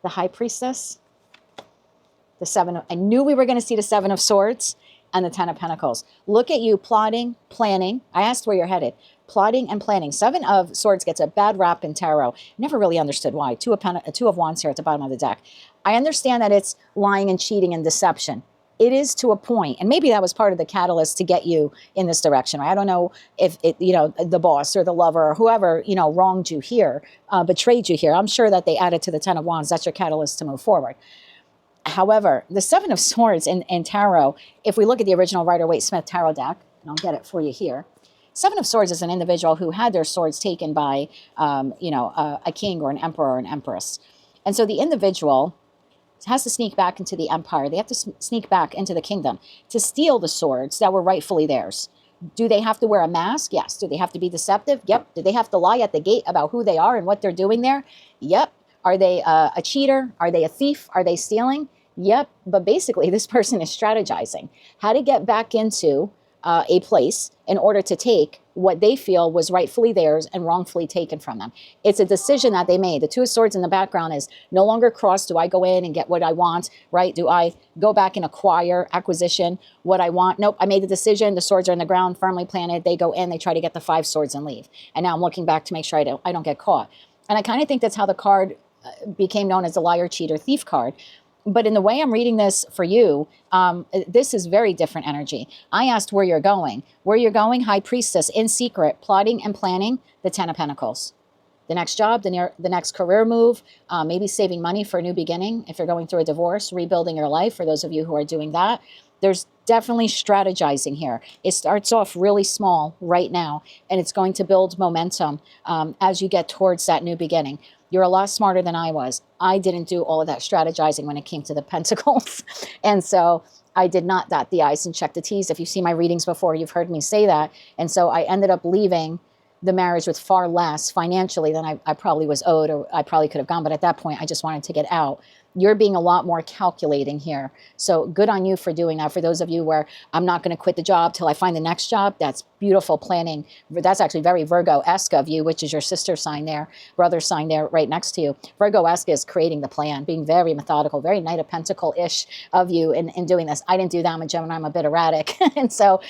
The High Priestess. The Seven. I knew we were going to see the Seven of Swords and the 10 of Pentacles. Look at you plotting, planning. I asked where you're headed. Plotting and planning. 7 of Swords gets a bad rap in tarot. Never really understood why. Two of Wands here at the bottom of the deck. I understand that it's lying and cheating and deception. it is to a point, and maybe that was part of the catalyst to get you in this direction. Right? I don't know if it, you know, the boss or the lover or whoever, you know, wronged you here, betrayed you here. I'm sure that they added to the 10 of Wands. That's your catalyst to move forward. However, the 7 of Swords in tarot, if we look at the original Rider-Waite-Smith tarot deck, and I'll get it for you here, 7 of Swords is an individual who had their swords taken by, you know, a king or an emperor or an empress. And so the individual has to sneak back into the empire. They have to sneak back into the kingdom to steal the swords that were rightfully theirs. Do they have to wear a mask? Yes. Do they have to be deceptive? Yep. Do they have to lie at the gate about who they are and what they're doing there? Yep. Are they a cheater? Are they a thief? Are they stealing? Yep. But basically, this person is strategizing how to get back into a place in order to take what they feel was rightfully theirs and wrongfully taken from them. It's a decision that they made. The 2 of Swords in the background is no longer cross. Do I go in and get what I want, right? Do I go back and acquisition what I want? Nope, I made the decision. The swords are in the ground, firmly planted. They go in, they try to get the 5 swords and leave. And now I'm looking back to make sure I don't get caught. And I kind of think that's how the card became known as the liar, cheater, thief card. But in the way I'm reading this for you, this is very different energy. I asked where you're going. Where you're going, High Priestess, in secret, plotting and planning, the 10 of Pentacles. The next job, the next career move, maybe saving money for a new beginning. If you're going through a divorce, rebuilding your life, for those of you who are doing that. There's definitely strategizing here. It starts off really small right now, and it's going to build momentum as you get towards that new beginning. You're a lot smarter than I was. I didn't do all of that strategizing when it came to the Pentacles. And so I did not dot the I's and check the T's. If you've seen my readings before, you've heard me say that. And so I ended up leaving the marriage with far less financially than I probably was owed, or I probably could have gone. But at that point, I just wanted to get out. You're being a lot more calculating here. So good on you for doing that. For those of you where I'm not going to quit the job till I find the next job, that's beautiful planning. That's actually very Virgo-esque of you, which is your sister sign there, brother sign there right next to you. Virgo-esque is creating the plan, being very methodical, very Knight of Pentacle-ish of you in doing this. I didn't do that. I'm a Gemini. I'm a bit erratic. And so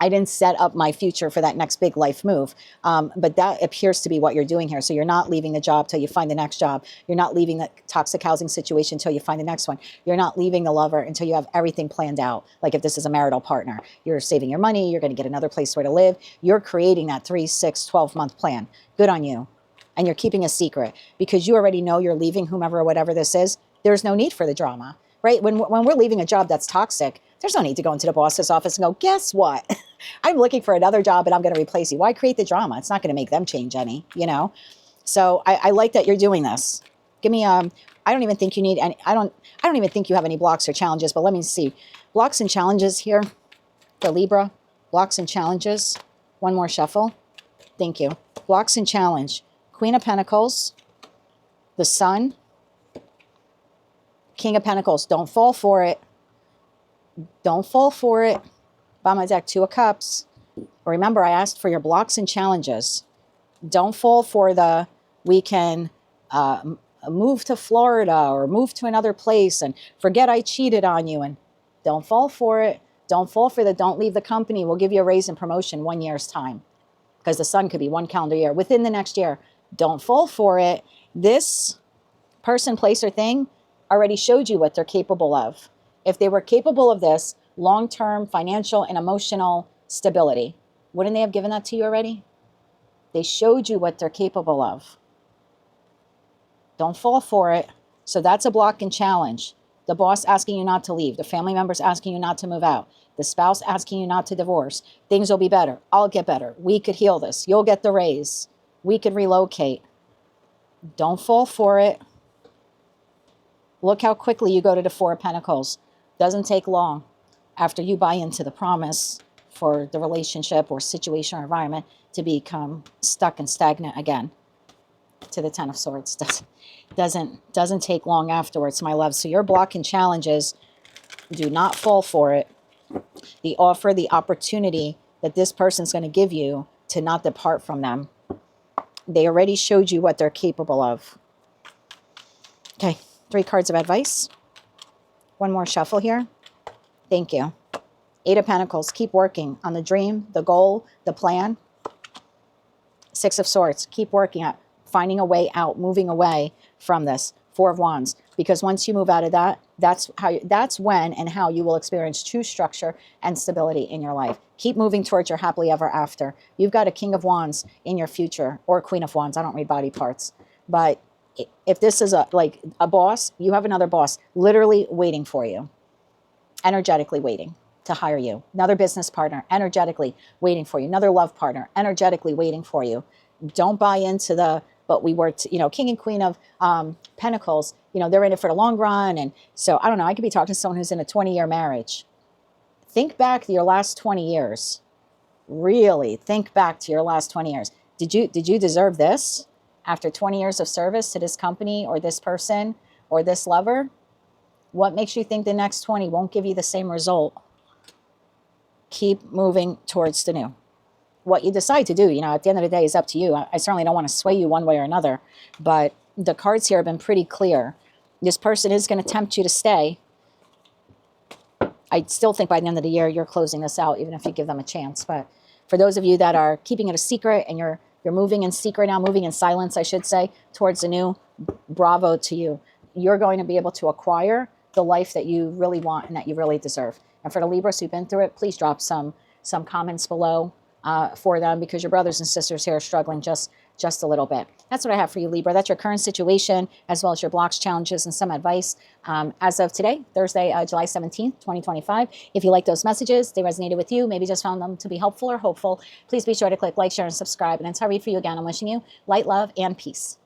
I didn't set up my future for that next big life move. But that appears to be what you're doing here. So you're not leaving the job till you find the next job. You're not leaving the toxic housing situation until you find the next one. You're not leaving the lover until you have everything planned out. Like if this is a marital partner, you're saving your money. You're going to get another place where to live. You're creating that 3, 6, 12-month plan. Good on you. And you're keeping a secret because you already know you're leaving whomever or whatever this is. There's no need for the drama, right? When we're leaving a job that's toxic, there's no need to go into the boss's office and go, guess what? I'm looking for another job and I'm going to replace you. Why create the drama? It's not going to make them change any, you know? So I like that you're doing this. Give me, I don't even think you need any, I don't even think you have any blocks or challenges, but let me see. Blocks and challenges here for Libra. Blocks and challenges. One more shuffle. Thank you. Blocks and challenge. Queen of Pentacles. The Sun. King of Pentacles. Don't fall for it. Don't fall for it. Bottom of my deck, 2 of Cups. Remember, I asked for your blocks and challenges. Don't fall for the, we can move to Florida or move to another place and forget I cheated on you. And don't fall for it. Don't fall for the, don't leave the company. We'll give you a raise and promotion 1 year's time. Because the Sun could be 1 calendar year. Within the next year, don't fall for it. This person, place, or thing already showed you what they're capable of. If they were capable of this, long-term financial and emotional stability, wouldn't they have given that to you already? They showed you what they're capable of. Don't fall for it. So that's a block and challenge. The boss asking you not to leave. The family members asking you not to move out. The spouse asking you not to divorce. Things will be better. I'll get better. We could heal this. You'll get the raise. We could relocate. Don't fall for it. Look how quickly you go to the 4 of Pentacles. Doesn't take long after you buy into the promise for the relationship or situation or environment to become stuck and stagnant again. To the 10 of Swords. Doesn't take long afterwards, my love. So your block and challenges, do not fall for it. The offer, the opportunity that this person's going to give you to not depart from them. They already showed you what they're capable of. Okay, 3 cards of advice. One more shuffle here. Thank you. 8 of Pentacles. Keep working on the dream, the goal, the plan. 6 of Swords. Keep working at finding a way out, moving away from this. 4 of Wands. Because once you move out of that, That's when and how you will experience true structure and stability in your life. Keep moving towards your happily ever after. You've got a King of Wands in your future, or Queen of Wands. I don't read body parts. But if this is like a boss, you have another boss literally waiting for you, energetically waiting to hire you. Another business partner energetically waiting for you. Another love partner energetically waiting for you. Don't buy into the, but we were, King and Queen of Pentacles, they're in it for the long run. And so, I don't know, I could be talking to someone who's in a 20-year marriage. Think back to your last 20 years. Really think back to your last 20 years. Did you deserve this after 20 years of service to this company or this person or this lover? What makes you think the next 20 won't give you the same result? Keep moving towards the new. What you decide to do, at the end of the day, is up to you. I certainly don't want to sway you one way or another, but the cards here have been pretty clear. This person is going to tempt you to stay. I still think by the end of the year, you're closing this out, even if you give them a chance. But for those of you that are keeping it a secret and you're moving in secret now, moving in silence, I should say, towards the new, bravo to you. You're going to be able to acquire the life that you really want and that you really deserve. And for the Libras who've been through it, please drop some comments below for them, because your brothers and sisters here are struggling just a little bit. That's what I have for you, Libra. That's your current situation, as well as your blocks, challenges, and some advice as of today, Thursday, July 17th, 2025. If you like those messages, they resonated with you, maybe just found them to be helpful or hopeful, please be sure to click like, share, and subscribe. And until I read for you again, I'm wishing you light, love, and peace.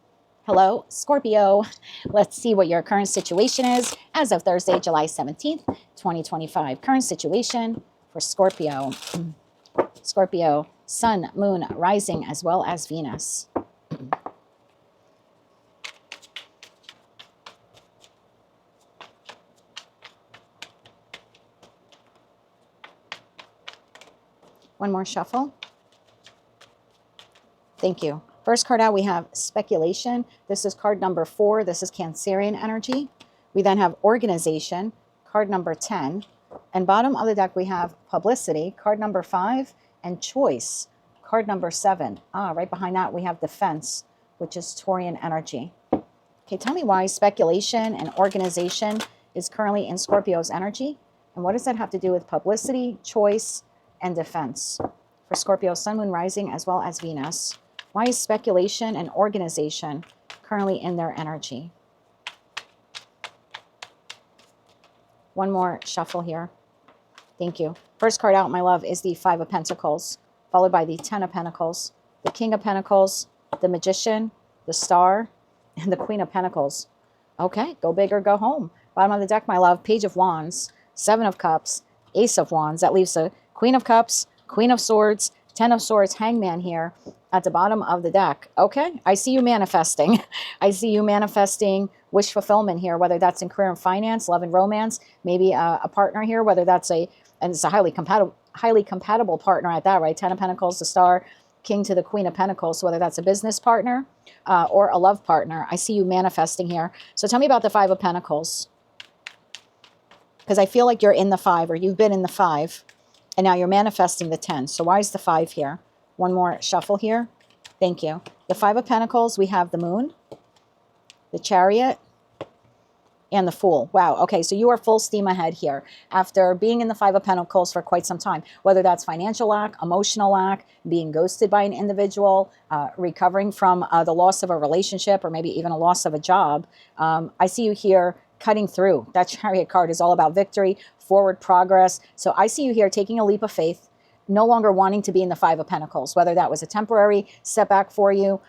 Hello, Scorpio. Let's see what your current situation is as of Thursday, July 17th, 2025. Current situation for Scorpio. Scorpio, Sun, Moon, Rising, as well as Venus. One more shuffle. Thank you. First card out, we have Speculation. This is card number 4. This is Cancerian energy. We then have Organization, card number 10. And bottom of the deck, we have Publicity, card number 5, and Choice, card number 7. Right behind that, we have Defense, which is Taurian energy. Okay, tell me why Speculation and Organization is currently in Scorpio's energy, and what does that have to do with Publicity, Choice, and Defense? For Scorpio, Sun, Moon, Rising, as well as Venus. Why is Speculation and Organization currently in their energy? One more shuffle here. Thank you. First card out, my love, is the 5 of Pentacles, followed by the 10 of Pentacles, the King of Pentacles, the Magician, the Star, and the Queen of Pentacles. Okay, go big or go home. Bottom of the deck, my love, Page of Wands, 7 of Cups, Ace of Wands. That leaves the Queen of Cups, Queen of Swords, 10 of Swords, Hangman here at the bottom of the deck. Okay, I see you manifesting. I see you manifesting wish fulfillment here, whether that's in career and finance, love and romance, maybe a partner here, whether that's and it's a highly compatible partner at that, right? 10 of Pentacles, the Star, King to the Queen of Pentacles, so whether that's a business partner or a love partner. I see you manifesting here. So tell me about the 5 of Pentacles, because I feel like you're in the 5, or you've been in the 5, and now you're manifesting the 10. So why is the 5 here? One more shuffle here. Thank you. The 5 of Pentacles, we have the Moon, the Chariot, and the Fool. Wow. Okay, so you are full steam ahead here after being in the 5 of Pentacles for quite some time, whether that's financial lack, emotional lack, being ghosted by an individual, recovering from the loss of a relationship, or maybe even a loss of a job. I see you here cutting through. That Chariot card is all about victory, forward progress. So I see you here taking a leap of faith, no longer wanting to be in the 5 of Pentacles, whether that was a temporary setback for you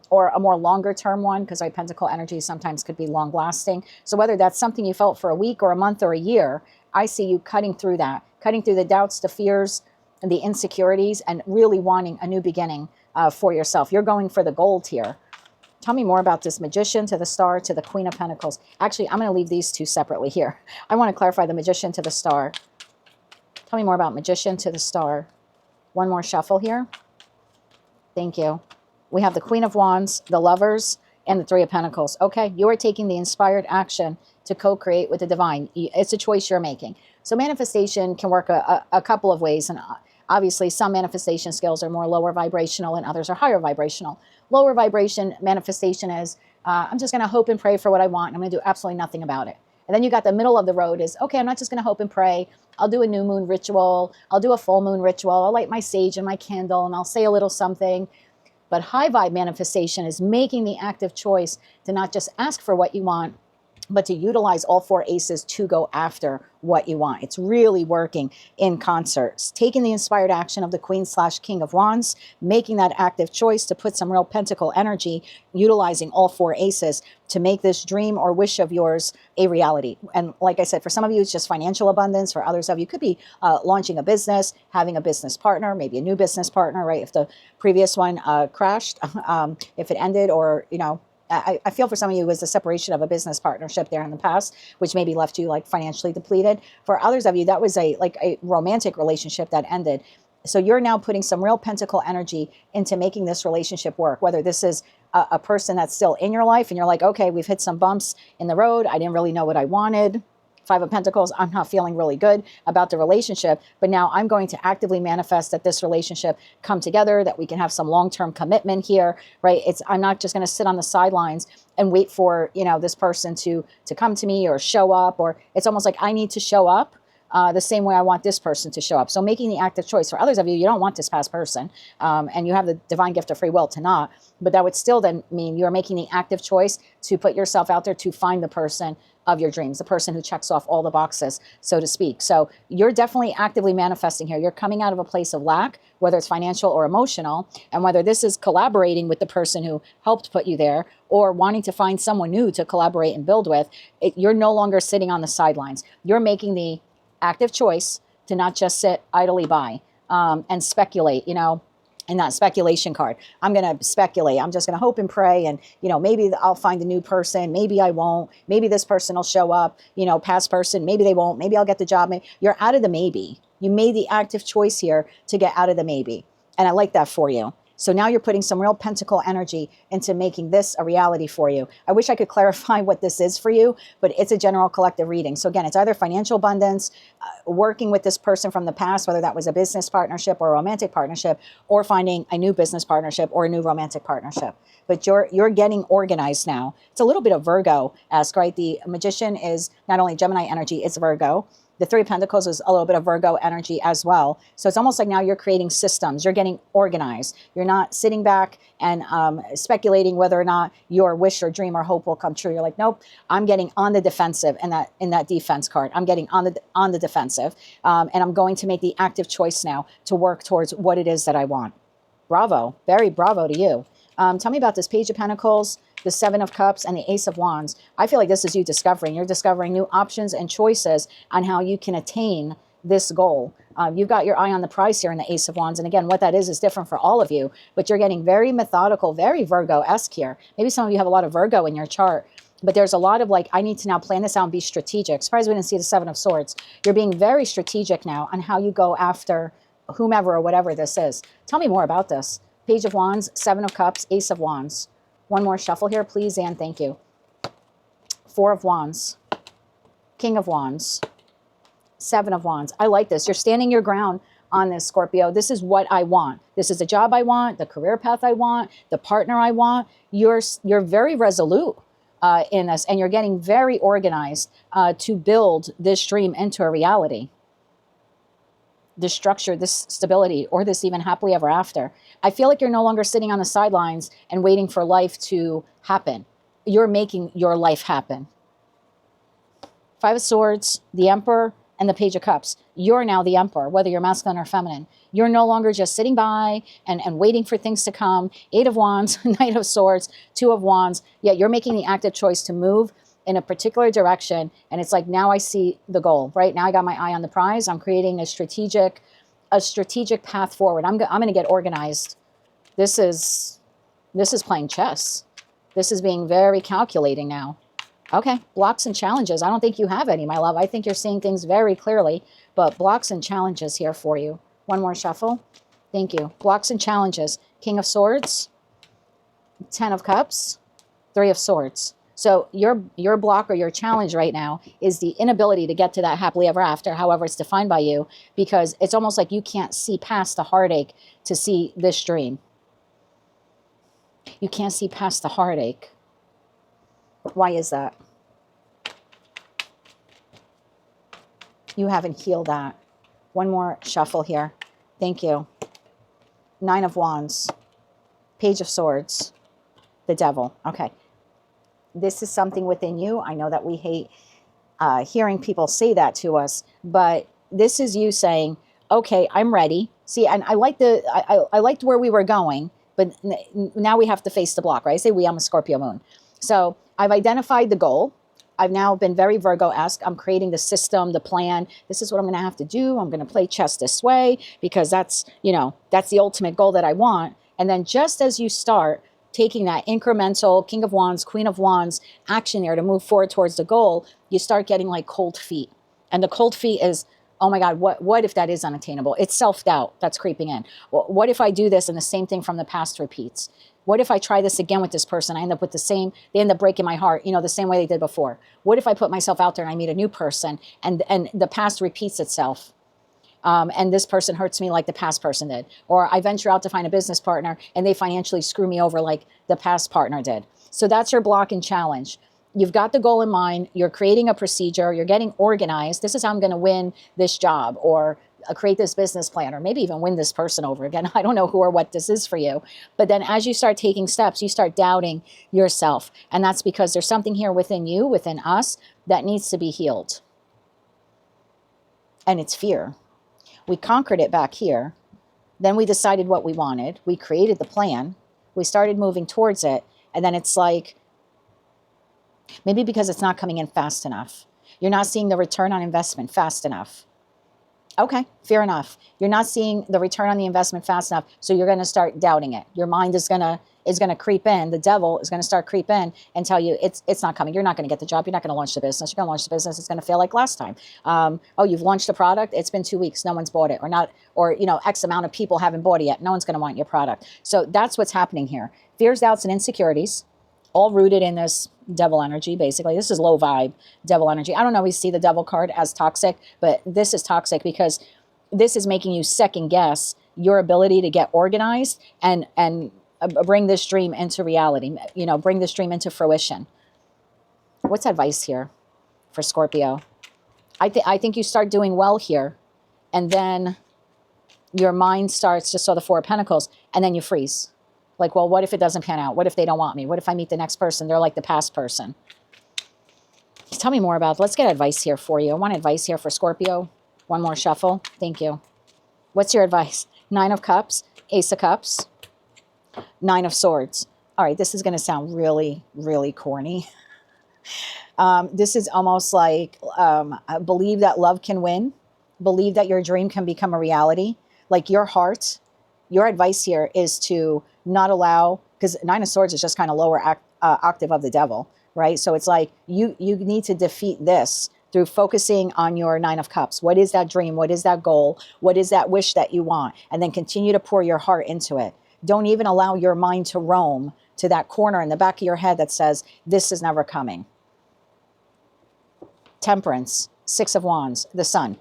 or a more longer term one, because right, Pentacle energy sometimes could be long lasting. So whether that's something you felt for a week or a month or a year, I see you cutting through that, cutting through the doubts, the fears, and the insecurities, and really wanting a new beginning for yourself. You're going for the gold here. Tell me more about this Magician to the Star to the Queen of Pentacles. Actually, I'm going to leave these two separately here. I want to clarify the Magician to the Star. Tell me more about Magician to the Star. One more shuffle here. Thank you. We have the Queen of Wands, the Lovers, and the 3 of Pentacles. Okay, you are taking the inspired action to co-create with the divine. It's a choice you're making. So manifestation can work a couple of ways. And obviously, some manifestation skills are more lower vibrational and others are higher vibrational. Lower vibration manifestation is, I'm just going to hope and pray for what I want. And I'm going to do absolutely nothing about it. And then you got the middle of the road is, okay, I'm not just going to hope and pray. I'll do a new moon ritual. I'll do a full moon ritual. I'll light my sage and my candle and I'll say a little something. But high vibe manifestation is making the active choice to not just ask for what you want, but to utilize all four aces to go after what you want. It's really working in concert. Taking the inspired action of the Queen/King of Wands, making that active choice to put some real pentacle energy, utilizing all four aces to make this dream or wish of yours a reality. And like I said, for some of you, it's just financial abundance. For others of you, it could be launching a business, having a business partner, maybe a new business partner, right? If the previous one crashed, if it ended, or, you know, I feel for some of you it was the separation of a business partnership there in the past, which maybe left you like financially depleted. For others of you, that was a romantic relationship that ended. So you're now putting some real pentacle energy into making this relationship work, whether this is a person that's still in your life and you're like, okay, we've hit some bumps in the road. I didn't really know what I wanted. Five of Pentacles, I'm not feeling really good about the relationship, but now I'm going to actively manifest that this relationship come together, that we can have some long-term commitment here, right? I'm not just going to sit on the sidelines and wait for, you know, this person to come to me or show up, or it's almost like I need to show up the same way I want this person to show up. So making the active choice. For others of you, you don't want this past person, and you have the divine gift of free will to not, but that would still then mean you're making the active choice to put yourself out there to find the person of your dreams, the person who checks off all the boxes, so to speak. So you're definitely actively manifesting here. You're coming out of a place of lack, whether it's financial or emotional, and whether this is collaborating with the person who helped put you there or wanting to find someone new to collaborate and build with, you're no longer sitting on the sidelines. You're making the active choice to not just sit idly by and speculate, you know, in that speculation card. I'm going to speculate. I'm just going to hope and pray. And, you know, maybe I'll find a new person. Maybe I won't. Maybe this person will show up, you know, past person. Maybe they won't. Maybe I'll get the job. Maybe. You're out of the maybe. You made the active choice here to get out of the maybe. And I like that for you. So now you're putting some real pentacle energy into making this a reality for you. I wish I could clarify what this is for you, but it's a general collective reading. So again, it's either financial abundance, working with this person from the past, whether that was a business partnership or a romantic partnership, or finding a new business partnership or a new romantic partnership. But you're getting organized now. It's a little bit of Virgo-esque, right? The Magician is not only Gemini energy, it's Virgo. The Three of Pentacles is a little bit of Virgo energy as well. So it's almost like now you're creating systems. You're getting organized. You're not sitting back and speculating whether or not your wish or dream or hope will come true. You're like, nope, I'm getting on the defensive in that defense card. I'm getting on the defensive, and I'm going to make the active choice now to work towards what it is that I want. Bravo. Very bravo to you. Tell me about this Page of Pentacles, the Seven of Cups, and the Ace of Wands. I feel like this is you discovering. You're discovering new options and choices on how you can attain this goal. You've got your eye on the prize here in the Ace of Wands. And again, what that is different for all of you. But you're getting very methodical, very Virgo-esque here. Maybe some of you have a lot of Virgo in your chart. But there's a lot of like, I need to now plan this out and be strategic. Surprised we didn't see the Seven of Swords. You're being very strategic now on how you go after whomever or whatever this is. Tell me more about this. Page of Wands, Seven of Cups, Ace of Wands. One more shuffle here, please, and thank you. Four of Wands, King of Wands, Seven of Wands. I like this. You're standing your ground on this, Scorpio. This is what I want. This is the job I want, the career path I want, the partner I want. You're very resolute in this, and you're getting very organized to build this dream into a reality. This structure, this stability, or this even happily ever after. I feel like you're no longer sitting on the sidelines and waiting for life to happen. You're making your life happen. Five of Swords, the Emperor, and the Page of Cups. You're now the Emperor, whether you're masculine or feminine. You're no longer just sitting by and waiting for things to come. Eight of Wands, Knight of Swords, Two of Wands. Yeah, you're making the active choice to move in a particular direction, and it's like, now I see the goal, right? Now I got my eye on the prize. I'm creating a strategic path forward. I'm going to get organized. This is playing chess. This is being very calculating now. Okay, blocks and challenges. I don't think you have any, my love. I think you're seeing things very clearly, but blocks and challenges here for you. One more shuffle. Thank you. Blocks and challenges. King of Swords, Ten of Cups, Three of Swords. So your block or your challenge right now is the inability to get to that happily ever after, however it's defined by you, because it's almost like you can't see past the heartache to see this dream. You can't see past the heartache. Why is that? You haven't healed that. One more shuffle here. Thank you. 9 of Wands. Page of Swords. The Devil. Okay. This is something within you. I know that we hate hearing people say that to us, but this is you saying, okay, I'm ready. See, and I like I liked where we were going, but now we have to face the block, right? I say I'm a Scorpio moon. So I've identified the goal. I've now been very Virgo-esque. I'm creating the system, the plan. This is what I'm going to have to do. I'm going to play chess this way because that's, you know, that's the ultimate goal that I want. And then just as you start taking that incremental King of Wands, Queen of Wands action there to move forward towards the goal, you start getting like cold feet. And the cold feet is, oh my God, what if that is unattainable? It's self-doubt that's creeping in. Well, what if I do this and the same thing from the past repeats? What if I try this again with this person? I end up with the same, they end up breaking my heart, you know, the same way they did before. What if I put myself out there and I meet a new person and the past repeats itself? And this person hurts me like the past person did. Or I venture out to find a business partner and they financially screw me over like the past partner did. So that's your block and challenge. You've got the goal in mind. You're creating a procedure. You're getting organized. This is how I'm going to win this job or create this business plan or maybe even win this person over again. I don't know who or what this is for you. But then as you start taking steps, you start doubting yourself. And that's because there's something here within you, within us, that needs to be healed. And it's fear. We conquered it back here. Then we decided what we wanted. We created the plan. We started moving towards it. And then it's like, maybe because it's not coming in fast enough. You're not seeing the return on investment fast enough. Okay, fair enough. You're not seeing the return on the investment fast enough, so you're going to start doubting it. Your mind is going to creep in. The devil is going to start creep in and tell you it's not coming. You're not going to get the job. You're not going to launch the business. You're going to launch the business. It's going to fail like last time. Oh, you've launched a product. It's been 2 weeks. No one's bought it, or you know, X amount of people haven't bought it yet. No one's going to want your product. So that's what's happening here. Fears, doubts, and insecurities, all rooted in this devil energy, basically. This is low vibe devil energy. I don't always see the devil card as toxic, but this is toxic because this is making you second guess your ability to get organized and bring this dream into reality, you know, bring this dream into fruition. What's advice here for Scorpio? I think you start doing well here, and then your mind starts to saw the Four of Pentacles, and then you freeze. Like, well, what if it doesn't pan out? What if they don't want me? What if I meet the next person? They're like the past person. Tell me more about it. Let's get advice here for you. I want advice here for Scorpio. One more shuffle. Thank you. What's your advice? 9 of Cups, Ace of Cups, 9 of Swords. All right, this is going to sound really, really corny. This is almost like believe that love can win. Believe that your dream can become a reality. Like your heart, your advice here is to not allow, because 9 of Swords is just kind of lower octave of the devil, right? So it's like you need to defeat this through focusing on your 9 of Cups. What is that dream? What is that goal? What is that wish that you want? And then continue to pour your heart into it. Don't even allow your mind to roam to that corner in the back of your head that says, this is never coming. Temperance, 6 of Wands, the Sun.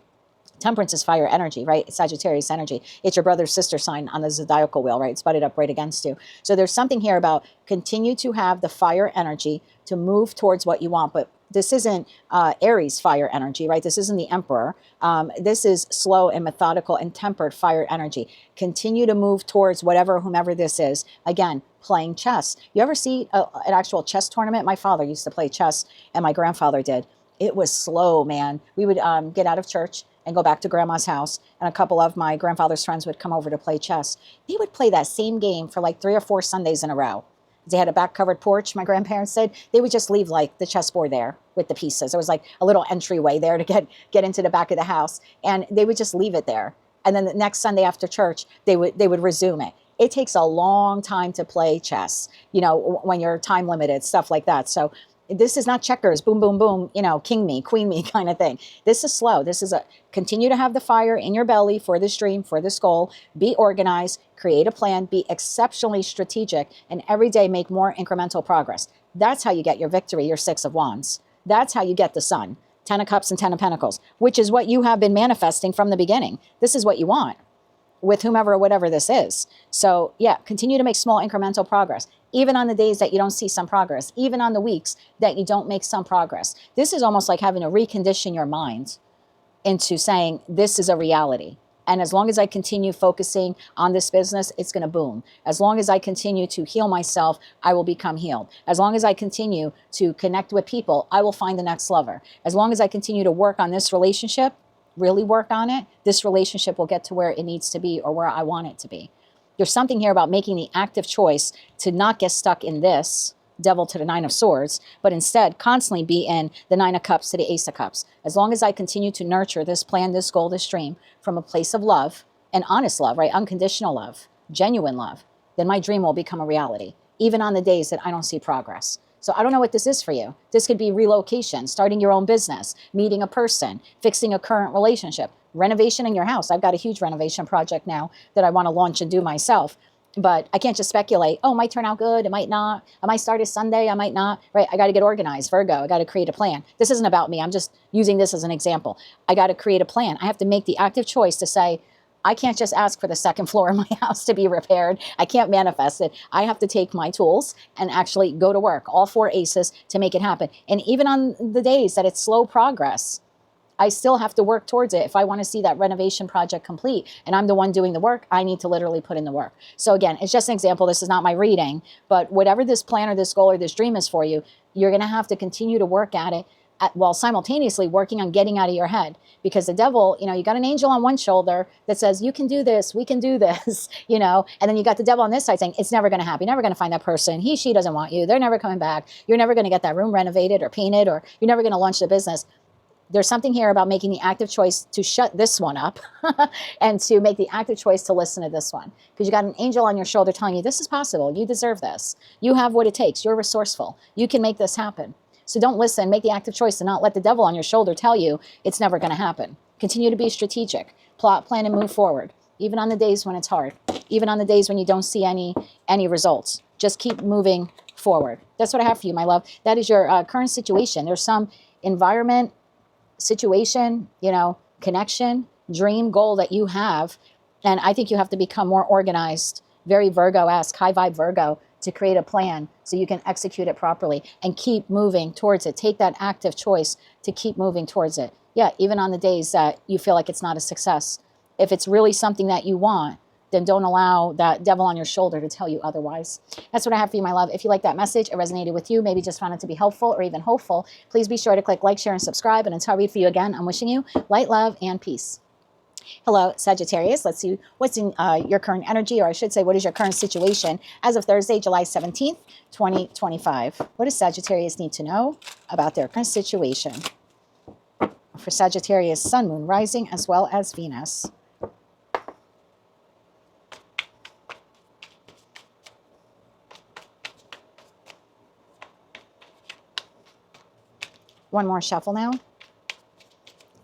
Temperance is fire energy, right? It's Sagittarius energy. It's your brother sister sign on the zodiacal wheel, right? It's butted up right against you. So there's something here about continue to have the fire energy to move towards what you want. But this isn't Aries fire energy, right? This isn't the Emperor. This is slow and methodical and tempered fire energy. Continue to move towards whomever this is. Again, playing chess. You ever see an actual chess tournament? My father used to play chess and my grandfather did. It was slow, man. We would get out of church and go back to grandma's house, and a couple of my grandfather's friends would come over to play chess. They would play that same game for like 3 or 4 Sundays in a row. They had a back covered porch, my grandparents said. They would just leave like the chessboard there with the pieces. There was like a little entryway there to get into the back of the house, and they would just leave it there. And then the next Sunday after church, they would resume it. It takes a long time to play chess, you know, when you're time limited, stuff like that. So this is not checkers, boom, boom, boom, you know, king me, queen me kind of thing. This is slow. This is continue to have the fire in your belly for this dream, for this goal. Be organized, create a plan, be exceptionally strategic, and every day make more incremental progress. That's how you get your victory, your 6 of Wands. That's how you get the Sun, 10 of Cups and 10 of Pentacles, which is what you have been manifesting from the beginning. This is what you want with whomever or whatever this is. So yeah, continue to make small incremental progress, even on the days that you don't see some progress, even on the weeks that you don't make some progress. This is almost like having to recondition your mind into saying, this is a reality. And as long as I continue focusing on this business, it's going to boom. As long as I continue to heal myself, I will become healed. As long as I continue to connect with people, I will find the next lover. As long as I continue to work on this relationship, really work on it, this relationship will get to where it needs to be or where I want it to be. There's something here about making the active choice to not get stuck in this devil to the nine of swords, but instead constantly be in the nine of cups to the ace of cups. As long as I continue to nurture this plan, this goal, this dream from a place of love and honest love, right? Unconditional love, genuine love, then my dream will become a reality, even on the days that I don't see progress. So I don't know what this is for you. This could be relocation, starting your own business, meeting a person, fixing a current relationship, renovation in your house. I've got a huge renovation project now that I want to launch and do myself. But I can't just speculate, oh, it might turn out good, it might not. I might start this Sunday, I might not, right? I got to get organized, Virgo. I got to create a plan. This isn't about me. I'm just using this as an example. I got to create a plan. I have to make the active choice to say, I can't just ask for the second floor of my house to be repaired. I can't manifest it. I have to take my tools and actually go to work, all four aces, to make it happen. And even on the days that it's slow progress, I still have to work towards it. If I want to see that renovation project complete and I'm the one doing the work, I need to literally put in the work. So again, it's just an example. This is not my reading, but whatever this plan or this goal or this dream is for you, you're going to have to continue to work at it while simultaneously working on getting out of your head. Because the devil, you got an angel on one shoulder that says, you can do this, we can do this, and then you got the devil on this side saying, it's never going to happen. You're never going to find that person. She doesn't want you. They're never coming back. You're never going to get that room renovated or painted, or you're never going to launch the business. There's something here about making the active choice to shut this one up and to make the active choice to listen to this one. Because you got an angel on your shoulder telling you, this is possible. You deserve this. You have what it takes. You're resourceful. You can make this happen. So don't listen. Make the active choice to not let the devil on your shoulder tell you it's never going to happen. Continue to be strategic. Plot, plan, and move forward. Even on the days when it's hard. Even on the days when you don't see any results. Just keep moving forward. That's what I have for you, my love. That is your current situation. There's some environment, situation, connection, dream, goal that you have. And I think you have to become more organized, very Virgo-esque, high vibe Virgo, to create a plan so you can execute it properly and keep moving towards it. Take that active choice to keep moving towards it. Yeah, even on the days that you feel like it's not a success. If it's really something that you want, then don't allow that devil on your shoulder to tell you otherwise. That's what I have for you, my love. If you like that message, it resonated with you, maybe just found it to be helpful or even hopeful, please be sure to click like, share, and subscribe. And until I read for you again, I'm wishing you light, love, and peace. Hello, Sagittarius. Let's see what's in your current energy, or I should say, what is your current situation as of Thursday, July 17th, 2025. What does Sagittarius need to know about their current situation? For Sagittarius, Sun, Moon, Rising, as well as Venus. One more shuffle now.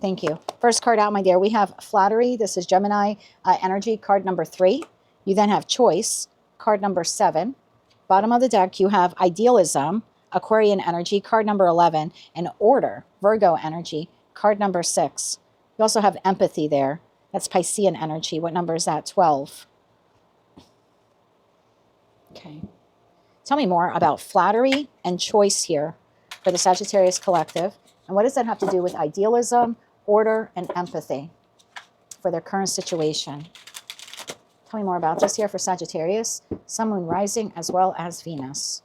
Thank you. First card out, my dear, we have Flattery. This is Gemini energy, card number 3. You then have Choice, card number 7. Bottom of the deck, you have Idealism, Aquarian energy, card number 11. And Order, Virgo energy, card number 6. You also have Empathy there. That's Piscean energy. What number is that? 12. Okay. Tell me more about Flattery and Choice here for the Sagittarius collective. And what does that have to do with idealism, order, and empathy for their current situation? Tell me more about this here for Sagittarius, Sun, Moon, Rising, as well as Venus.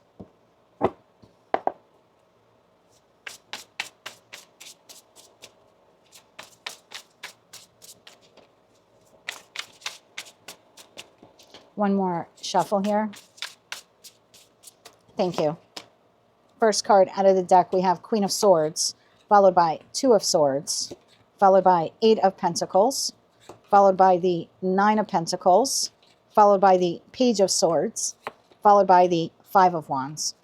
One more shuffle here. Thank you. First card out of the deck, we have Queen of Swords, followed by 2 of Swords, followed by 8 of Pentacles, followed by the 9 of Pentacles, followed by the Page of Swords, followed by the 5 of Wands.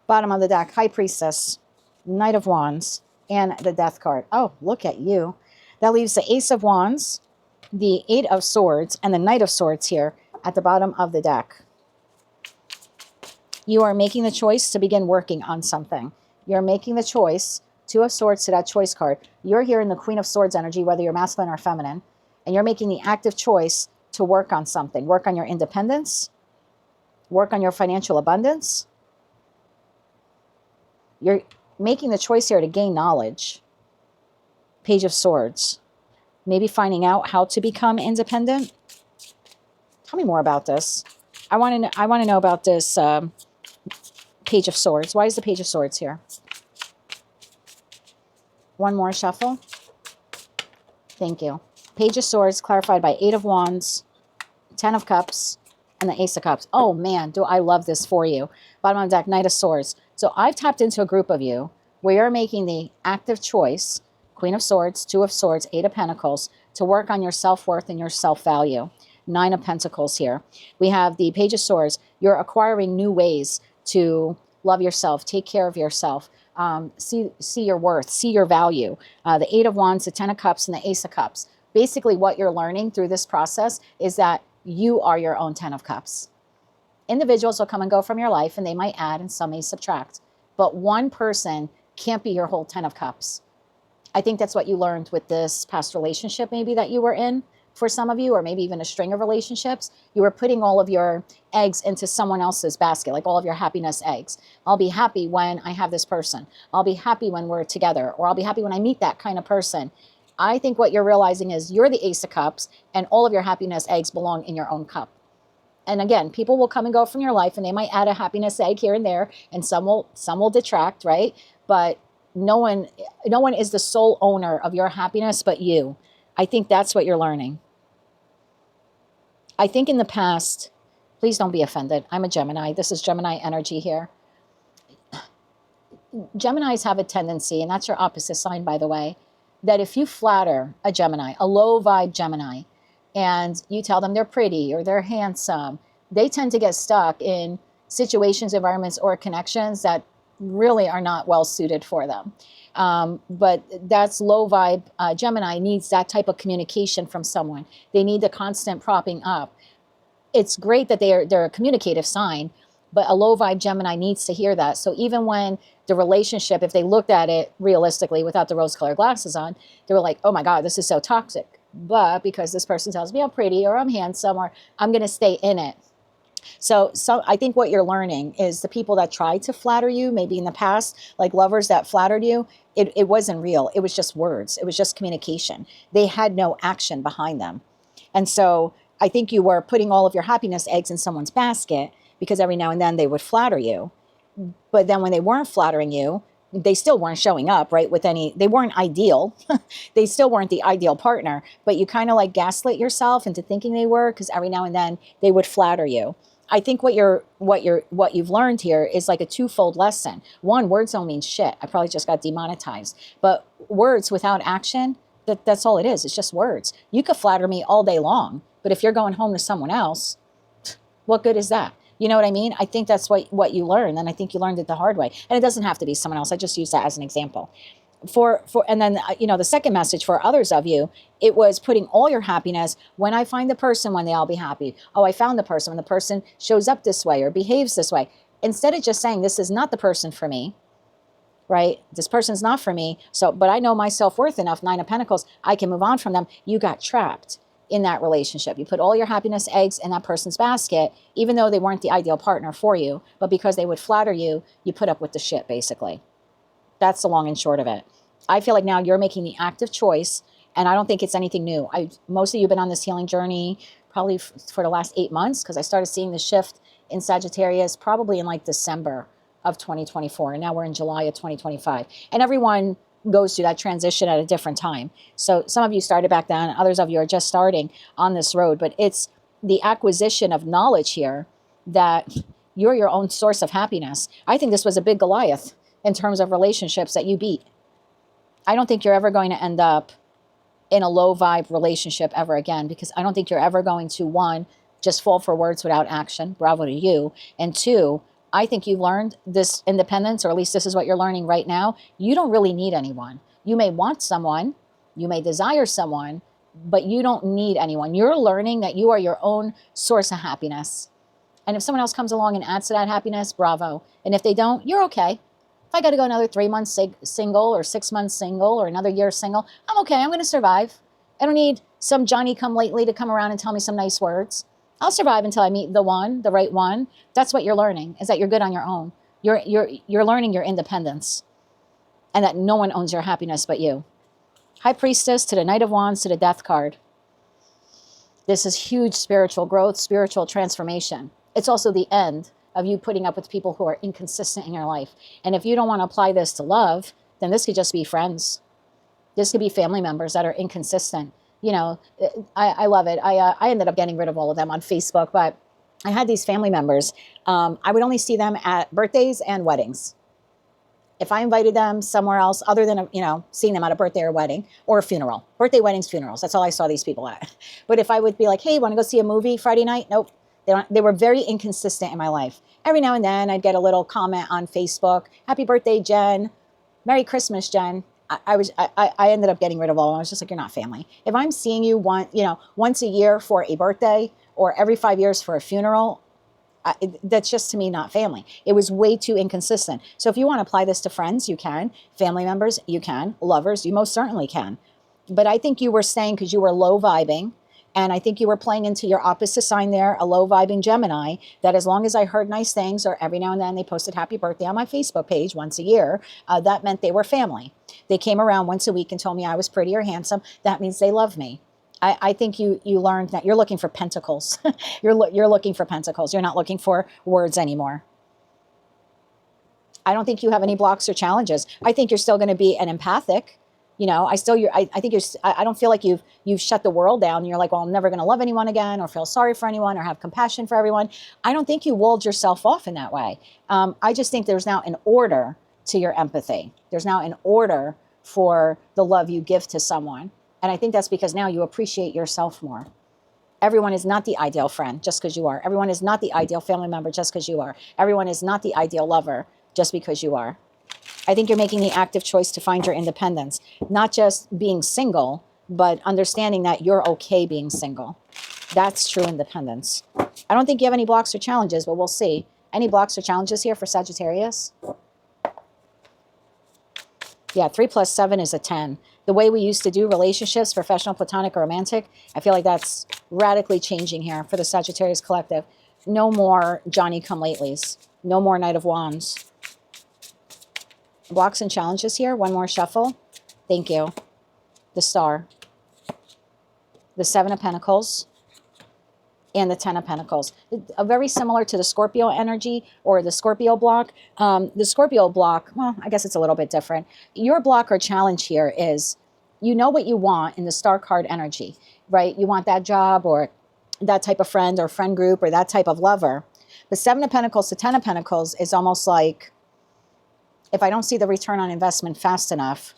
Bottom of the deck, High Priestess, Knight of Wands, and the Death card. Oh, look at you. That leaves the Ace of Wands, the 8 of Swords, and the Knight of Swords here at the bottom of the deck. You are making the choice to begin working on something. You're making the choice, 2 of Swords to that Choice card. You're here in the Queen of Swords energy, whether you're masculine or feminine, and you're making the active choice to work on something. Work on your independence. Work on your financial abundance. You're making the choice here to gain knowledge. Page of Swords. Maybe finding out how to become independent. Tell me more about this. I want to know about this Page of Swords. Why is the Page of Swords here? One more shuffle. Thank you. Page of Swords clarified by 8 of Wands, 10 of Cups, and the Ace of Cups. Oh man, do I love this for you. Bottom of the deck, Knight of Swords. So I've tapped into a group of you where you're making the active choice, Queen of Swords, 2 of Swords, 8 of Pentacles, to work on your self-worth and your self-value. 9 of Pentacles here. We have the Page of Swords. You're acquiring new ways to love yourself, take care of yourself, see your worth, see your value. The 8 of Wands, the 10 of Cups, and the Ace of Cups. Basically, what you're learning through this process is that you are your own 10 of Cups. Individuals will come and go from your life, and they might add and some may subtract. But one person can't be your whole 10 of Cups. I think that's what you learned with this past relationship maybe that you were in for some of you, or maybe even a string of relationships. You were putting all of your eggs into someone else's basket, like all of your happiness eggs. I'll be happy when I have this person. I'll be happy when we're together, or I'll be happy when I meet that kind of person. I think what you're realizing is you're the Ace of Cups, and all of your happiness eggs belong in your own cup. And again, people will come and go from your life, and they might add a happiness egg here and there, and some will detract, right? But no one is the sole owner of your happiness but you. I think that's what you're learning. I think in the past, please don't be offended. I'm a Gemini. This is Gemini energy here. Geminis have a tendency, and that's your opposite sign, by the way, that if you flatter a Gemini, a low vibe Gemini, and you tell them they're pretty or they're handsome, they tend to get stuck in situations, environments, or connections that really are not well suited for them. But that's low vibe. Gemini needs that type of communication from someone. They need the constant propping up. It's great that they're a communicative sign, but a low vibe Gemini needs to hear that. So even when the relationship, if they looked at it realistically without the rose colored glasses on, they were like, oh my God, this is so toxic. But because this person tells me I'm pretty or I'm handsome or I'm going to stay in it. So I think what you're learning is the people that tried to flatter you, maybe in the past, like lovers that flattered you, it wasn't real. It was just words. It was just communication. They had no action behind them. And so I think you were putting all of your happiness eggs in someone's basket because every now and then they would flatter you. But then when they weren't flattering you, they still weren't showing up, right? They weren't ideal. They still weren't the ideal partner, but you kind of like gaslit yourself into thinking they were because every now and then they would flatter you. I think what you've learned here is like a twofold lesson. One, words don't mean shit. I probably just got demonetized. But words without action, that's all it is. It's just words. You could flatter me all day long, but if you're going home to someone else, what good is that? You know what I mean? I think that's what you learn, and I think you learned it the hard way. And it doesn't have to be someone else. I just use that as an example. And then, the second message for others of you, it was putting all your happiness, when I find the person, one day I'll be happy. Oh, I found the person, when the person shows up this way or behaves this way. Instead of just saying, this is not the person for me, right? This person's not for me. So, but I know my self-worth enough, 9 of Pentacles, I can move on from them. You got trapped in that relationship. You put all your happiness eggs in that person's basket, even though they weren't the ideal partner for you, but because they would flatter you, you put up with the shit, basically. That's the long and short of it. I feel like now you're making the active choice, and I don't think it's anything new. Most of you have been on this healing journey probably for the last 8 months, because I started seeing the shift in Sagittarius probably in like December of 2024, and now we're in July of 2025. And everyone goes through that transition at a different time. So some of you started back then, others of you are just starting on this road, but it's the acquisition of knowledge here that you're your own source of happiness. I think this was a big Goliath in terms of relationships that you beat. I don't think you're ever going to end up in a low vibe relationship ever again, because I don't think you're ever going to, one, just fall for words without action. Bravo to you. And two, I think you've learned this independence, or at least this is what you're learning right now. You don't really need anyone. You may want someone, you may desire someone, but you don't need anyone. You're learning that you are your own source of happiness. And if someone else comes along and adds to that happiness, bravo. And if they don't, you're okay. If I got to go another 3 months single or 6 months single or another year single, I'm okay. I'm going to survive. I don't need some Johnny come lately to come around and tell me some nice words. I'll survive until I meet the right one. That's what you're learning, is that you're good on your own. You're learning your independence, and that no one owns your happiness but you. High Priestess to the Knight of Wands to the Death card. This is huge spiritual growth, spiritual transformation. It's also the end of you putting up with people who are inconsistent in your life. And if you don't want to apply this to love, then this could just be friends. This could be family members that are inconsistent. You know, I love it. I ended up getting rid of all of them on Facebook, but I had these family members. I would only see them at birthdays and weddings. If I invited them somewhere else other than, you know, seeing them at a birthday or wedding or a funeral, birthday, weddings, funerals, that's all I saw these people at. But if I would be like, hey, want to go see a movie Friday night? Nope. They were very inconsistent in my life. Every now and then I'd get a little comment on Facebook. Happy birthday, Jen. Merry Christmas, Jen. I ended up getting rid of all of them. I was just like, you're not family. If I'm seeing you once a year for a birthday or every 5 years for a funeral, that's just, to me, not family. It was way too inconsistent. So if you want to apply this to friends, you can. Family members, you can. Lovers, you most certainly can. But I think you were staying because you were low vibing. And I think you were playing into your opposite sign there, a low vibing Gemini, that as long as I heard nice things, or every now and then they posted happy birthday on my Facebook page once a year, that meant they were family. They came around once a week and told me I was pretty or handsome. That means they love me. I think you learned that you're looking for pentacles. You're looking for pentacles. You're not looking for words anymore. I don't think you have any blocks or challenges. I think you're still going to be an empathic. You know, I don't feel like you've shut the world down. You're like, well, I'm never going to love anyone again, or feel sorry for anyone, or have compassion for everyone. I don't think you walled yourself off in that way. I just think there's now an order to your empathy. There's now an order for the love you give to someone. And I think that's because now you appreciate yourself more. Everyone is not the ideal friend just because you are. Everyone is not the ideal family member just because you are. Everyone is not the ideal lover just because you are. I think you're making the active choice to find your independence, not just being single, but understanding that you're okay being single. That's true independence. I don't think you have any blocks or challenges, but we'll see. Any blocks or challenges here for Sagittarius? Yeah, 3 + 7 is a 10. The way we used to do relationships, professional, platonic, or romantic, I feel like that's radically changing here for the Sagittarius collective. No more Johnny-come-latelys. No more Knight of Wands. Blocks and challenges here. One more shuffle. Thank you. The Star. The 7 of Pentacles. And the 10 of Pentacles. Very similar to the Scorpio energy or the Scorpio block. The Scorpio block, well, I guess it's a little bit different. Your block or challenge here is, you know what you want in the Star card energy, right? You want that job or that type of friend or friend group or that type of lover. The 7 of Pentacles to 10 of Pentacles is almost like, if I don't see the return on investment fast enough,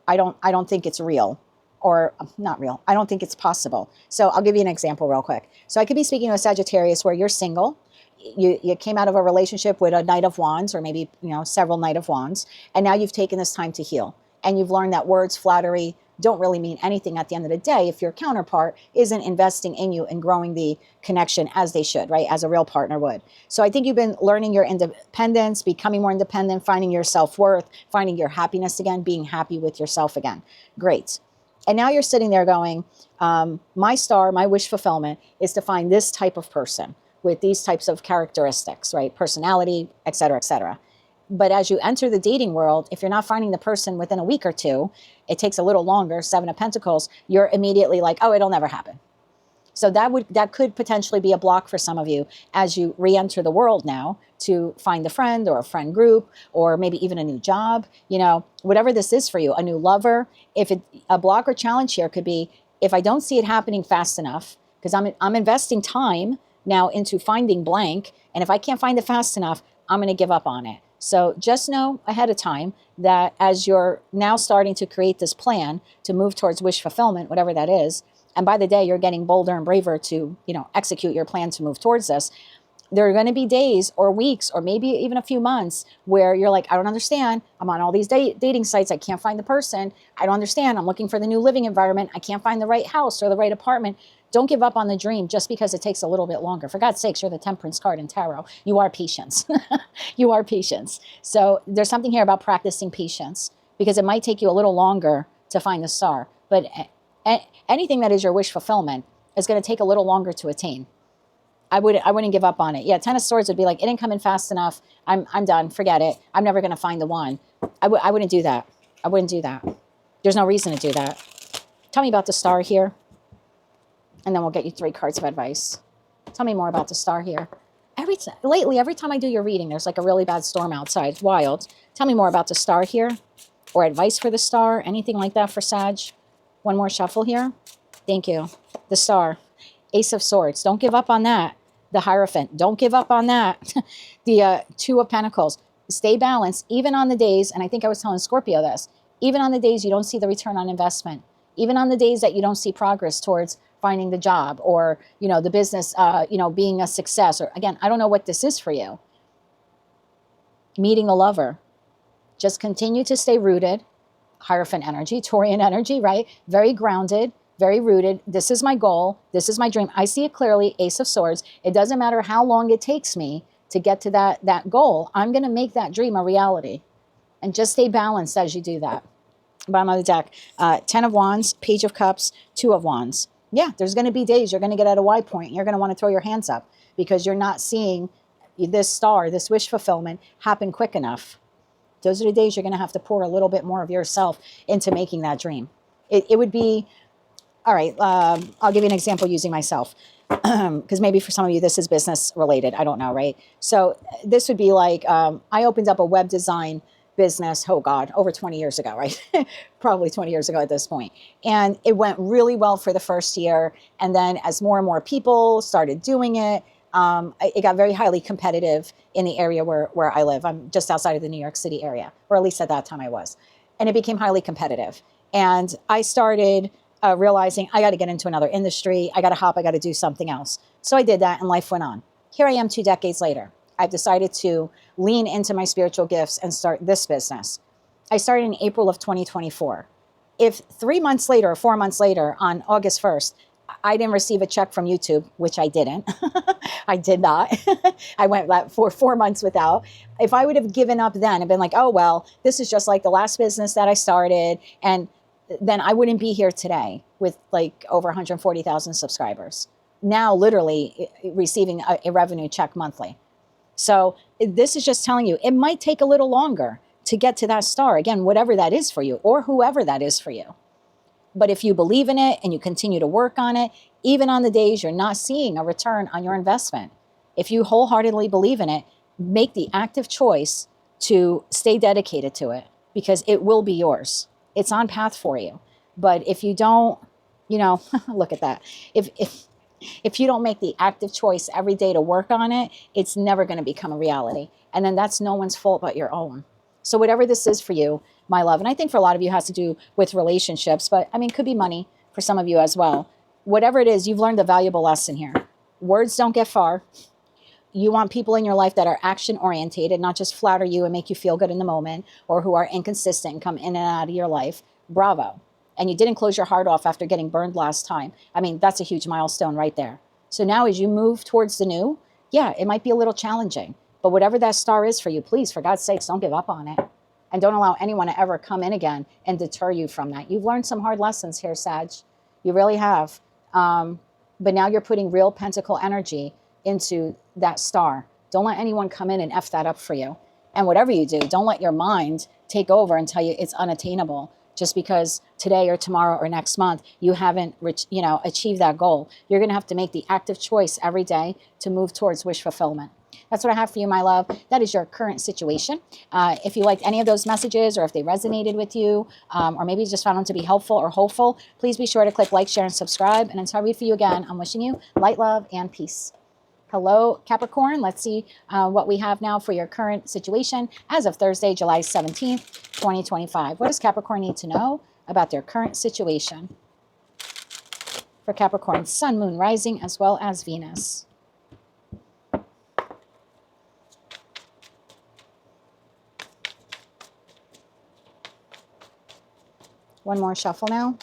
I don't think it's real. Or not real. I don't think it's possible. So I'll give you an example real quick. So I could be speaking to a Sagittarius where you're single. You came out of a relationship with a Knight of Wands, or maybe, you know, several Knight of Wands. And now you've taken this time to heal. And you've learned that words, flattery, don't really mean anything at the end of the day if your counterpart isn't investing in you and growing the connection as they should, right? As a real partner would. So I think you've been learning your independence, becoming more independent, finding your self-worth, finding your happiness again, being happy with yourself again. Great. And now you're sitting there going, my star, my wish fulfillment is to find this type of person with these types of characteristics, right? Personality, et cetera, et cetera. But as you enter the dating world, if you're not finding the person within a week or two, it takes a little longer, 7 of Pentacles, you're immediately like, oh, it'll never happen. So that could potentially be a block for some of you as you re-enter the world now to find a friend or a friend group or maybe even a new job, you know, whatever this is for you, a new lover. A block or challenge here could be, if I don't see it happening fast enough, because I'm investing time now into finding blank, and if I can't find it fast enough, I'm going to give up on it. So just know ahead of time that as you're now starting to create this plan to move towards wish fulfillment, whatever that is, and by the day you're getting bolder and braver to, you know, execute your plan to move towards this, there are going to be days or weeks or maybe even a few months where you're like, I don't understand. I'm on all these dating sites. I can't find the person. I don't understand. I'm looking for the new living environment. I can't find the right house or the right apartment. Don't give up on the dream just because it takes a little bit longer. For God's sakes, you're the Temperance card in Tarot. You are patience. You are patience. So there's something here about practicing patience, because it might take you a little longer to find the star. But anything that is your wish fulfillment is going to take a little longer to attain. I wouldn't give up on it. Yeah, 10 of Swords would be like, it didn't come in fast enough. I'm done. Forget it. I'm never going to find the one. I wouldn't do that. I wouldn't do that. There's no reason to do that. Tell me about the star here. And then we'll get you 3 cards of advice. Tell me more about the star here. Lately, every time I do your reading, there's like a really bad storm outside. It's wild. Tell me more about the star here. Or advice for the star. Anything like that for Sag. One more shuffle here. Thank you. The star. Ace of Swords. Don't give up on that. The Hierophant. Don't give up on that. The 2 of Pentacles. Stay balanced, even on the days, and I think I was telling Scorpio this, even on the days you don't see the return on investment, even on the days that you don't see progress towards finding the job or, you know, the business, you know, being a success. Or again, I don't know what this is for you. Meeting the lover. Just continue to stay rooted. Hierophant energy, Taurian energy, right? Very grounded, very rooted. This is my goal. This is my dream. I see it clearly, Ace of Swords. It doesn't matter how long it takes me to get to that goal. I'm going to make that dream a reality. And just stay balanced as you do that. Bottom of the deck, 10 of Wands, Page of Cups, 2 of Wands. Yeah, there's going to be days you're going to get at a Y point. You're going to want to throw your hands up because you're not seeing this star, this wish fulfillment happen quick enough. Those are the days you're going to have to pour a little bit more of yourself into making that dream. It would be, all right, I'll give you an example using myself. Because maybe for some of you, this is business related. I don't know, right? So this would be like, I opened up a web design business, oh God, over 20 years ago, right? Probably 20 years ago at this point. And it went really well for the first year. And then as more and more people started doing it, it got very highly competitive in the area where I live. I'm just outside of the New York City area, or at least at that time I was. And it became highly competitive. And I started realizing I got to get into another industry. I got to hop. I got to do something else. So I did that and life went on. Here I am 2 decades later. I've decided to lean into my spiritual gifts and start this business. I started in April of 2024. If 3 months later or 4 months later on August 1st, I didn't receive a check from YouTube, which I didn't. I did not. I went for 4 months without. If I would have given up then and been like, oh, well, this is just like the last business that I started, and then I wouldn't be here today with like over 140,000 subscribers. Now, literally receiving a revenue check monthly. So this is just telling you, it might take a little longer to get to that star. Again, whatever that is for you or whoever that is for you. But if you believe in it and you continue to work on it, even on the days you're not seeing a return on your investment, if you wholeheartedly believe in it, make the active choice to stay dedicated to it because it will be yours. It's on path for you. But if you don't, you know, look at that. If you don't make the active choice every day to work on it, it's never going to become a reality. And then that's no one's fault but your own. So whatever this is for you, my love, and I think for a lot of you it has to do with relationships, but I mean, could be money for some of you as well. Whatever it is, you've learned a valuable lesson here. Words don't get far. You want people in your life that are action orientated, not just flatter you and make you feel good in the moment, or who are inconsistent and come in and out of your life. Bravo. And you didn't close your heart off after getting burned last time. I mean, that's a huge milestone right there. So now as you move towards the new, yeah, it might be a little challenging, but whatever that star is for you, please, for God's sakes, don't give up on it. And don't allow anyone to ever come in again and deter you from that. You've learned some hard lessons here, Sag. You really have. But now you're putting real pentacle energy into that star. Don't let anyone come in and F that up for you. And whatever you do, don't let your mind take over and tell you it's unattainable just because today or tomorrow or next month you haven't achieved that goal. You're going to have to make the active choice every day to move towards wish fulfillment. That's what I have for you, my love. That is your current situation. If you liked any of those messages or if they resonated with you, or maybe you just found them to be helpful or hopeful, please be sure to click like, share, and subscribe. And until I read for you again, I'm wishing you light, love, and peace. Hello, Capricorn. Let's see what we have now for your current situation as of Thursday, July 17th, 2025. What does Capricorn need to know about their current situation? For Capricorn, Sun, Moon, Rising, as well as Venus. One more shuffle now.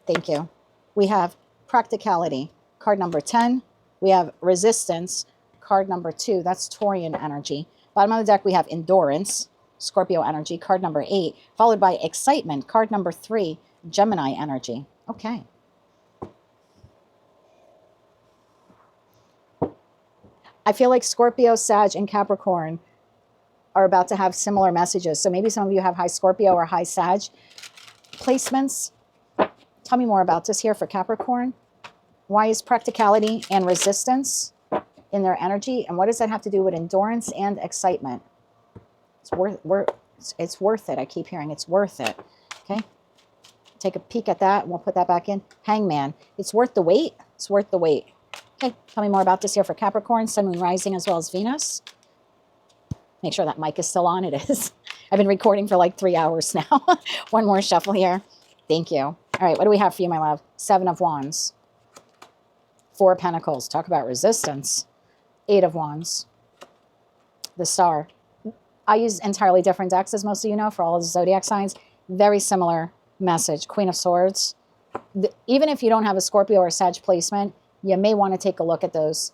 Thank you. We have Practicality, card number 10. We have Resistance, card number 2. That's Taurian energy. Bottom of the deck, we have Endurance, Scorpio energy, card number 8, followed by Excitement, card number 3, Gemini energy. Okay. I feel like Scorpio, Sag, and Capricorn are about to have similar messages. So maybe some of you have high Scorpio or high Sag. placements. Tell me more about this here for Capricorn. Why is practicality and resistance in their energy? And what does that have to do with endurance and excitement? It's worth it. I keep hearing it's worth it. Okay. Take a peek at that. And we'll put that back in. Hangman. It's worth the wait. It's worth the wait. Okay. Tell me more about this here for Capricorn, Sun, Moon, Rising, as well as Venus. Make sure that mic is still on. It is. I've been recording for like 3 hours now. One more shuffle here. Thank you. All right. What do we have for you, my love? 7 of Wands. 4 of Pentacles. Talk about resistance. 8 of Wands. The Star. I use entirely different decks, as most of you know, for all of the zodiac signs. Very similar message. Queen of Swords. Even if you don't have a Scorpio or a Sag placement, you may want to take a look at those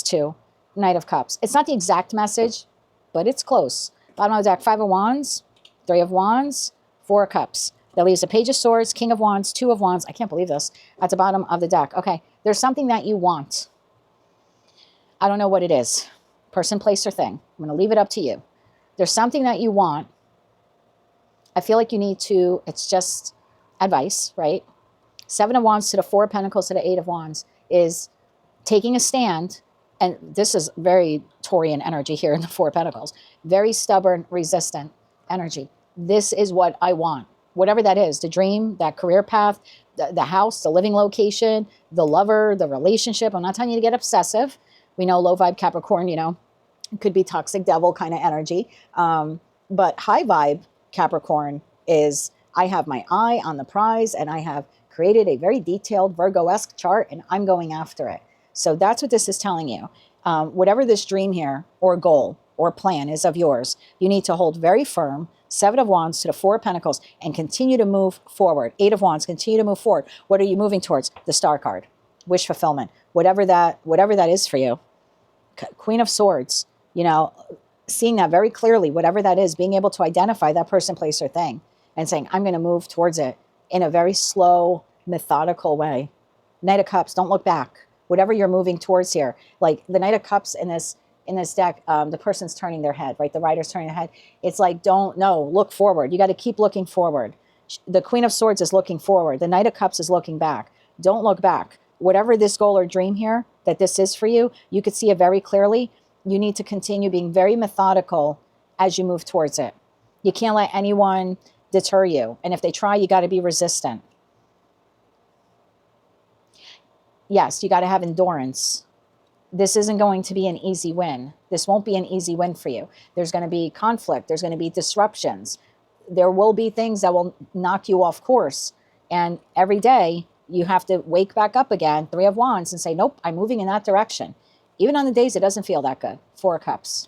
two. Knight of Cups. It's not the exact message, but it's close. Bottom of the deck, 5 of Wands, 3 of Wands, 4 of Cups. That leaves a Page of Swords, King of Wands, 2 of Wands. I can't believe this. At the bottom of the deck. Okay, there's something that you want. I don't know what it is. Person, place, or thing. I'm going to leave it up to you. There's something that you want. I feel like you need to, it's just advice, right? 7 of Wands to the 4 of Pentacles to the 8 of Wands is taking a stand. And this is very Taurian energy here in the 4 of Pentacles. Very stubborn, resistant energy. This is what I want. Whatever that is, the dream, that career path, the house, the living location, the lover, the relationship. I'm not telling you to get obsessive. We know low vibe Capricorn, you know, it could be toxic devil kind of energy. But high vibe Capricorn is, I have my eye on the prize and I have created a very detailed Virgo-esque chart and I'm going after it. So that's what this is telling you. Whatever this dream here or goal or plan is of yours, you need to hold very firm. 7 of Wands to the 4 of Pentacles and continue to move forward. 8 of Wands, continue to move forward. What are you moving towards? The Star card. Wish fulfillment. Whatever that is for you. Queen of Swords, you know, seeing that very clearly, whatever that is, being able to identify that person, place, or thing and saying, I'm going to move towards it in a very slow, methodical way. Knight of Cups, don't look back. Whatever you're moving towards here, like the Knight of Cups in this deck, the person's turning their head, right? The rider's turning their head. It's like, look forward. You got to keep looking forward. The Queen of Swords is looking forward. The Knight of Cups is looking back. Don't look back. Whatever this goal or dream here that this is for you, you could see it very clearly. You need to continue being very methodical as you move towards it. You can't let anyone deter you. And if they try, you got to be resistant. Yes, you got to have endurance. This isn't going to be an easy win. This won't be an easy win for you. There's going to be conflict. There's going to be disruptions. There will be things that will knock you off course. And every day you have to wake back up again, 3 of Wands, and say, nope, I'm moving in that direction. Even on the days it doesn't feel that good. 4 of Cups.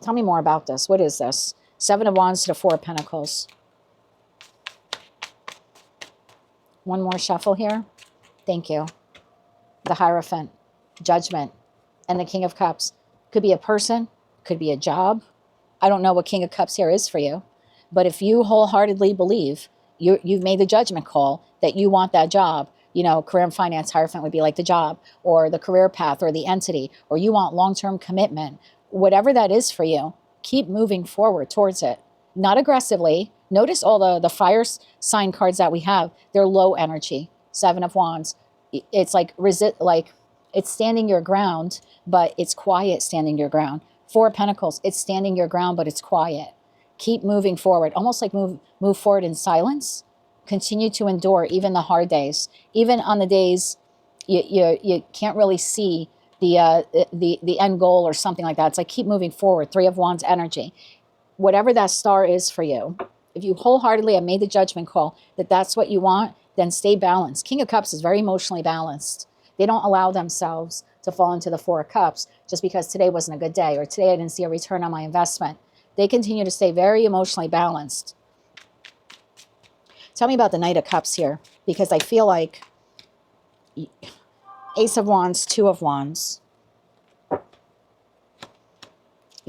Tell me more about this. What is this? 7 of Wands to the 4 of Pentacles. One more shuffle here. Thank you. The Hierophant, Judgment, and the King of Cups. Could be a person, could be a job. I don't know what King of Cups here is for you, but if you wholeheartedly believe you've made the judgment call that you want that job, you know, career and finance, Hierophant would be like the job or the career path or the entity, or you want long-term commitment, whatever that is for you, keep moving forward towards it. Not aggressively. Notice all the fire sign cards that we have. They're low energy. 7 of Wands. It's like it's standing your ground, but it's quiet standing your ground. 4 of Pentacles. It's standing your ground, but it's quiet. Keep moving forward. Almost like move forward in silence. Continue to endure even the hard days. Even on the days you can't really see the end goal or something like that. It's like keep moving forward. 3 of Wands energy. Whatever that star is for you, if you wholeheartedly have made the judgment call that that's what you want, then stay balanced. King of Cups is very emotionally balanced. They don't allow themselves to fall into the 4 of Cups just because today wasn't a good day or today I didn't see a return on my investment. They continue to stay very emotionally balanced. Tell me about the Knight of Cups here, because I feel like Ace of Wands, 2 of Wands,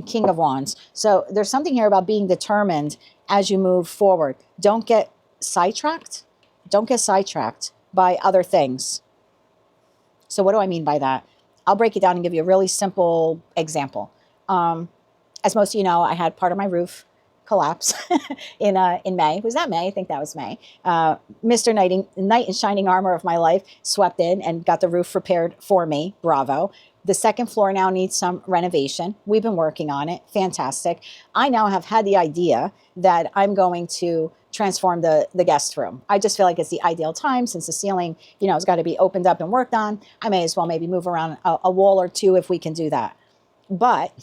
King of Wands. So there's something here about being determined as you move forward. Don't get sidetracked. Don't get sidetracked by other things. So what do I mean by that? I'll break it down and give you a really simple example. As most of you know, I had part of my roof collapse in May. Was that May? I think that was May. Mr. Knight in shining armor of my life swept in and got the roof repaired for me. Bravo. The second floor now needs some renovation. We've been working on it. Fantastic. I now have had the idea that I'm going to transform the guest room. I just feel like it's the ideal time since the ceiling, you know, has got to be opened up and worked on. I may as well maybe move around a wall or two if we can do that. But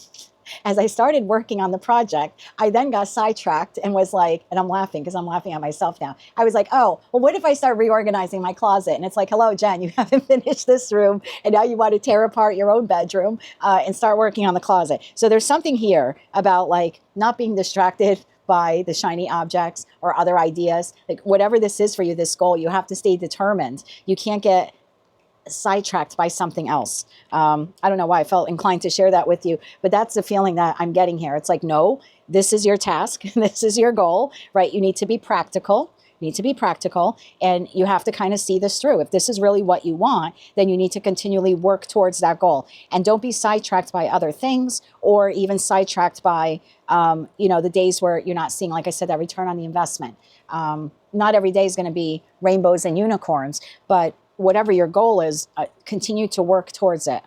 as I started working on the project, I then got sidetracked and was like, and I'm laughing because I'm laughing at myself now. I was like, oh, well, what if I start reorganizing my closet? And it's like, hello, Jen, you haven't finished this room. And now you want to tear apart your own bedroom and start working on the closet. So there's something here about like not being distracted by the shiny objects or other ideas. Like whatever this is for you, this goal, you have to stay determined. You can't get sidetracked by something else. I don't know why I felt inclined to share that with you, but that's the feeling that I'm getting here. It's like, no, this is your task. This is your goal, right? You need to be practical. You need to be practical, and you have to kind of see this through. If this is really what you want, then you need to continually work towards that goal, and don't be sidetracked by other things, or even sidetracked by, you know, the days where you're not seeing, like I said, that return on the investment. Not every day is going to be rainbows and unicorns, but whatever your goal is, continue to work towards it.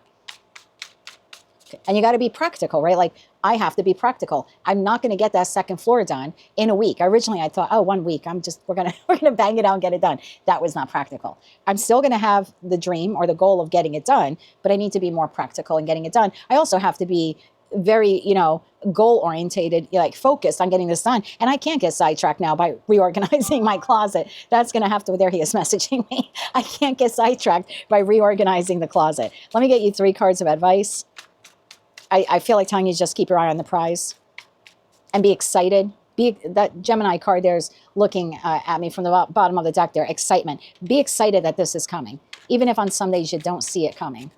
And you got to be practical, right? Like I have to be practical. I'm not going to get that second floor done in a week. Originally, I thought, oh, 1 week. We're gonna bang it out and get it done. That was not practical. I'm still going to have the dream or the goal of getting it done, but I need to be more practical in getting it done. I also have to be very, you know, goal orientated, like focused on getting this done. And I can't get sidetracked now by reorganizing my closet. That's going to have to, there he is messaging me. I can't get sidetracked by reorganizing the closet. Let me get you 3 cards of advice. I feel like telling you just keep your eye on the prize and be excited. That Gemini card there is looking at me from the bottom of the deck there. Excitement. Be excited that this is coming, even if on some days you don't see it coming.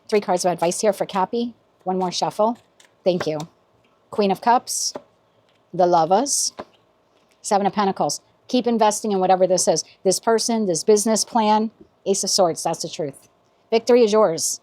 3 cards of advice here for Cappy. One more shuffle. Thank you. Queen of Cups, the Lovers, 7 of Pentacles. Keep investing in whatever this is. This person, this business plan, Ace of Swords, that's the truth. Victory is yours.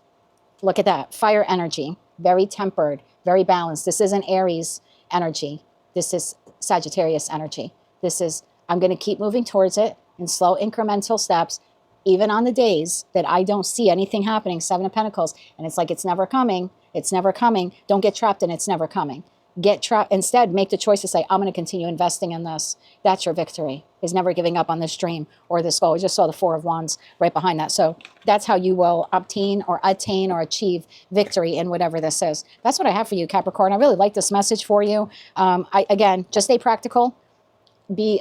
Look at that. Fire energy, very tempered, very balanced. This isn't Aries energy. This is Sagittarius energy. This is, I'm going to keep moving towards it in slow incremental steps, even on the days that I don't see anything happening. 7 of Pentacles. And it's like, it's never coming. It's never coming. Don't get trapped in it's never coming. Get trapped. Instead, make the choice to say, I'm going to continue investing in this. That's your victory, is never giving up on this dream or this goal. We just saw the 4 of Wands right behind that. So that's how you will obtain or achieve victory in whatever this is. That's what I have for you, Capricorn. I really like this message for you. Again, just stay practical. Be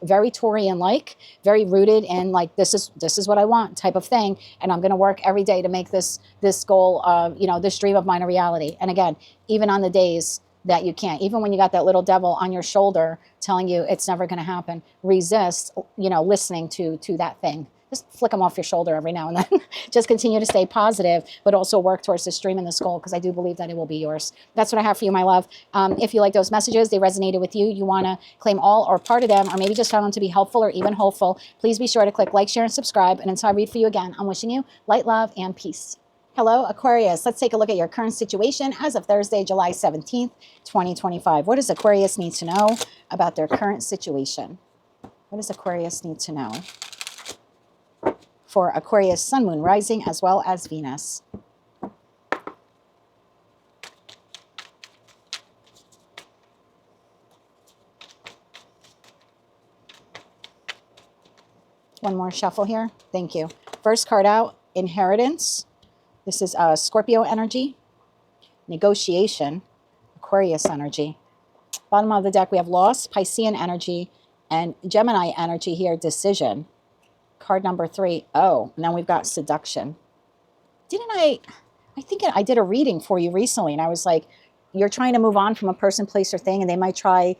very Taurian-like, very rooted in like, this is what I want type of thing. And I'm going to work every day to make this goal, you know, this dream of mine a reality. And again, even on the days that you can't, even when you got that little devil on your shoulder telling you it's never going to happen, resist, you know, listening to that thing. Just flick them off your shoulder every now and then. Just continue to stay positive, but also work towards this dream and this goal, because I do believe that it will be yours. That's what I have for you, my love. If you like those messages, they resonated with you, you want to claim all or part of them, or maybe just found them to be helpful or even hopeful, please be sure to click like, share, and subscribe. And until I read for you again, I'm wishing you light, love, and peace. Hello, Aquarius. Let's take a look at your current situation as of Thursday, July 17th, 2025. What does Aquarius need to know about their current situation? What does Aquarius need to know? For Aquarius, Sun, Moon, Rising, as well as Venus. One more shuffle here. Thank you. First card out, Inheritance. This is Scorpio energy. Negotiation, Aquarius energy. Bottom of the deck, we have Loss, Piscean energy, and Gemini energy here, Decision. Card number 3. Oh, and then we've got Seduction. Didn't I think I did a reading for you recently, and I was like, you're trying to move on from a person, place, or thing, and they might try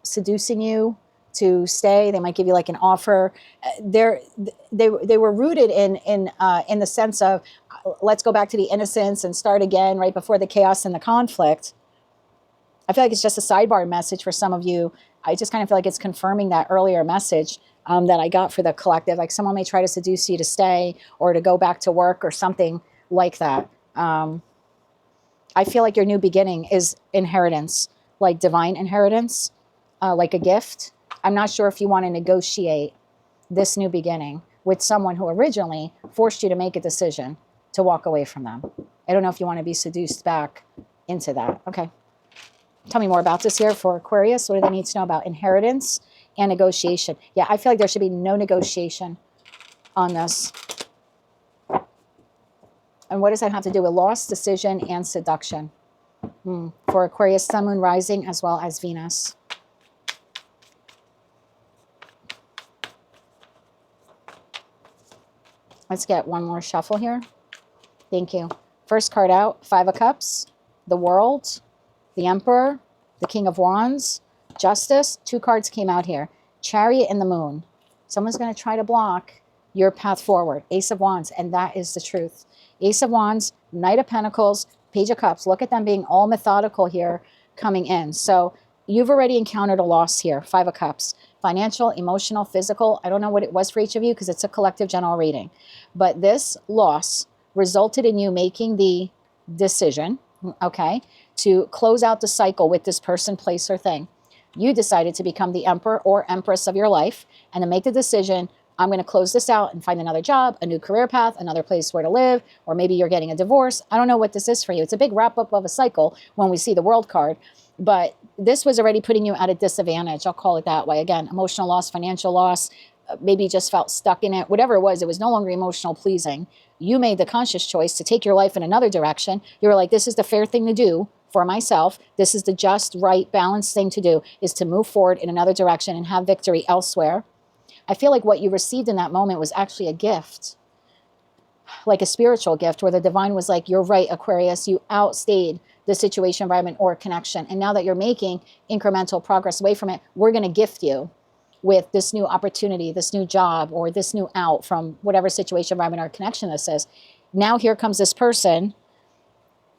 seducing you to stay. They might give you like an offer. They were rooted in the sense of, let's go back to the innocence and start again right before the chaos and the conflict. I feel like it's just a sidebar message for some of you. I just kind of feel like it's confirming that earlier message that I got for the collective. Like someone may try to seduce you to stay or to go back to work or something like that. I feel like your new beginning is inheritance. like divine inheritance, like a gift. I'm not sure if you want to negotiate this new beginning with someone who originally forced you to make a decision to walk away from them. I don't know if you want to be seduced back into that. Okay. Tell me more about this here for Aquarius. What do they need to know about inheritance and negotiation? Yeah, I feel like there should be no negotiation on this. And what does that have to do with loss, decision, and seduction? For Aquarius, Sun, Moon, Rising, as well as Venus. Let's get one more shuffle here. Thank you. First card out, Five of Cups, the World, the Emperor, the King of Wands, Justice. Two cards came out here. Chariot and the Moon. Someone's going to try to block your path forward. Ace of Wands, and that is the truth. Ace of Wands, Knight of Pentacles, Page of Cups. Look at them being all methodical here coming in. So you've already encountered a loss here. Five of Cups. Financial, emotional, physical. I don't know what it was for each of you because it's a collective general reading. But this loss resulted in you making the decision, okay, to close out the cycle with this person, place, or thing. You decided to become the emperor or empress of your life and to make the decision, I'm going to close this out and find another job, a new career path, another place where to live, or maybe you're getting a divorce. I don't know what this is for you. It's a big wrap up of a cycle when we see the World card, but this was already putting you at a disadvantage. I'll call it that way. Again, emotional loss, financial loss, maybe just felt stuck in it. Whatever it was no longer emotional pleasing. You made the conscious choice to take your life in another direction. You were like, this is the fair thing to do for myself. This is the just, right, balanced thing to do, is to move forward in another direction and have victory elsewhere. I feel like what you received in that moment was actually a gift, like a spiritual gift where the divine was like, you're right, Aquarius, you outstayed the situation, environment, or connection. And now that you're making incremental progress away from it, we're going to gift you with this new opportunity, this new job, or this new out from whatever situation, environment, or connection this is. Now here comes this person,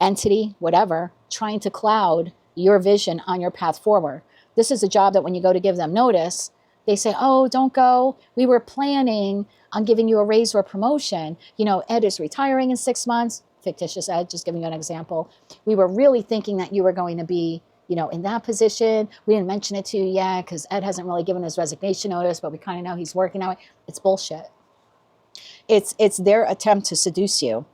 entity, whatever, trying to cloud your vision on your path forward. This is a job that when you go to give them notice, they say, oh, don't go. We were planning on giving you a raise or a promotion. You know, Ed is retiring in 6 months. Fictitious Ed, just giving you an example. We were really thinking that you were going to be, you know, in that position. We didn't mention it to you yet because Ed hasn't really given his resignation notice, but we kind of know he's working on it. It's bullshit. It's their attempt to seduce you.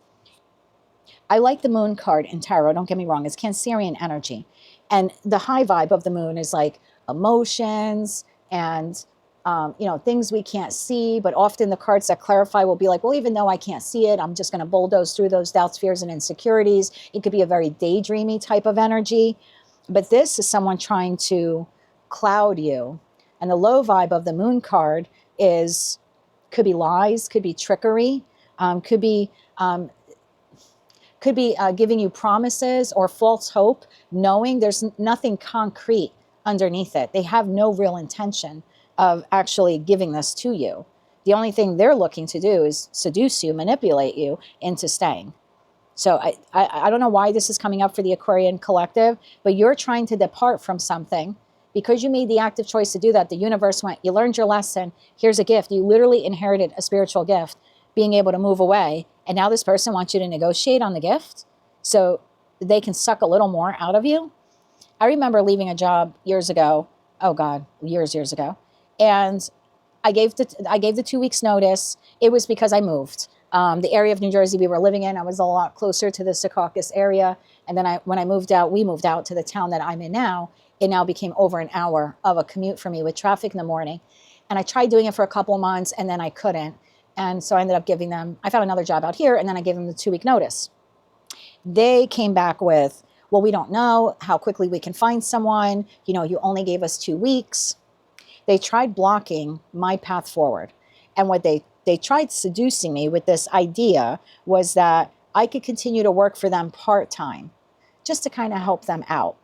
I like the Moon card in tarot. Don't get me wrong. It's Cancerian energy. And the high vibe of the moon is like emotions and, you know, things we can't see. But often the cards that clarify will be like, well, even though I can't see it, I'm just going to bulldoze through those doubts, fears, and insecurities. It could be a very daydreamy type of energy. But this is someone trying to cloud you. And the low vibe of the Moon card is, could be lies, could be trickery, could be giving you promises or false hope, knowing there's nothing concrete underneath it. They have no real intention of actually giving this to you. The only thing they're looking to do is seduce you, manipulate you into staying. So I don't know why this is coming up for the Aquarian collective, but you're trying to depart from something. Because you made the active choice to do that, the universe went, you learned your lesson, here's a gift. You literally inherited a spiritual gift, being able to move away. And now this person wants you to negotiate on the gift so they can suck a little more out of you. I remember leaving a job years ago. Oh God, years ago. And I gave the 2 weeks notice. It was because I moved. The area of New Jersey we were living in, I was a lot closer to the Secaucus area. And then when I moved out, we moved out to the town that I'm in now. It now became over an hour of a commute for me with traffic in the morning. And I tried doing it for a couple of months and then I couldn't. And so I ended up giving them, I found another job out here and then I gave them the 2 week notice. They came back with, well, we don't know how quickly we can find someone. You know, you only gave us 2 weeks. They tried blocking my path forward. And what they tried seducing me with this idea was that I could continue to work for them part-time just to kind of help them out.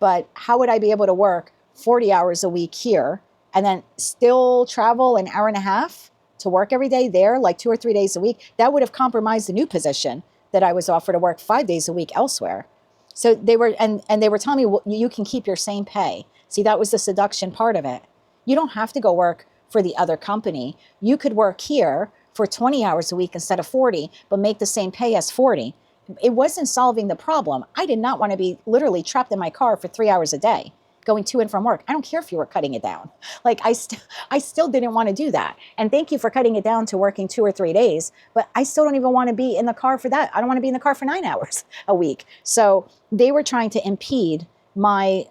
But how would I be able to work 40 hours a week here and then still travel an hour and a half to work every day there, like 2 or 3 days a week? That would have compromised the new position that I was offered to work 5 days a week elsewhere. So they were, and they were telling me, well, you can keep your same pay. See, that was the seduction part of it. You don't have to go work for the other company. You could work here for 20 hours a week instead of 40, but make the same pay as 40. It wasn't solving the problem. I did not want to be literally trapped in my car for 3 hours a day, going to and from work. I don't care if you were cutting it down. Like I still didn't want to do that. And thank you for cutting it down to working 2 or 3 days, but I still don't even want to be in the car for that. I don't want to be in the car for 9 hours a week. So they were trying to impede my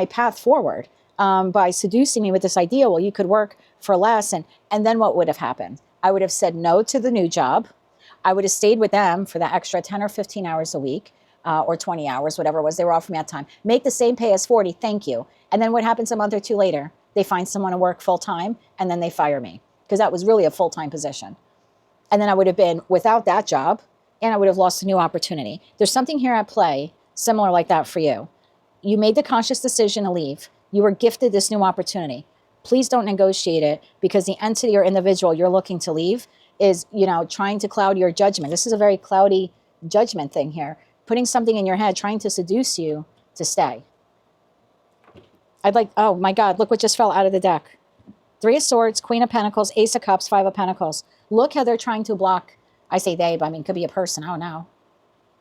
path forward by seducing me with this idea. Well, you could work for less. And then what would have happened? I would have said no to the new job. I would have stayed with them for the extra 10 or 15 hours a week, or 20 hours, whatever it was they were offering me at the time. Make the same pay as 40, thank you. And then what happens a month or two later? They find someone to work full time, and then they fire me, because that was really a full-time position. And then I would have been without that job, and I would have lost a new opportunity. There's something here at play similar like that for you. You made the conscious decision to leave. You were gifted this new opportunity. Please don't negotiate it, because the entity or individual you're looking to leave is, trying to cloud your judgment. This is a very cloudy judgment thing here. Putting something in your head, trying to seduce you to stay. Oh my God, look what just fell out of the deck. 3 of Swords, Queen of Pentacles, Ace of Cups, 5 of Pentacles. Look how they're trying to block. I say they, but I mean, it could be a person, I don't know.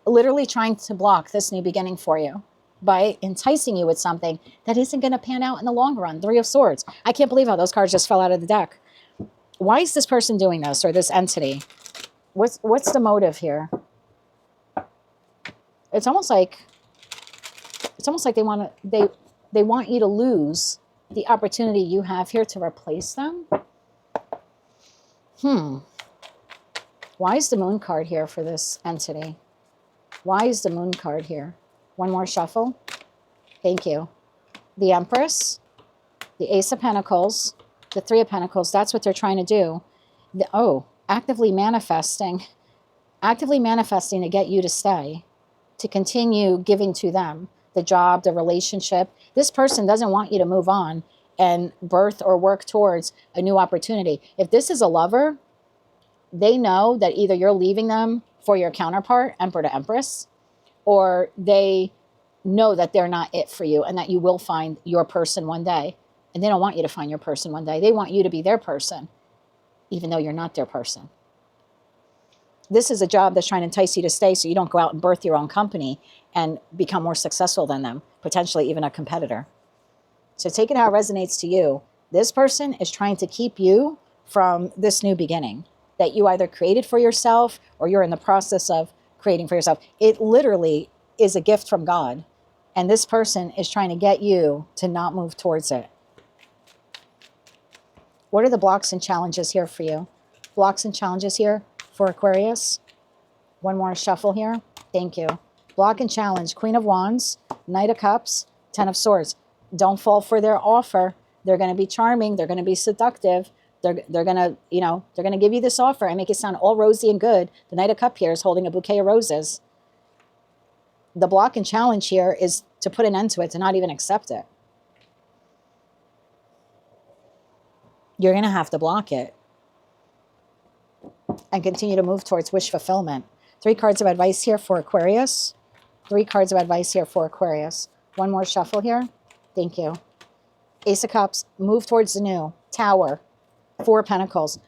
Literally trying to block this new beginning for you by enticing you with something that isn't going to pan out in the long run. 3 of Swords. I can't believe how those cards just fell out of the deck. Why is this person doing this, or this entity? What's the motive here? It's almost like they want you to lose the opportunity you have here to replace them. Why is the Moon card here for this entity? Why is the Moon card here? One more shuffle. Thank you. The Empress, the Ace of Pentacles, the 3 of Pentacles. That's what they're trying to do. Actively manifesting to get you to stay, to continue giving to them the job, the relationship. This person doesn't want you to move on and birth or work towards a new opportunity. If this is a lover, they know that either you're leaving them for your counterpart, Emperor to Empress, or they know that they're not it for you and that you will find your person one day. And they don't want you to find your person one day. They want you to be their person, even though you're not their person. This is a job that's trying to entice you to stay so you don't go out and birth your own company and become more successful than them, potentially even a competitor. So take it how it resonates to you. This person is trying to keep you from this new beginning that you either created for yourself or you're in the process of creating for yourself. It literally is a gift from God. And this person is trying to get you to not move towards it. What are the blocks and challenges here for you? Blocks and challenges here for Aquarius. One more shuffle here. Thank you. Block and challenge. Queen of Wands, Knight of Cups, 10 of Swords. Don't fall for their offer. They're going to be charming. They're going to be seductive. They're going to, they're going to give you this offer and make it sound all rosy and good. The Knight of Cups here is holding a bouquet of roses. The block and challenge here is to put an end to it, to not even accept it. You're going to have to block it and continue to move towards wish fulfillment. 3 cards of advice here for Aquarius. 3 cards of advice here for Aquarius. One more shuffle here. Thank you. Ace of Cups, move towards the new. Tower, 4 Pentacles.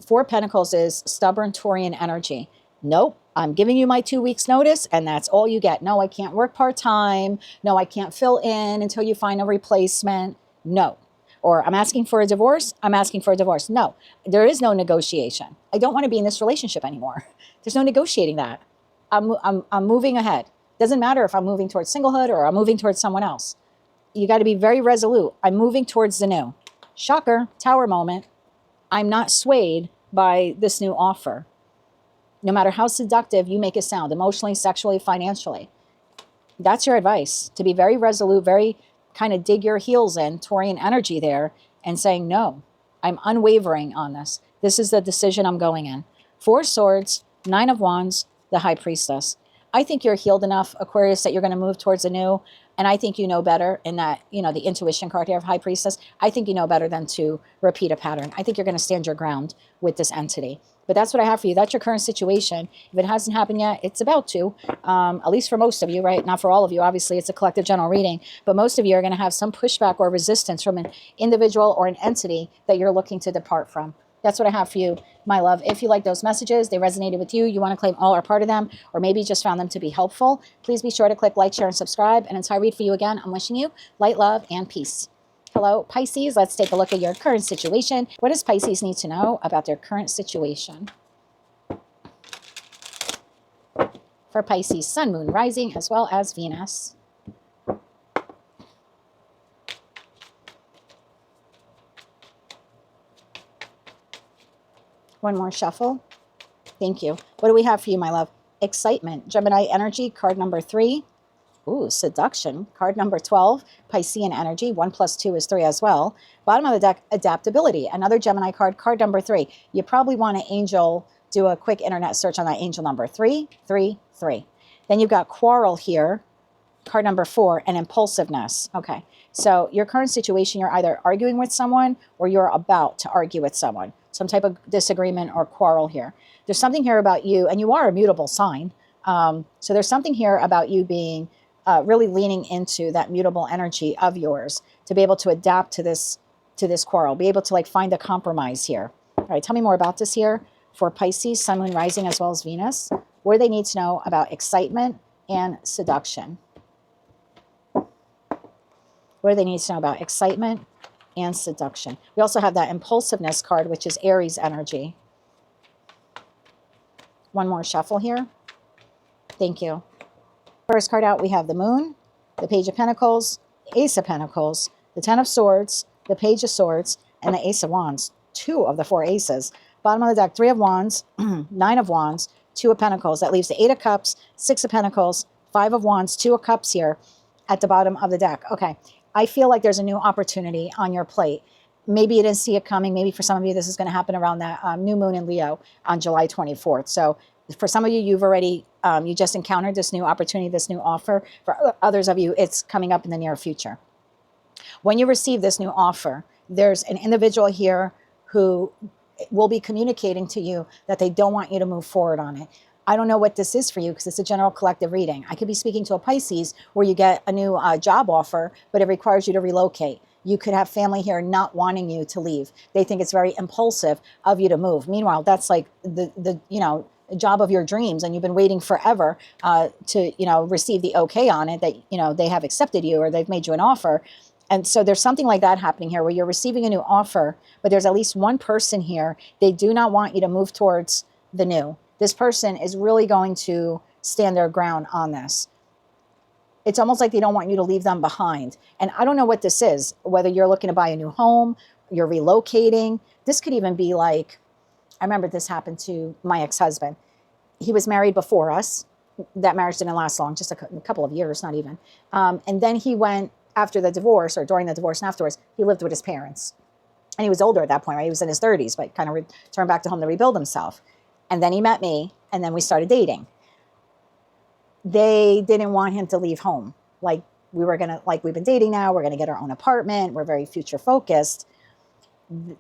4 Pentacles is stubborn Taurian energy. Nope, I'm giving you my 2 weeks notice and that's all you get. No, I can't work part-time. No, I can't fill in until you find a replacement. No. Or I'm asking for a divorce. I'm asking for a divorce. No, there is no negotiation. I don't want to be in this relationship anymore. There's no negotiating that. I'm moving ahead. Doesn't matter if I'm moving towards singlehood or I'm moving towards someone else. You got to be very resolute. I'm moving towards the new. Shocker, Tower moment. I'm not swayed by this new offer. No matter how seductive you make it sound, emotionally, sexually, financially. That's your advice. To be very resolute, very kind of dig your heels in, Taurian energy there, and saying, no, I'm unwavering on this. This is the decision I'm going in. 4 Swords, 9 of Wands, the High Priestess. I think you're healed enough, Aquarius, that you're going to move towards a new. And I think you know better in that, the intuition card here of High Priestess. I think you know better than to repeat a pattern. I think you're going to stand your ground with this entity. But that's what I have for you. That's your current situation. If it hasn't happened yet, it's about to, at least for most of you, right? Not for all of you. Obviously, it's a collective general reading. But most of you are going to have some pushback or resistance from an individual or an entity that you're looking to depart from. That's what I have for you, my love. If you like those messages, they resonated with you, you want to claim all or part of them, or maybe just found them to be helpful, please be sure to click like, share, and subscribe. And until I read for you again, I'm wishing you light, love, and peace. Hello, Pisces. Let's take a look at your current situation. What does Pisces need to know about their current situation? For Pisces, Sun, Moon, Rising, as well as Venus. One more shuffle. Thank you. What do we have for you, my love? Excitement. Gemini energy, card number 3. Ooh, seduction. Card number 12. Piscean energy. 1 + 2 is 3 as well. Bottom of the deck, adaptability. Another Gemini card, card number 3. You probably want to do a quick internet search on that angel number. 333. Then you've got quarrel here. Card number 4, and impulsiveness. Okay. So your current situation, you're either arguing with someone or you're about to argue with someone. Some type of disagreement or quarrel here. There's something here about you, and you are a mutable sign. So there's something here about you being really leaning into that mutable energy of yours to be able to adapt to this quarrel, be able to like find a compromise here. All right, tell me more about this here for Pisces, Sun, Moon, Rising, as well as Venus. What do they need to know about excitement and seduction? What do they need to know about excitement and seduction? We also have that impulsiveness card, which is Aries energy. One more shuffle here. Thank you. First card out, we have the Moon, the Page of Pentacles, Ace of Pentacles, the 10 of Swords, the Page of Swords, and the Ace of Wands. 2 of the 4 aces. Bottom of the deck, 3 of Wands, 9 of Wands, 2 of Pentacles. That leaves the 8 of Cups, 6 of Pentacles, 5 of Wands, 2 of Cups here at the bottom of the deck. Okay. I feel like there's a new opportunity on your plate. Maybe you didn't see it coming. Maybe for some of you, this is going to happen around that new moon in Leo on July 24th. So for some of you, you've already, you just encountered this new opportunity, this new offer. For others of you, it's coming up in the near future. When you receive this new offer, there's an individual here who will be communicating to you that they don't want you to move forward on it. I don't know what this is for you because it's a general collective reading. I could be speaking to a Pisces where you get a new job offer, but it requires you to relocate. You could have family here not wanting you to leave. They think it's very impulsive of you to move. Meanwhile, that's like the job of your dreams, and you've been waiting forever to receive the okay on it, that they have accepted you or they've made you an offer. And so there's something like that happening here where you're receiving a new offer, but there's at least one person here. They do not want you to move towards the new. This person is really going to stand their ground on this. It's almost like they don't want you to leave them behind. And I don't know what this is, whether you're looking to buy a new home, you're relocating. This could even be like, I remember this happened to my ex-husband. He was married before us. That marriage didn't last long, just a couple of years, not even. And then he went after the divorce, or during the divorce and afterwards, he lived with his parents. And he was older at that point, right? He was in his 30s, but kind of returned back to home to rebuild himself. And then he met me, and then we started dating. They didn't want him to leave home. Like we've been dating now, we're going to get our own apartment, we're very future focused.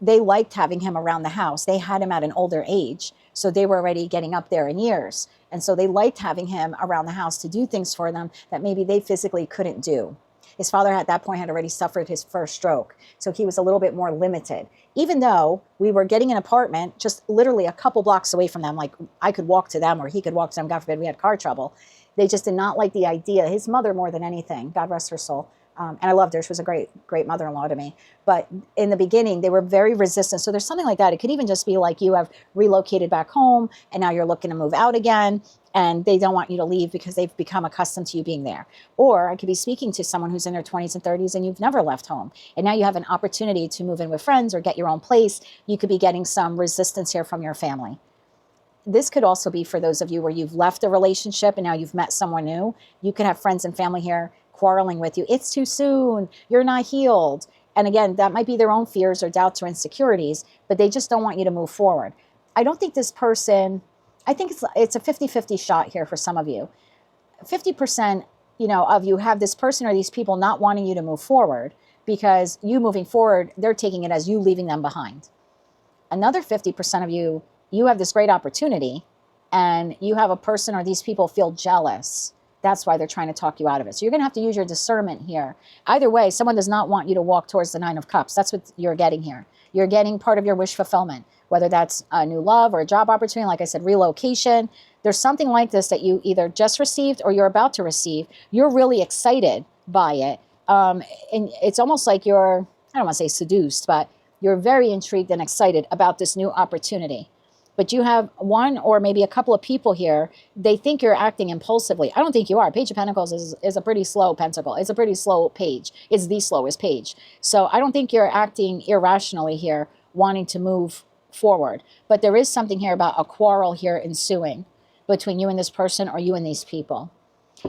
They liked having him around the house. They had him at an older age, so they were already getting up there in years. And so they liked having him around the house to do things for them that maybe they physically couldn't do. His father at that point had already suffered his first stroke, so he was a little bit more limited. Even though we were getting an apartment just literally a couple blocks away from them, like I could walk to them or he could walk to them, God forbid we had car trouble. They just did not like the idea. His mother more than anything, God rest her soul. And I loved her. She was a great mother-in-law to me. But in the beginning, they were very resistant. So there's something like that. It could even just be like you have relocated back home and now you're looking to move out again, and they don't want you to leave because they've become accustomed to you being there. Or I could be speaking to someone who's in their 20s and 30s and you've never left home. And now you have an opportunity to move in with friends or get your own place. You could be getting some resistance here from your family. This could also be for those of you where you've left a relationship and now you've met someone new. You could have friends and family here quarreling with you. It's too soon. You're not healed. And again, that might be their own fears or doubts or insecurities, but they just don't want you to move forward. I don't think this person, I think it's a 50-50 shot here for some of you. 50%, of you have this person or these people not wanting you to move forward because you moving forward, they're taking it as you leaving them behind. Another 50% of you, you have this great opportunity and you have a person or these people feel jealous That's why they're trying to talk you out of it. So you're going to have to use your discernment here. Either way, someone does not want you to walk towards the Nine of Cups. That's what you're getting here. You're getting part of your wish fulfillment, whether that's a new love or a job opportunity, like I said, relocation. There's something like this that you either just received or you're about to receive. You're really excited by it. And it's almost like you're, I don't want to say seduced, but you're very intrigued and excited about this new opportunity. But you have one or maybe a couple of people here, they think you're acting impulsively. I don't think you are. Page of Pentacles is a pretty slow pentacle. It's a pretty slow page. It's the slowest page. So I don't think you're acting irrationally here, wanting to move forward. But there is something here about a quarrel here ensuing between you and this person or you and these people.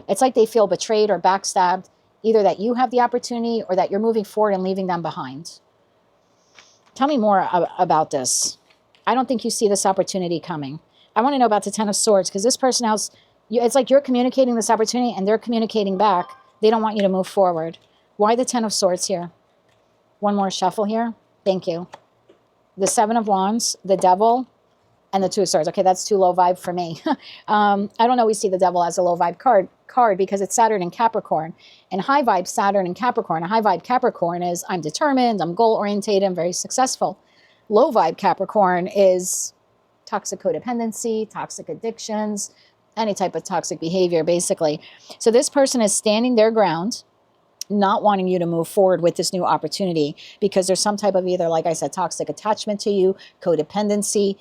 It's like they feel betrayed or backstabbed, either that you have the opportunity or that you're moving forward and leaving them behind. Tell me more about this. I don't think you see this opportunity coming. I want to know about the Ten of Swords, because this person else, it's like you're communicating this opportunity and they're communicating back. They don't want you to move forward. Why the Ten of Swords here? One more shuffle here. Thank you. The Seven of Wands, the Devil, and the Two of Swords. Okay, that's too low vibe for me. I don't always see the Devil as a low vibe card because it's Saturn and Capricorn. And high vibe Saturn and Capricorn. A high vibe Capricorn is I'm determined, I'm goal oriented, I'm very successful. Low vibe Capricorn is toxic codependency, toxic addictions, any type of toxic behavior, basically. So this person is standing their ground, not wanting you to move forward with this new opportunity because there's some type of either, like I said, toxic attachment to you, codependency.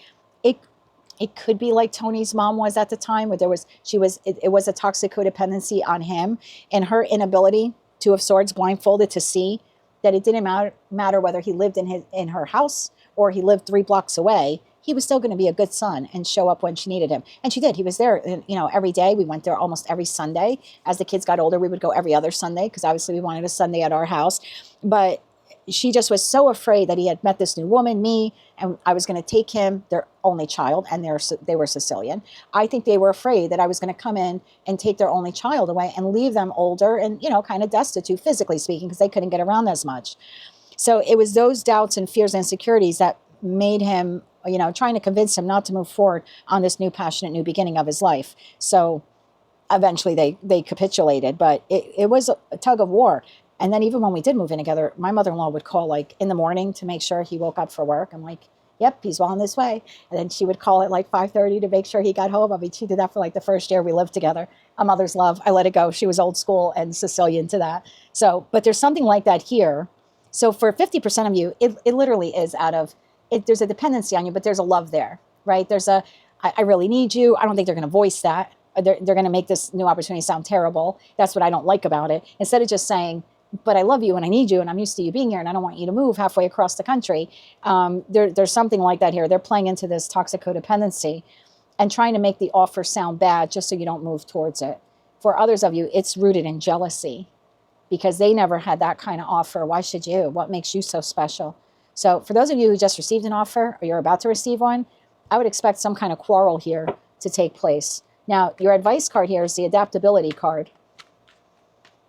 It could be like Tony's mom was at the time, where it was a toxic codependency on him, and her inability, Two of Swords, blindfolded to see that it didn't matter whether he lived in her house or he lived 3 blocks away, he was still going to be a good son and show up when she needed him. And she did. He was there, every day. We went there almost every Sunday. As the kids got older, we would go every other Sunday because obviously we wanted a Sunday at our house. But she just was so afraid that he had met this new woman, me, and I was going to take him, their only child, and they were Sicilian. I think they were afraid that I was going to come in and take their only child away and leave them older and, kind of destitute, physically speaking, because they couldn't get around as much. So it was those doubts and fears and insecurities that made him, trying to convince him not to move forward on this new passionate new beginning of his life. So eventually they capitulated, but it was a tug of war. And then even when we did move in together, my mother-in-law would call like in the morning to make sure he woke up for work. I'm like, yep, he's well on this way. And then she would call at like 5:30 to make sure he got home. I mean, she did that for like the first year we lived together. A mother's love. I let it go. She was old school and Sicilian to that. So, but there's something like that here. So for 50% of you, it literally is out of, there's a dependency on you, but there's a love there, right? There's I really need you. I don't think they're going to voice that. They're going to make this new opportunity sound terrible. That's what I don't like about it. Instead of just saying, but I love you and I need you and I'm used to you being here and I don't want you to move halfway across the country. There's something like that here. They're playing into this toxic codependency and trying to make the offer sound bad just so you don't move towards it. For others of you, it's rooted in jealousy because they never had that kind of offer. Why should you? What makes you so special? So for those of you who just received an offer or you're about to receive one, I would expect some kind of quarrel here to take place. Now, your advice card here is the adaptability card.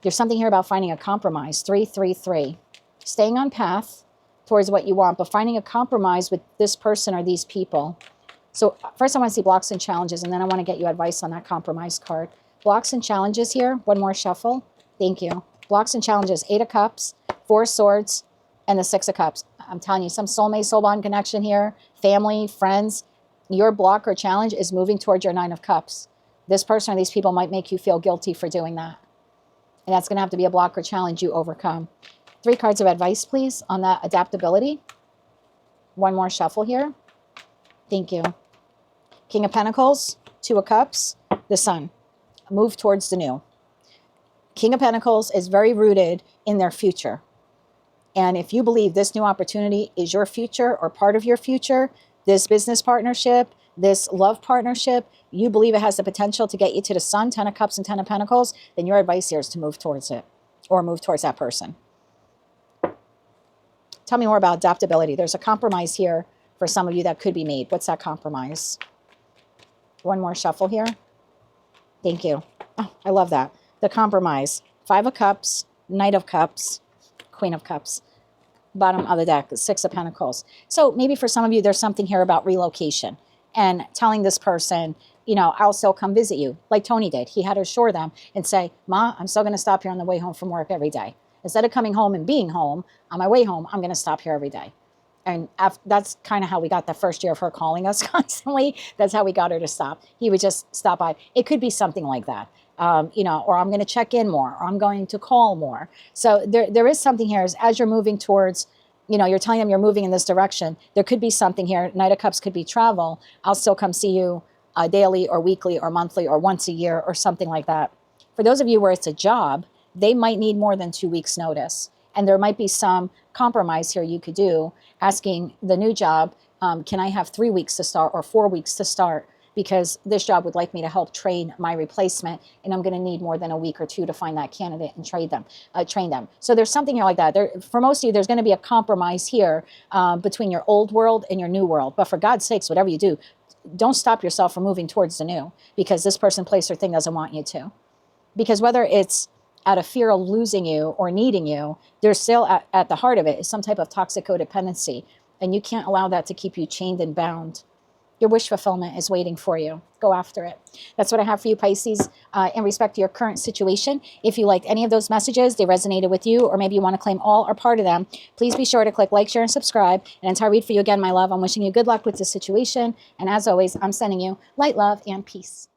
There's something here about finding a compromise. 333. Staying on path towards what you want, but finding a compromise with this person or these people. So first I want to see blocks and challenges, and then I want to get you advice on that compromise card. Blocks and challenges here. One more shuffle. Thank you. Blocks and challenges. 8 of Cups, 4 of Swords, and the 6 of Cups. I'm telling you, some soulmate, soul bond connection here. Family, friends. Your block or challenge is moving towards your 9 of Cups. This person or these people might make you feel guilty for doing that. And that's going to have to be a block or challenge you overcome. 3 cards of advice, please, on that adaptability. One more shuffle here. Thank you. King of Pentacles, 2 of Cups, the Sun. Move towards the new. King of Pentacles is very rooted in their future. And if you believe this new opportunity is your future or part of your future, this business partnership, this love partnership, you believe it has the potential to get you to the sun, 10 of Cups and 10 of Pentacles, then your advice here is to move towards it or move towards that person. Tell me more about adaptability. There's a compromise here for some of you that could be made. What's that compromise? One more shuffle here. Thank you. Oh, I love that. The compromise. 5 of Cups, Knight of Cups, Queen of Cups. Bottom of the deck, 6 of Pentacles. So maybe for some of you, there's something here about relocation and telling this person, you know, I'll still come visit you, like Tony did. He had to assure them and say, Ma, I'm still going to stop here on the way home from work every day. Instead of coming home and being home, on my way home, I'm going to stop here every day. And that's kind of how we got the first year of her calling us constantly. That's how we got her to stop. He would just stop by. It could be something like that, you know, or I'm going to check in more, or I'm going to call more. So there is something here as you're moving towards, you know, you're telling them you're moving in this direction. There could be something here. Knight of Cups could be travel. I'll still come see you daily or weekly or monthly or once a year or something like that. For those of you where it's a job, they might need more than 2 weeks notice. And there might be some compromise here you could do, asking the new job, can I have 3 weeks to start or 4 weeks to start? Because this job would like me to help train my replacement, and I'm going to need more than a week or two to find that candidate and train them. So there's something here like that. For most of you, there's going to be a compromise here between your old world and your new world. But for God's sakes, whatever you do, don't stop yourself from moving towards the new, because this person, place, or thing doesn't want you to. Because whether it's out of fear of losing you or needing you, there's still at the heart of it is some type of toxic codependency. And you can't allow that to keep you chained and bound. Your wish fulfillment is waiting for you. Go after it. That's what I have for you, Pisces, in respect to your current situation. If you liked any of those messages, they resonated with you, or maybe you want to claim all or part of them, please be sure to click like, share, and subscribe. And until I read for you again, my love, I'm wishing you good luck with this situation. And as always, I'm sending you light, love, and peace.